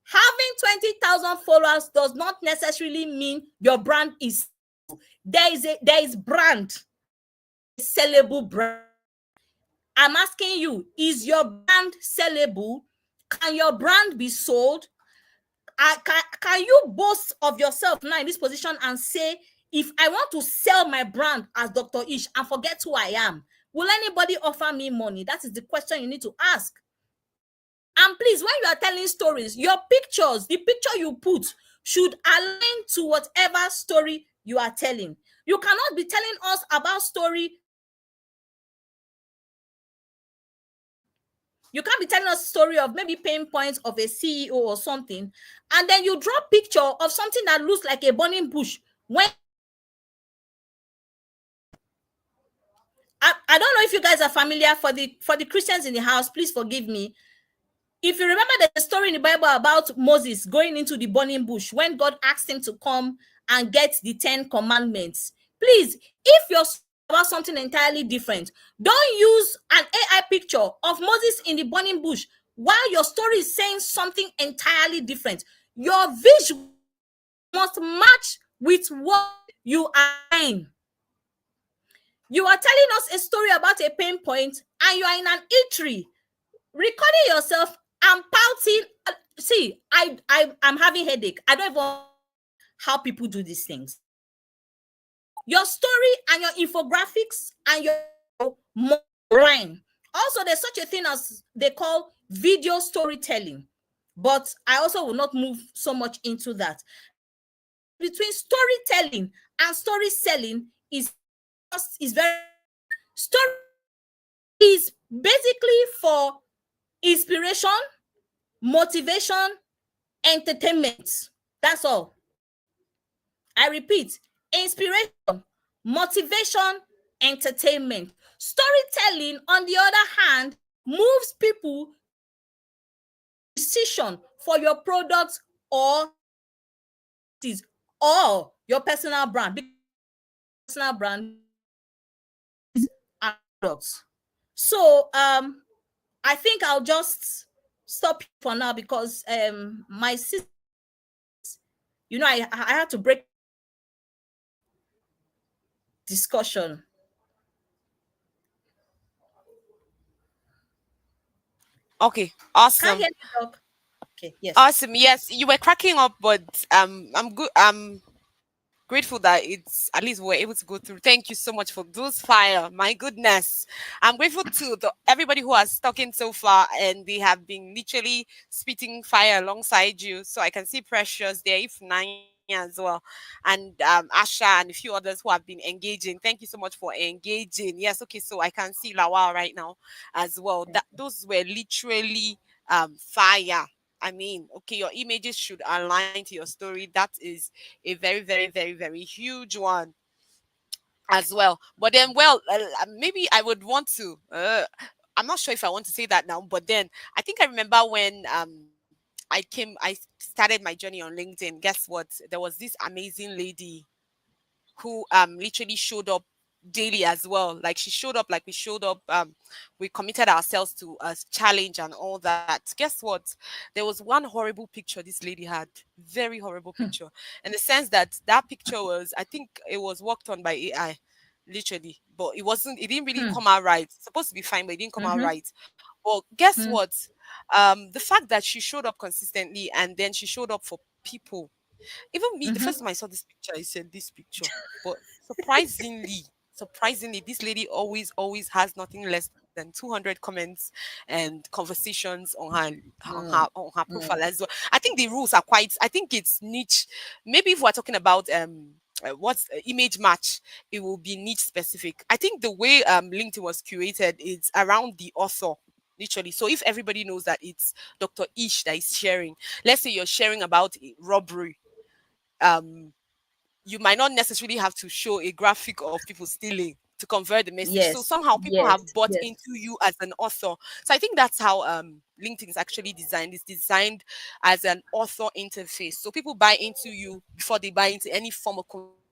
Having 20,000 followers does not necessarily mean your brand is. There is brand, a sellable brand. I'm asking you, is your brand sellable? Can your brand be sold? Can you boast of yourself now in this position and say, if I want to sell my brand as Dr. Ish and forget who I am, will anybody offer me money? That is the question you need to ask. And please, when you are telling stories, your pictures, the picture you put, should align to whatever story you are telling. You cannot be telling us about story. You can't be telling us a story of maybe pain points of a CEO or something, and then you draw a picture of something that looks like a burning bush. When I don't know if you guys are familiar, for the Christians in the house, please forgive me. If you remember the story in the Bible about Moses going into the burning bush when God asked him to come and get the 10 commandments, please, if you're about something entirely different, don't use an AI picture of Moses in the burning bush while your story is saying something entirely different. Your visual must match with what you are saying. You are telling us a story about a pain point and you are in an eatery recording yourself and pouting. See, I'm having headache. I don't even know how people do these things. Your story and your infographics and your rhyme. Also, there's such a thing as they call video storytelling, but I also will not move so much into that. Between storytelling and story selling is very. Story is basically for inspiration, motivation, entertainment. That's all. I repeat, inspiration, motivation, entertainment. Storytelling, on the other hand, moves people decision for your products or your personal brand. Personal brand and products. So I think I'll just stop for now because my sister, I had to break discussion. Okay, Can't awesome. hear me talk. Okay, yes. Awesome. Yes, you were cracking up, but I'm good. I'm grateful that it's at least we're able to go through. Thank you so much for those fire. My goodness. I'm grateful to everybody who has stuck in so far and they have been literally spitting fire alongside you. So I can see Precious there, if Nanya as well, and Asha and a few others who have been engaging. Thank you so much for engaging. Yes, okay, so I can see Lawal right now as well. That those were literally fire. I mean, okay, your images should align to your story. That is a very, very, very, very huge one as well. But then, well, maybe I would want to. I'm not sure if I want to say that now, but then I think I remember when I started my journey on LinkedIn. Guess what? There was this amazing lady who literally showed up daily as well. Like she showed up like we showed up. We committed ourselves to a challenge and all that. Guess what? There was one horrible picture this lady had. Very horrible picture. In the sense that that picture was, I think it was worked on by AI. Literally. But it didn't really come out right. It's supposed to be fine, but it didn't come out right. But guess what? The fact that she showed up consistently and then she showed up for people. Even me, the first time I saw this picture, I said this picture. But surprisingly, this lady always has nothing less than 200 comments and conversations on her profile as well. I think the rules are quite. I think it's niche. Maybe if we're talking about what's image match, it will be niche specific. I think the way LinkedIn was curated is around the author. Literally. So if everybody knows that it's Dr. Ish that is sharing, let's say you're sharing about robbery, um you might not necessarily have to show a graphic of people stealing to convert the message. So Yes. somehow people Yes. have bought Yes. into you as an author. So I think that's how LinkedIn is actually designed. It's designed as an author interface. So people buy into you before they buy into any form of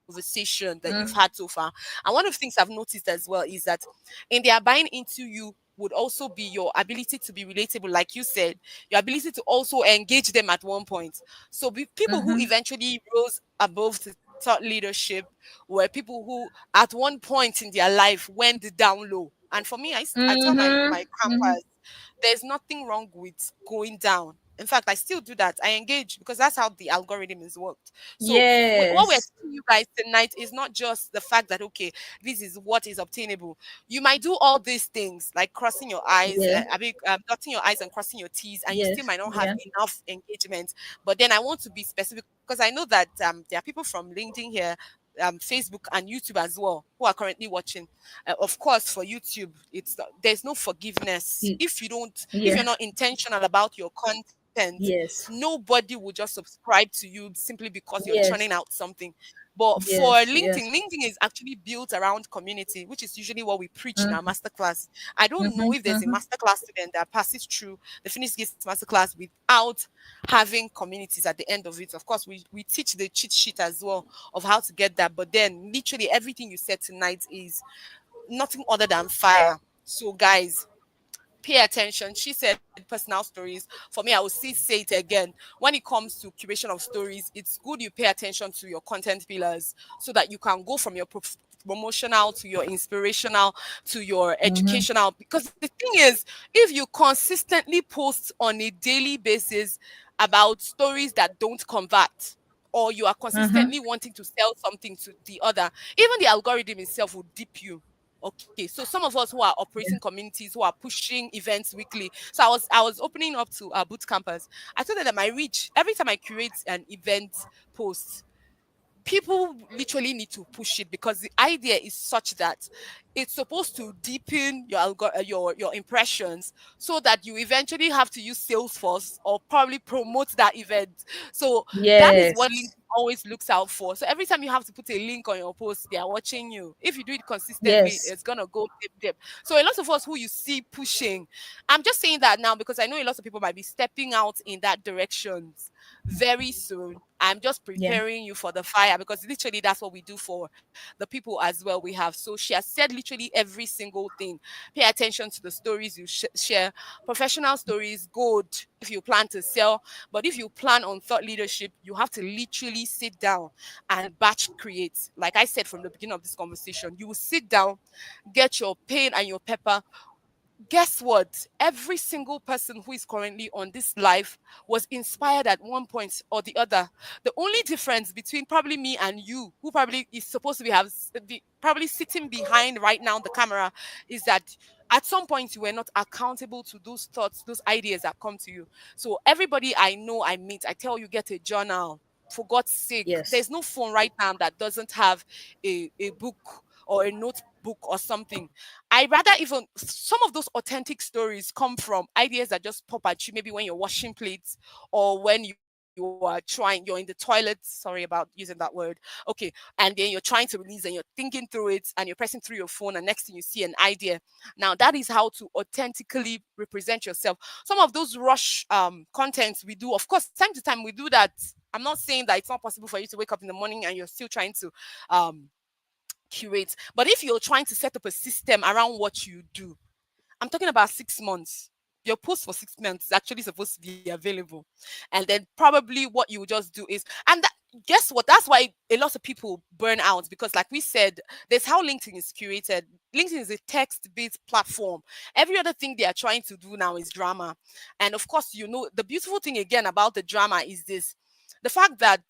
conversation that you've had so far. And one of the things I've noticed as well is that in their buying into you would also be your ability to be relatable, like you said, your ability to also engage them at one point. So people who Mm-hmm. eventually rose above the thought leadership were people who at one point in their life went down low. And for me, I tell my Mm-hmm. Mm-hmm. campers, there's nothing wrong with going down. In fact, I still do that. I engage because that's how the algorithm is worked. So what we're Yes. telling you guys tonight is not just the fact that, okay, this is what is obtainable. You might do all these things like crossing your eyes, Yeah. dotting your eyes and crossing your T's, and you still Yes. might not have Yeah. enough engagement. But then I want to be specific because I know that there are people from LinkedIn here, Facebook and YouTube as well who are currently watching. Of course, for YouTube, there's no forgiveness Y- if you're Yeah. not intentional about your content. Yes. Nobody will just subscribe to you simply because you're churning Yes. out something. But for Yes. LinkedIn, Yes. LinkedIn is actually built around community, which is usually what we preach in our Mm-hmm. masterclass. I don't know if there's a Mm-hmm. masterclass student that passes through the Phoenix Gates masterclass without having communities at the end of it. Of course, we teach the cheat sheet as well of how to get that. But then literally everything you said tonight is nothing other than fire. So guys, pay attention. She said personal stories. For me, I will still say it again. When it comes to curation of stories, it's good you pay attention to your content pillars so that you can go from your promotional to your inspirational to your Mm-hmm. educational. Because the thing is, if you consistently post on a daily basis about stories that don't convert, or you are Mm-hmm. consistently wanting to sell something to the other, even the algorithm itself will dip you. Okay, so some of us who are operating Yeah. communities who are pushing events weekly. So I was opening up to boot campers. I told them that my reach every time I create an event post, people literally need to push it because the idea is such that it's supposed to deepen your impressions so that you eventually have to use Salesforce or probably promote that event. So that is what Yes. LinkedIn always looks out for. So every time you have to put a link on your post, they are watching you. If you do it consistently, Yes. it's gonna go dip dip. So a lot of us who you see pushing, I'm just saying that now because I know a lot of people might be stepping out in that direction very soon. I'm just Yeah. preparing you for the fire because literally that's what we do for the people as well we have. So she has said literally every single thing. Pay attention to the stories you share. Professional stories, good if you plan to sell. But if you plan on thought leadership, you have to literally sit down and batch create. Like I said from the beginning of this conversation, you will sit down, get your pen and your paper. Guess what? Every single person who is currently on this live was inspired at one point or the other. The only difference between probably me and you, who probably is supposed to be probably sitting behind right now the camera, is that at some point you were not accountable to those thoughts, those ideas that come to you. So everybody I know I meet, I tell you get a journal. For God's sake, Yes. there's no phone right now that doesn't have a book or a notebook or something. I rather even some of those authentic stories come from ideas that just pop at you, maybe when you're washing plates or when you're in the toilet. Sorry about using that word. Okay. And then you're trying to release and you're thinking through it and you're pressing through your phone, and next thing you see an idea. Now, that is how to authentically represent yourself. Some of those rush contents we do, of course, time to time we do that. I'm not saying that it's not possible for you to wake up in the morning and you're still trying to um curate. But if you're trying to set up a system around what you do, I'm talking about 6 months. Your post for 6 months is actually supposed to be available. And then probably what you will just do is, and guess what? That's why a lot of people burn out because, like we said, there's how LinkedIn is curated. LinkedIn is a text based platform. Every other thing they are trying to do now is drama. And of course, the beautiful thing again about the drama is this, the fact that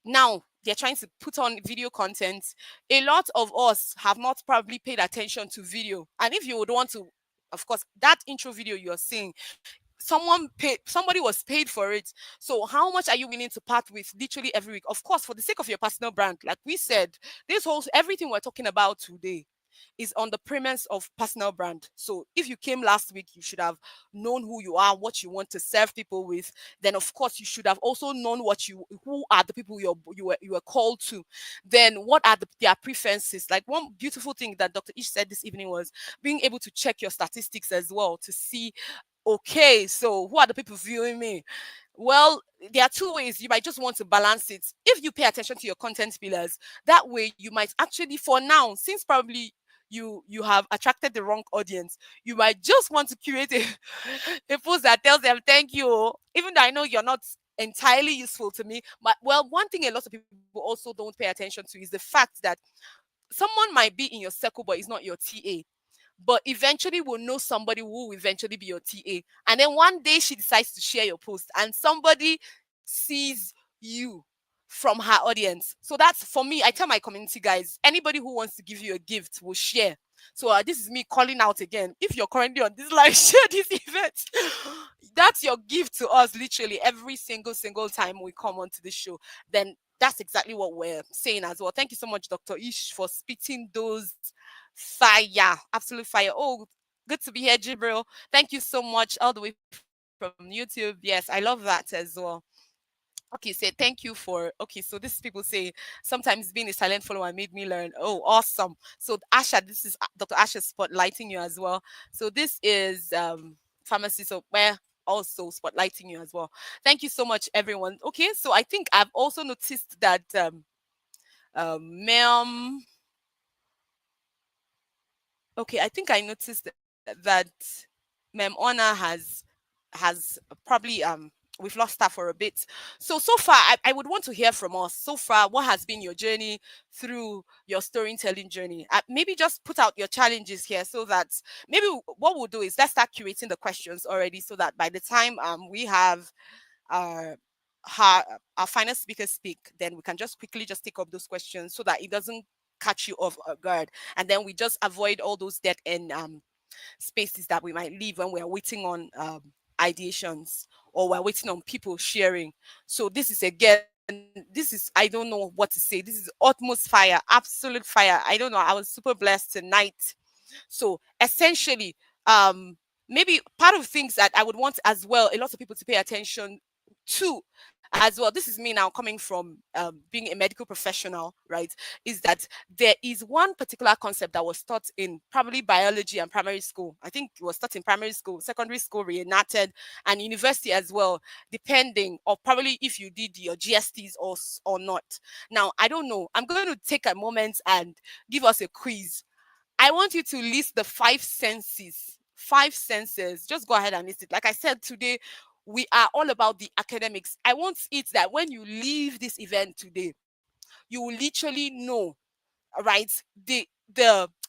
now they're trying to put on video content. A lot of us have not probably paid attention to video. And if you would want to, of course, that intro video you're seeing, somebody was paid for it. So how much are you willing to part with literally every week? Of course, for the sake of your personal brand, like we said, this whole everything we're talking about today, is on the premise of personal brand. So if you came last week, you should have known who you are, what you want to serve people with. Then of course you should have also known who are the people you were called to. Then what are their preferences? Like one beautiful thing that Dr. Ish said this evening was being able to check your statistics as well to see, okay, so who are the people viewing me? Well, there are two ways. You might just want to balance it. If you pay attention to your content pillars, that way you might actually, for now, since probably you have attracted the wrong audience, you might just want to create a post that tells them thank you, even though I know you're not entirely useful to me. But well, one thing a lot of people also don't pay attention to is the fact that someone might be in your circle but it's not your TA, but eventually will know somebody who will eventually be your TA. And then one day she decides to share your post and somebody sees you from her audience. So that's, for me, I tell my community guys, anybody who wants to give you a gift will share. So this is me calling out again. If you're currently on this live, share this event. That's your gift to us, literally every single time we come onto the show. Then that's exactly what we're saying as well. Thank you so much, Dr. Ish, for spitting those fire, absolute fire. Oh, good to be here, Jibril. Thank you so much, all the way from YouTube. Yes, I love that as well. Okay, say thank you for. Okay, so this is people say sometimes being a silent follower made me learn. Oh, awesome. So Asha, this is Dr. Asha spotlighting you as well. So this is pharmacy. So where also spotlighting you as well. Thank you so much, everyone. Okay, so I think I've also noticed that ma'am. Okay, I think I noticed that Mem Honor has probably we've lost her for a bit. So far I would want to hear from us. So far, what has been your journey through your storytelling journey? Maybe just put out your challenges here so that maybe what we'll do is let's start curating the questions already so that by the time we have our our final speaker speak, then we can just quickly just take up those questions so that it doesn't catch you off guard, and then we just avoid all those dead end spaces that we might leave when we're waiting on ideations or we're waiting on people sharing. So this is again, this is, I don't know what to say. This is utmost fire, absolute fire. I don't know. I was super blessed tonight. So essentially, maybe part of things that I would want as well, a lot of people to pay attention to as well. This is me now coming from being a medical professional, right? Is that there is one particular concept that was taught in probably biology and primary school. I think it was taught in primary school, secondary school, reenacted, and university as well, depending, or probably if you did your GSTs or not. Now, I don't know. I'm going to take a moment and give us a quiz. I want you to list the five senses. Five senses. Just go ahead and list it. Like I said today, we are all about the academics. I want it that when you leave this event today, you will literally know, right? The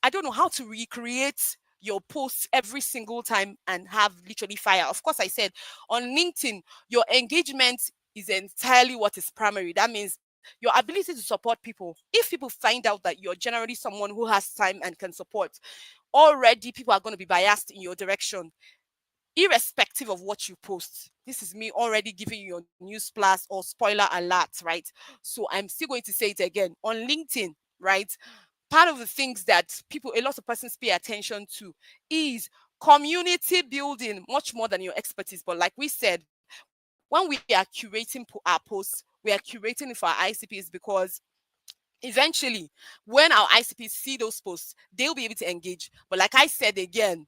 I don't know how to recreate your posts every single time and have literally fire. Of course, I said on LinkedIn, your engagement is entirely what is primary. That means your ability to support people. If people find out that you're generally someone who has time and can support, already people are going to be biased in your direction irrespective of what you post. This is me already giving you your news plus or spoiler alert, right? So I'm still going to say it again on LinkedIn, right? Part of the things that people, a lot of persons pay attention to is community building much more than your expertise. But like we said, when we are curating our posts, we are curating it for our ICPs because eventually when our ICPs see those posts, they'll be able to engage. But like I said again,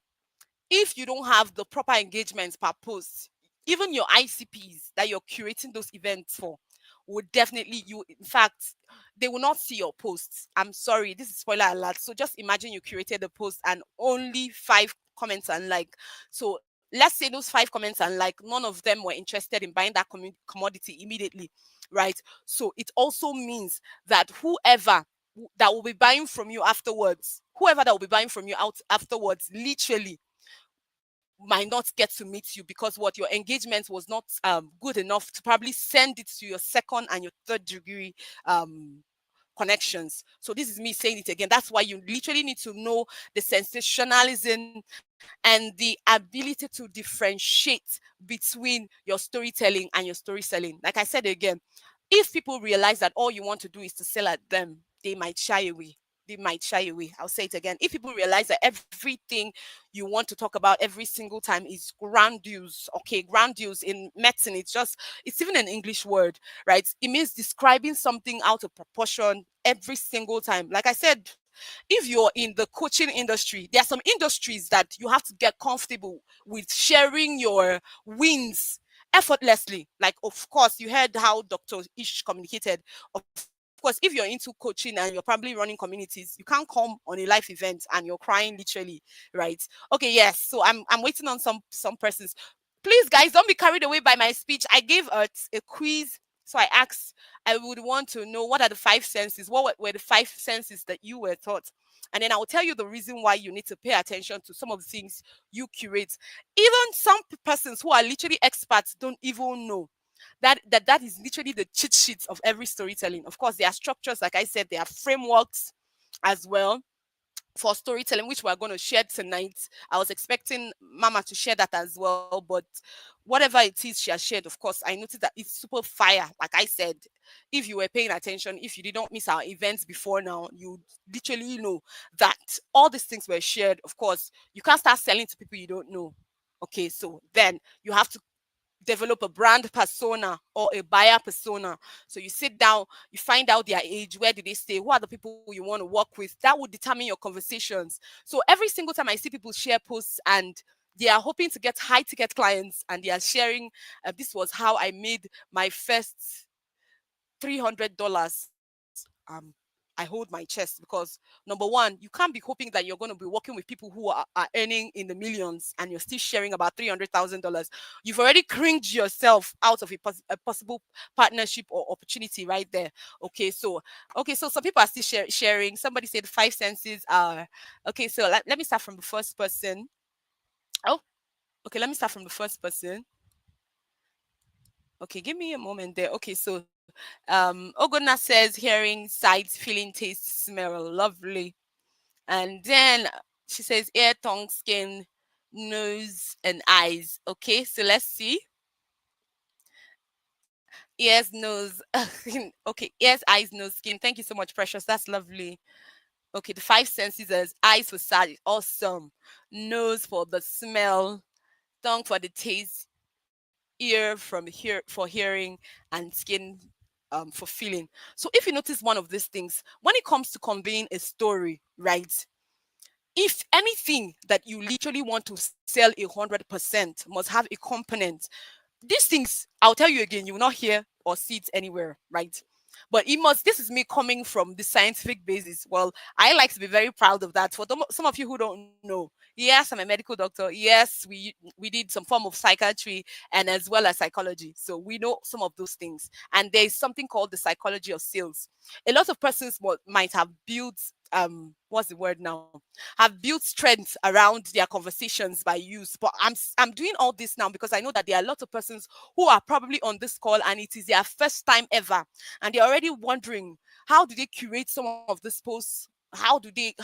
if you don't have the proper engagement per post, even your ICPs that you're curating those events for would definitely, you, in fact, they will not see your posts. I'm sorry, this is spoiler alert. So just imagine you curated the post and only 5 comments and like. So let's say those 5 comments and like, none of them were interested in buying that commodity immediately, right? So it also means that whoever that will be buying from you afterwards, whoever that will be buying from you out afterwards, literally might not get to meet you because what your engagement was not good enough to probably send it to your second and your third degree connections. So this is me saying it again. That's why you literally need to know the sensationalism and the ability to differentiate between your storytelling and your story selling. Like I said again, if people realize that all you want to do is to sell at them, they might shy away. they might shy away. I'll say it again. If people realize that everything you want to talk about every single time is grandiose, okay, grandiose in medicine, it's even an English word, right? It means describing something out of proportion every single time. Like I said, if you're in the coaching industry, there are some industries that you have to get comfortable with sharing your wins effortlessly. Like, of course, you heard how Dr. Ish communicated. Of course, if you're into coaching and you're probably running communities, you can't come on a live event and you're crying literally, right? Okay, yes. So I'm waiting on some persons. Please, guys, don't be carried away by my speech. I gave a quiz. So I asked, I would want to know what are the five senses? What were the five senses that you were taught? And then I will tell you the reason why you need to pay attention to some of the things you curate. Even some persons who are literally experts don't even know that is literally the cheat sheets of every storytelling. Of course, there are structures, like I said, there are frameworks as well for storytelling, which we're going to share tonight. I was expecting Mama to share that as well, but whatever it is she has shared, of course, I noticed that it's super fire. Like I said, if you were paying attention, if you did not miss our events before now, you literally know that all these things were shared. Of course, you can't start selling to people you don't know. Okay, so then you have to develop a brand persona or a buyer persona. So you sit down, you find out their age, where do they stay, who are the people you want to work with. That would determine your conversations. So every single time I see people share posts and they are hoping to get high ticket clients and they are sharing, this was how I made my first $300. I hold my chest because number one, you can't be hoping that you're going to be working with people who are earning in the millions and you're still sharing about $300,000. You've already cringed yourself out of a possible partnership or opportunity right there. Okay, so some people are still sharing. Somebody said five senses are okay. So let me start from the first person. Oh, okay, let me start from the first person. Okay, give me a moment there. Okay, so Ogona says hearing, sight, feeling, taste, smell, lovely. And then she says ear, tongue, skin, nose, and eyes. Okay, so let's see. Ears, nose. Okay, ears, eyes, nose, skin. Thank you so much, Precious. That's lovely. Okay, the five senses is eyes for sight, awesome. Nose for the smell, tongue for the taste, ear for hearing, and skin for feeling. So if you notice one of these things, when it comes to conveying a story, right? If anything that you literally want to sell 100% must have a component, these things, I'll tell you again, you will not hear or see it anywhere, right? But it must, this is me coming from the scientific basis. Well, I like to be very proud of that. For some of you who don't know, yes, I'm a medical doctor. Yes, we did some form of psychiatry and as well as psychology. So we know some of those things. And there's something called the psychology of sales. A lot of persons might have built what's the word now, have built strength around their conversations by use, but I'm doing all this now because I know that there are a lot of persons who are probably on this call and it is their first time ever and they're already wondering, how do they curate some of these posts? How do they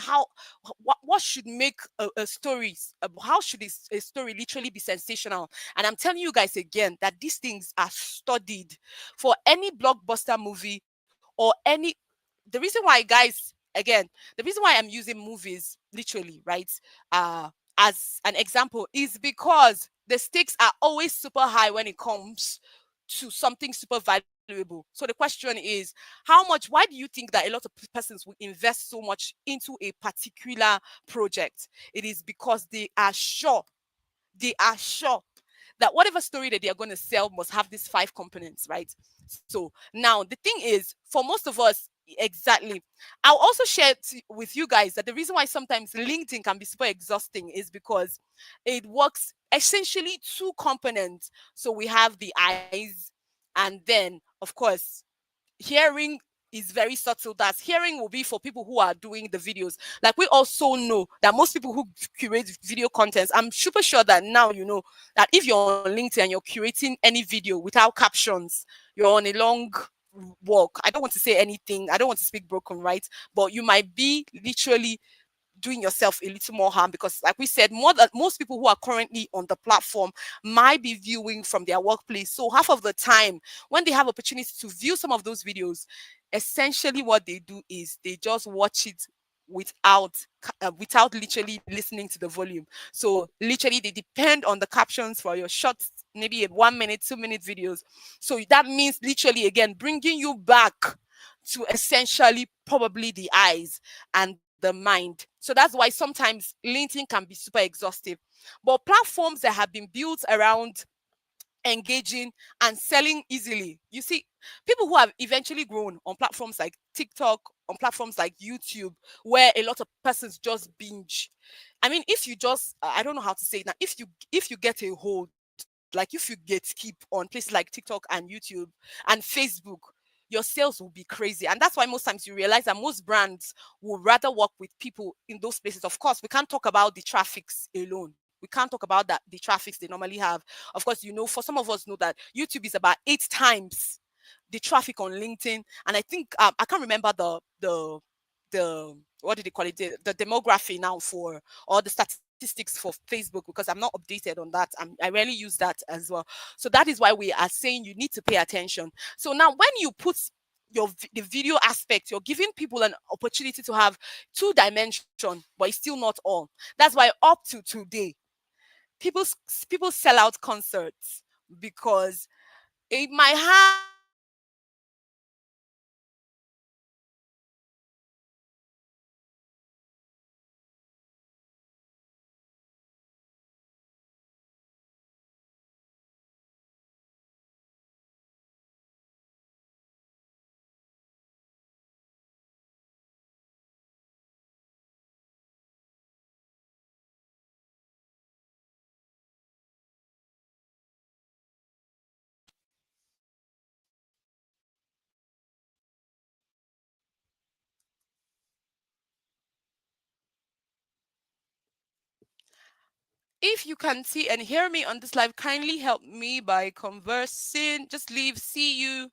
what should make a story, how should a story literally be sensational? And I'm telling you guys again that these things are studied for any blockbuster movie or any. The reason why, guys, again, the reason why I'm using movies literally, right, as an example is because the stakes are always super high when it comes to something super valuable. So the question is, why do you think that a lot of persons will invest so much into a particular project? It is because they are sure that whatever story that they are going to sell must have these five components, right? So now the thing is, for most of us, exactly. I'll also share with you guys that the reason why sometimes LinkedIn can be super exhausting is because it works essentially two components. So we have the eyes, and then, of course, hearing is very subtle. That hearing will be for people who are doing the videos. Like, we also know that most people who curate video contents, I'm super sure that now you know that if you're on LinkedIn and you're curating any video without captions, you're on a long walk. I don't want to say anything, I don't want to speak broken, right? But you might be literally doing yourself a little more harm because, like we said, most people who are currently on the platform might be viewing from their workplace. So half of the time when they have opportunity to view some of those videos, essentially what they do is they just watch it without literally listening to the volume. So literally they depend on the captions for your short, maybe a 1 minute, 2 minute videos. So that means literally again bringing you back to essentially probably the eyes and the mind. So that's why sometimes LinkedIn can be super exhaustive. But platforms that have been built around engaging and selling easily. You see, people who have eventually grown on platforms like TikTok, on platforms like YouTube, where a lot of persons just binge. I mean, if you just, I don't know how to say it now. If you get a hold, like if you get keep on places like TikTok and YouTube and Facebook, your sales will be crazy. And that's why most times you realize that most brands will rather work with people in those places. Of course, we can't talk about the traffics alone. We can't talk about that the traffics they normally have. Of course, for some of us know that YouTube is about 8 times the traffic on LinkedIn. And I think I can't remember the what did they call it, the demography now for, or the statistics for Facebook, because I'm not updated on that. I rarely use that as well. So that is why we are saying you need to pay attention. So now when you put the video aspect, you're giving people an opportunity to have two dimension, but it's still not all. That's why up to today, people people sell out concerts because it might have a video aspect, but it might not have the If you can see and hear me on this live, kindly help me by conversing. Just leave, see you.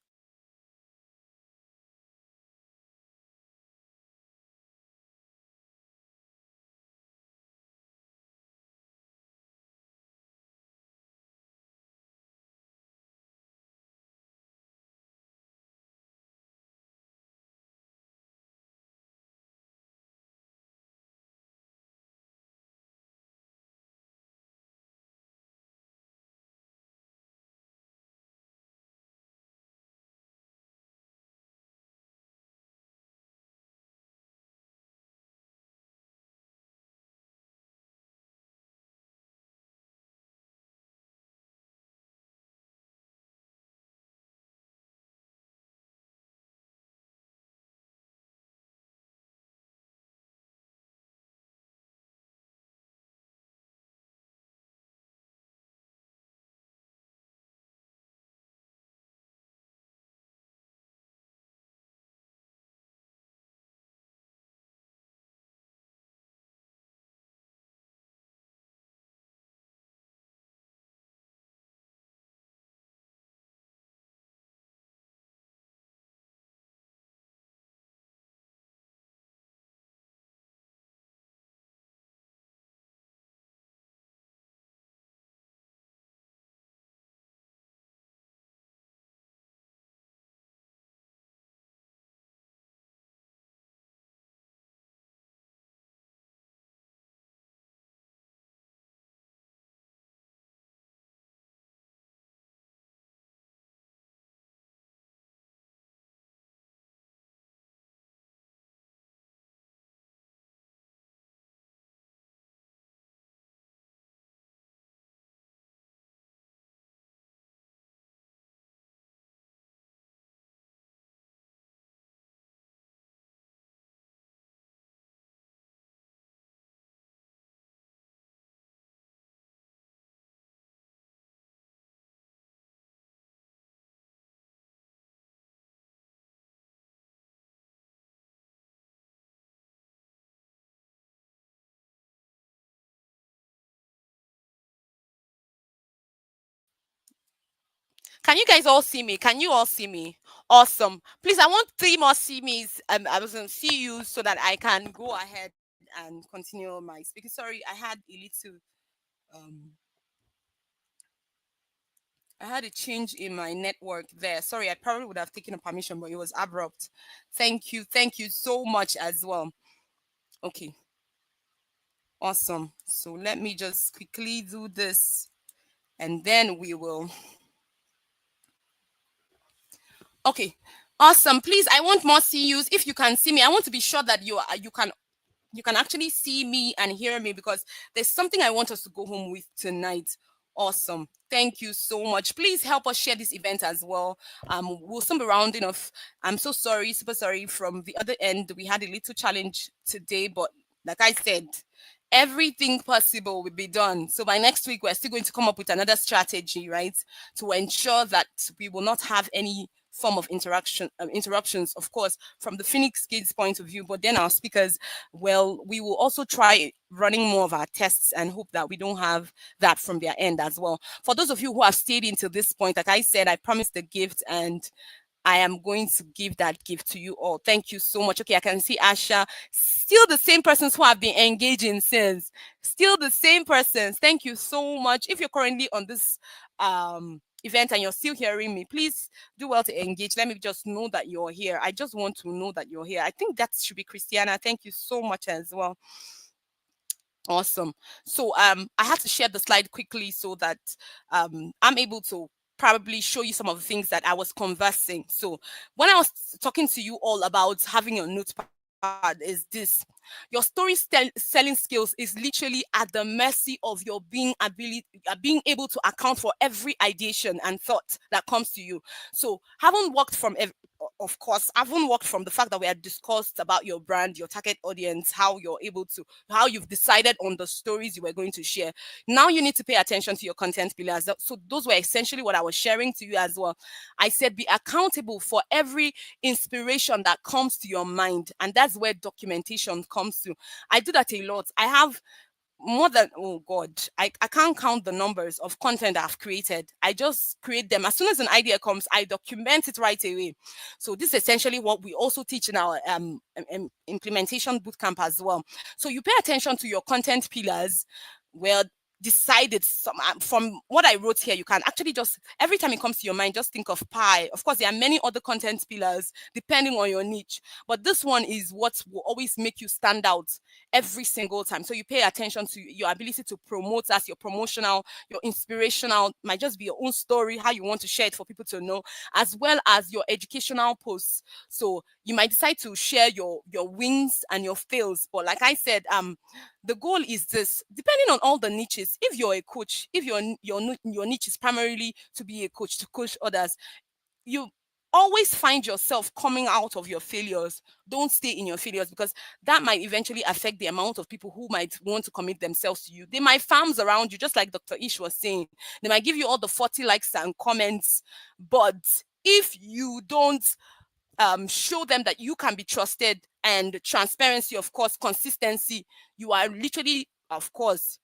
Can you guys all see me? Can you all see me? Awesome. Please, I want 3 more see me's. I was going to see you so that I can go ahead and continue my speaking. Sorry, I had a little um I had a change in my network there. Sorry, I probably would have taken a permission, but it was abrupt. Thank you. Thank you so much as well. Okay, awesome. So let me just quickly do this and then we will. Okay, awesome. Please, I want more CUs. If you can see me, I want to be sure that you can actually see me and hear me because there's something I want us to go home with tonight. Awesome. Thank you so much. Please help us share this event as well. We'll soon be rounding off. I'm so sorry, super sorry from the other end. We had a little challenge today, but like I said, everything possible will be done. So by next week, we're still going to come up with another strategy, right? To ensure that we will not have any form of interruptions, of course, from the Phoenix Kids point of view, but then our speakers, well, we will also try running more of our tests and hope that we don't have that from their end as well. For those of you who have stayed until this point, like I said, I promised the gift and I am going to give that gift to you all. Thank you so much. Okay, I can see Asha. Still the same persons who have been engaging since. Still the same persons. Thank you so much. If you're currently on this event and you're still hearing me, please do well to engage. Let me just know that you're here. I just want to know that you're here. I think that should be Christiana. Thank you so much as well. Awesome. So I had to share the slide quickly so that I'm able to probably show you some of the things that I was conversing. So when I was talking to you all about having a notepad, is this: your selling skills is literally at the mercy of your being able to account for every ideation and thought that comes to you. So haven't worked from of course, I haven't worked from the fact that we had discussed about your brand, your target audience, how you've decided on the stories you were going to share. Now you need to pay attention to your content pillars. So those were essentially what I was sharing to you as well. I said be accountable for every inspiration that comes to your mind. And that's where documentation comes to. I do that a lot. I have more than, oh god, I can't count the numbers of content I've created. I just create them. As soon as an idea comes, I document it right away. So this is essentially what we also teach in our implementation bootcamp as well. So you pay attention to your content pillars. Well, decided from what I wrote here, you can actually just, every time it comes to your mind, just think of pie. Of course, there are many other content pillars depending on your niche, but this one is what will always make you stand out every single time. So you pay attention to your ability to promote as your promotional, your inspirational, might just be your own story, how you want to share it for people to know, as well as your educational posts. So you might decide to share your wins and your fails, but like I said, the goal is this: depending on all the niches, if you're a coach, if your niche is primarily to be a coach, to coach others, you always find yourself coming out of your failures. Don't stay in your failures, because that might eventually affect the amount of people who might want to commit themselves to you. They might farms around you, just like Dr. Ish was saying. They might give you all the 40 likes and comments, but if you don't show them that you can be trusted, and transparency, of course, consistency, you are literally, of course,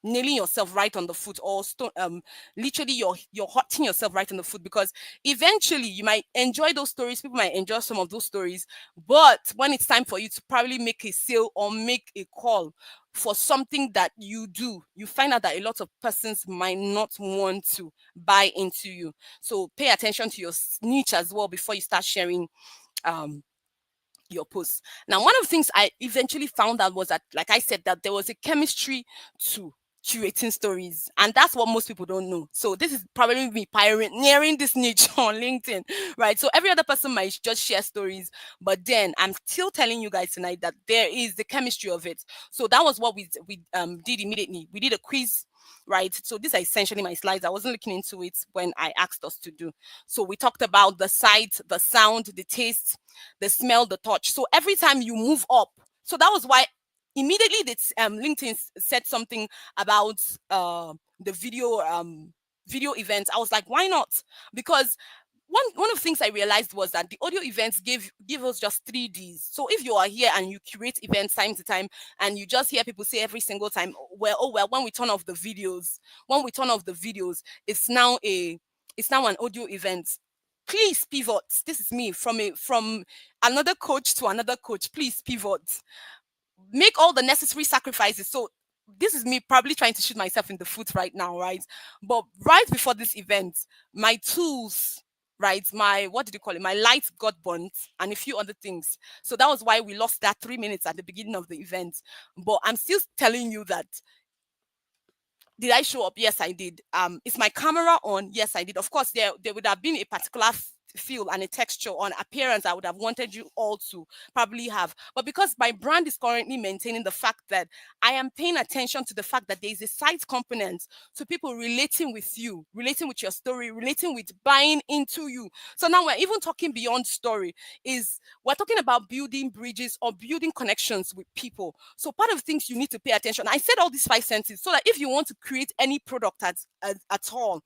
nailing yourself right on the foot, or literally you're hurting yourself right on the foot, because eventually you might enjoy those stories, people might enjoy some of those stories, but when it's time for you to probably make a sale or make a call for something that you do, you find out that a lot of persons might not want to buy into you. So pay attention to your niche as well before you start sharing your posts. Now, one of the things I eventually found out was that, like I said, that there was a chemistry to curating stories, and that's what most people don't know. So this is probably me pioneering this niche on LinkedIn, right? So every other person might just share stories, but then I'm still telling you guys tonight that there is the chemistry of it. So that was what we did immediately. We did a quiz, right? So these are essentially my slides. I wasn't looking into it when I asked us to do. So we talked about the sight, the sound, the taste, the smell, the touch. So every time you move up, so that was why immediately that LinkedIn said something about the video events. I was like, why not? Because one of the things I realized was that the audio events give us just 3Ds. So if you are here and you curate events time to time, and you just hear people say every single time, well, when we turn off the videos, it's now an audio event. Please pivot. This is me from another coach to another coach. Please pivot. Make all the necessary sacrifices. So this is me probably trying to shoot myself in the foot right now, right? But right before this event, my tools right? My, what did you call it? My lights got burnt and a few other things. So that was why we lost that 3 minutes at the beginning of the event. But I'm still telling you that, did I show up? Yes, I did. Is my camera on? Yes, I did. Of course, there would have been a particular feel and a texture on appearance I would have wanted you all to probably have. But because my brand is currently maintaining the fact that I am paying attention to the fact that there is a side component to people relating with you, relating with your story, relating with buying into you. So now we're even talking beyond story, is we're talking about building bridges or building connections with people. So part of the things you need to pay attention. I said all these 5 senses so that if you want to create any product at all,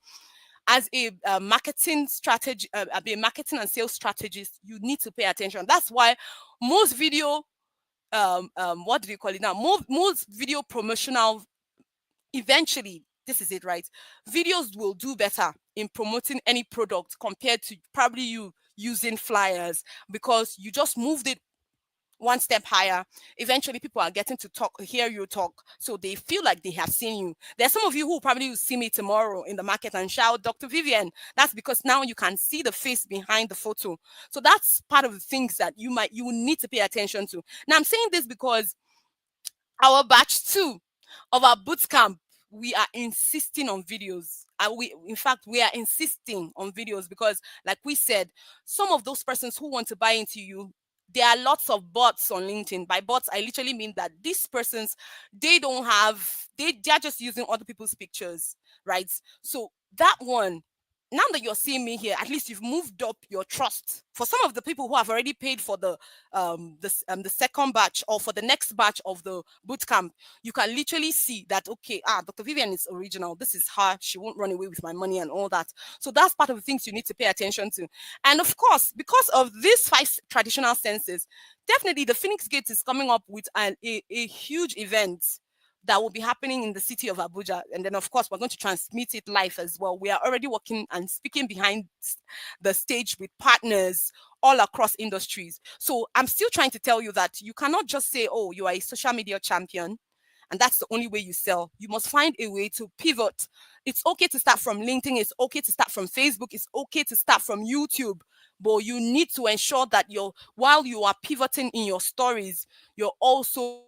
as a marketing strategy, a marketing and sales strategist, you need to pay attention. That's why most video, what do you call it now? Most video promotional, eventually, this is it, right? Videos will do better in promoting any product compared to probably you using flyers, because you just moved it one step higher. Eventually people are getting to hear you talk, so they feel like they have seen you. There's some of you who probably will see me tomorrow in the market and shout Dr. Vivian. That's because now you can see the face behind the photo. So that's part of the things that you will need to pay attention to. Now I'm saying this because our batch 2 of our boot camp, we are insisting on videos. In fact, we are insisting on videos because, like we said, some of those persons who want to buy into you, there are lots of bots on LinkedIn. By bots, I literally mean that these persons, they are just using other people's pictures, right? So that one, now that you're seeing me here, at least you've moved up your trust. For some of the people who have already paid for the second batch or for the next batch of the bootcamp, you can literally see that, okay, Dr. Vivian is original. This is her. She won't run away with my money and all that. So that's part of the things you need to pay attention to. And of course, because of these 5 traditional senses, definitely the Phoenix Gate is coming up with a huge event that will be happening in the city of Abuja. And then, of course, we're going to transmit it live as well. We are already working and speaking behind the stage with partners all across industries. So I'm still trying to tell you that you cannot just say, oh, you are a social media champion, and that's the only way you sell. You must find a way to pivot. It's okay to start from LinkedIn. It's okay to start from Facebook. It's okay to start from YouTube. But you need to ensure that while you are pivoting in your stories, you're also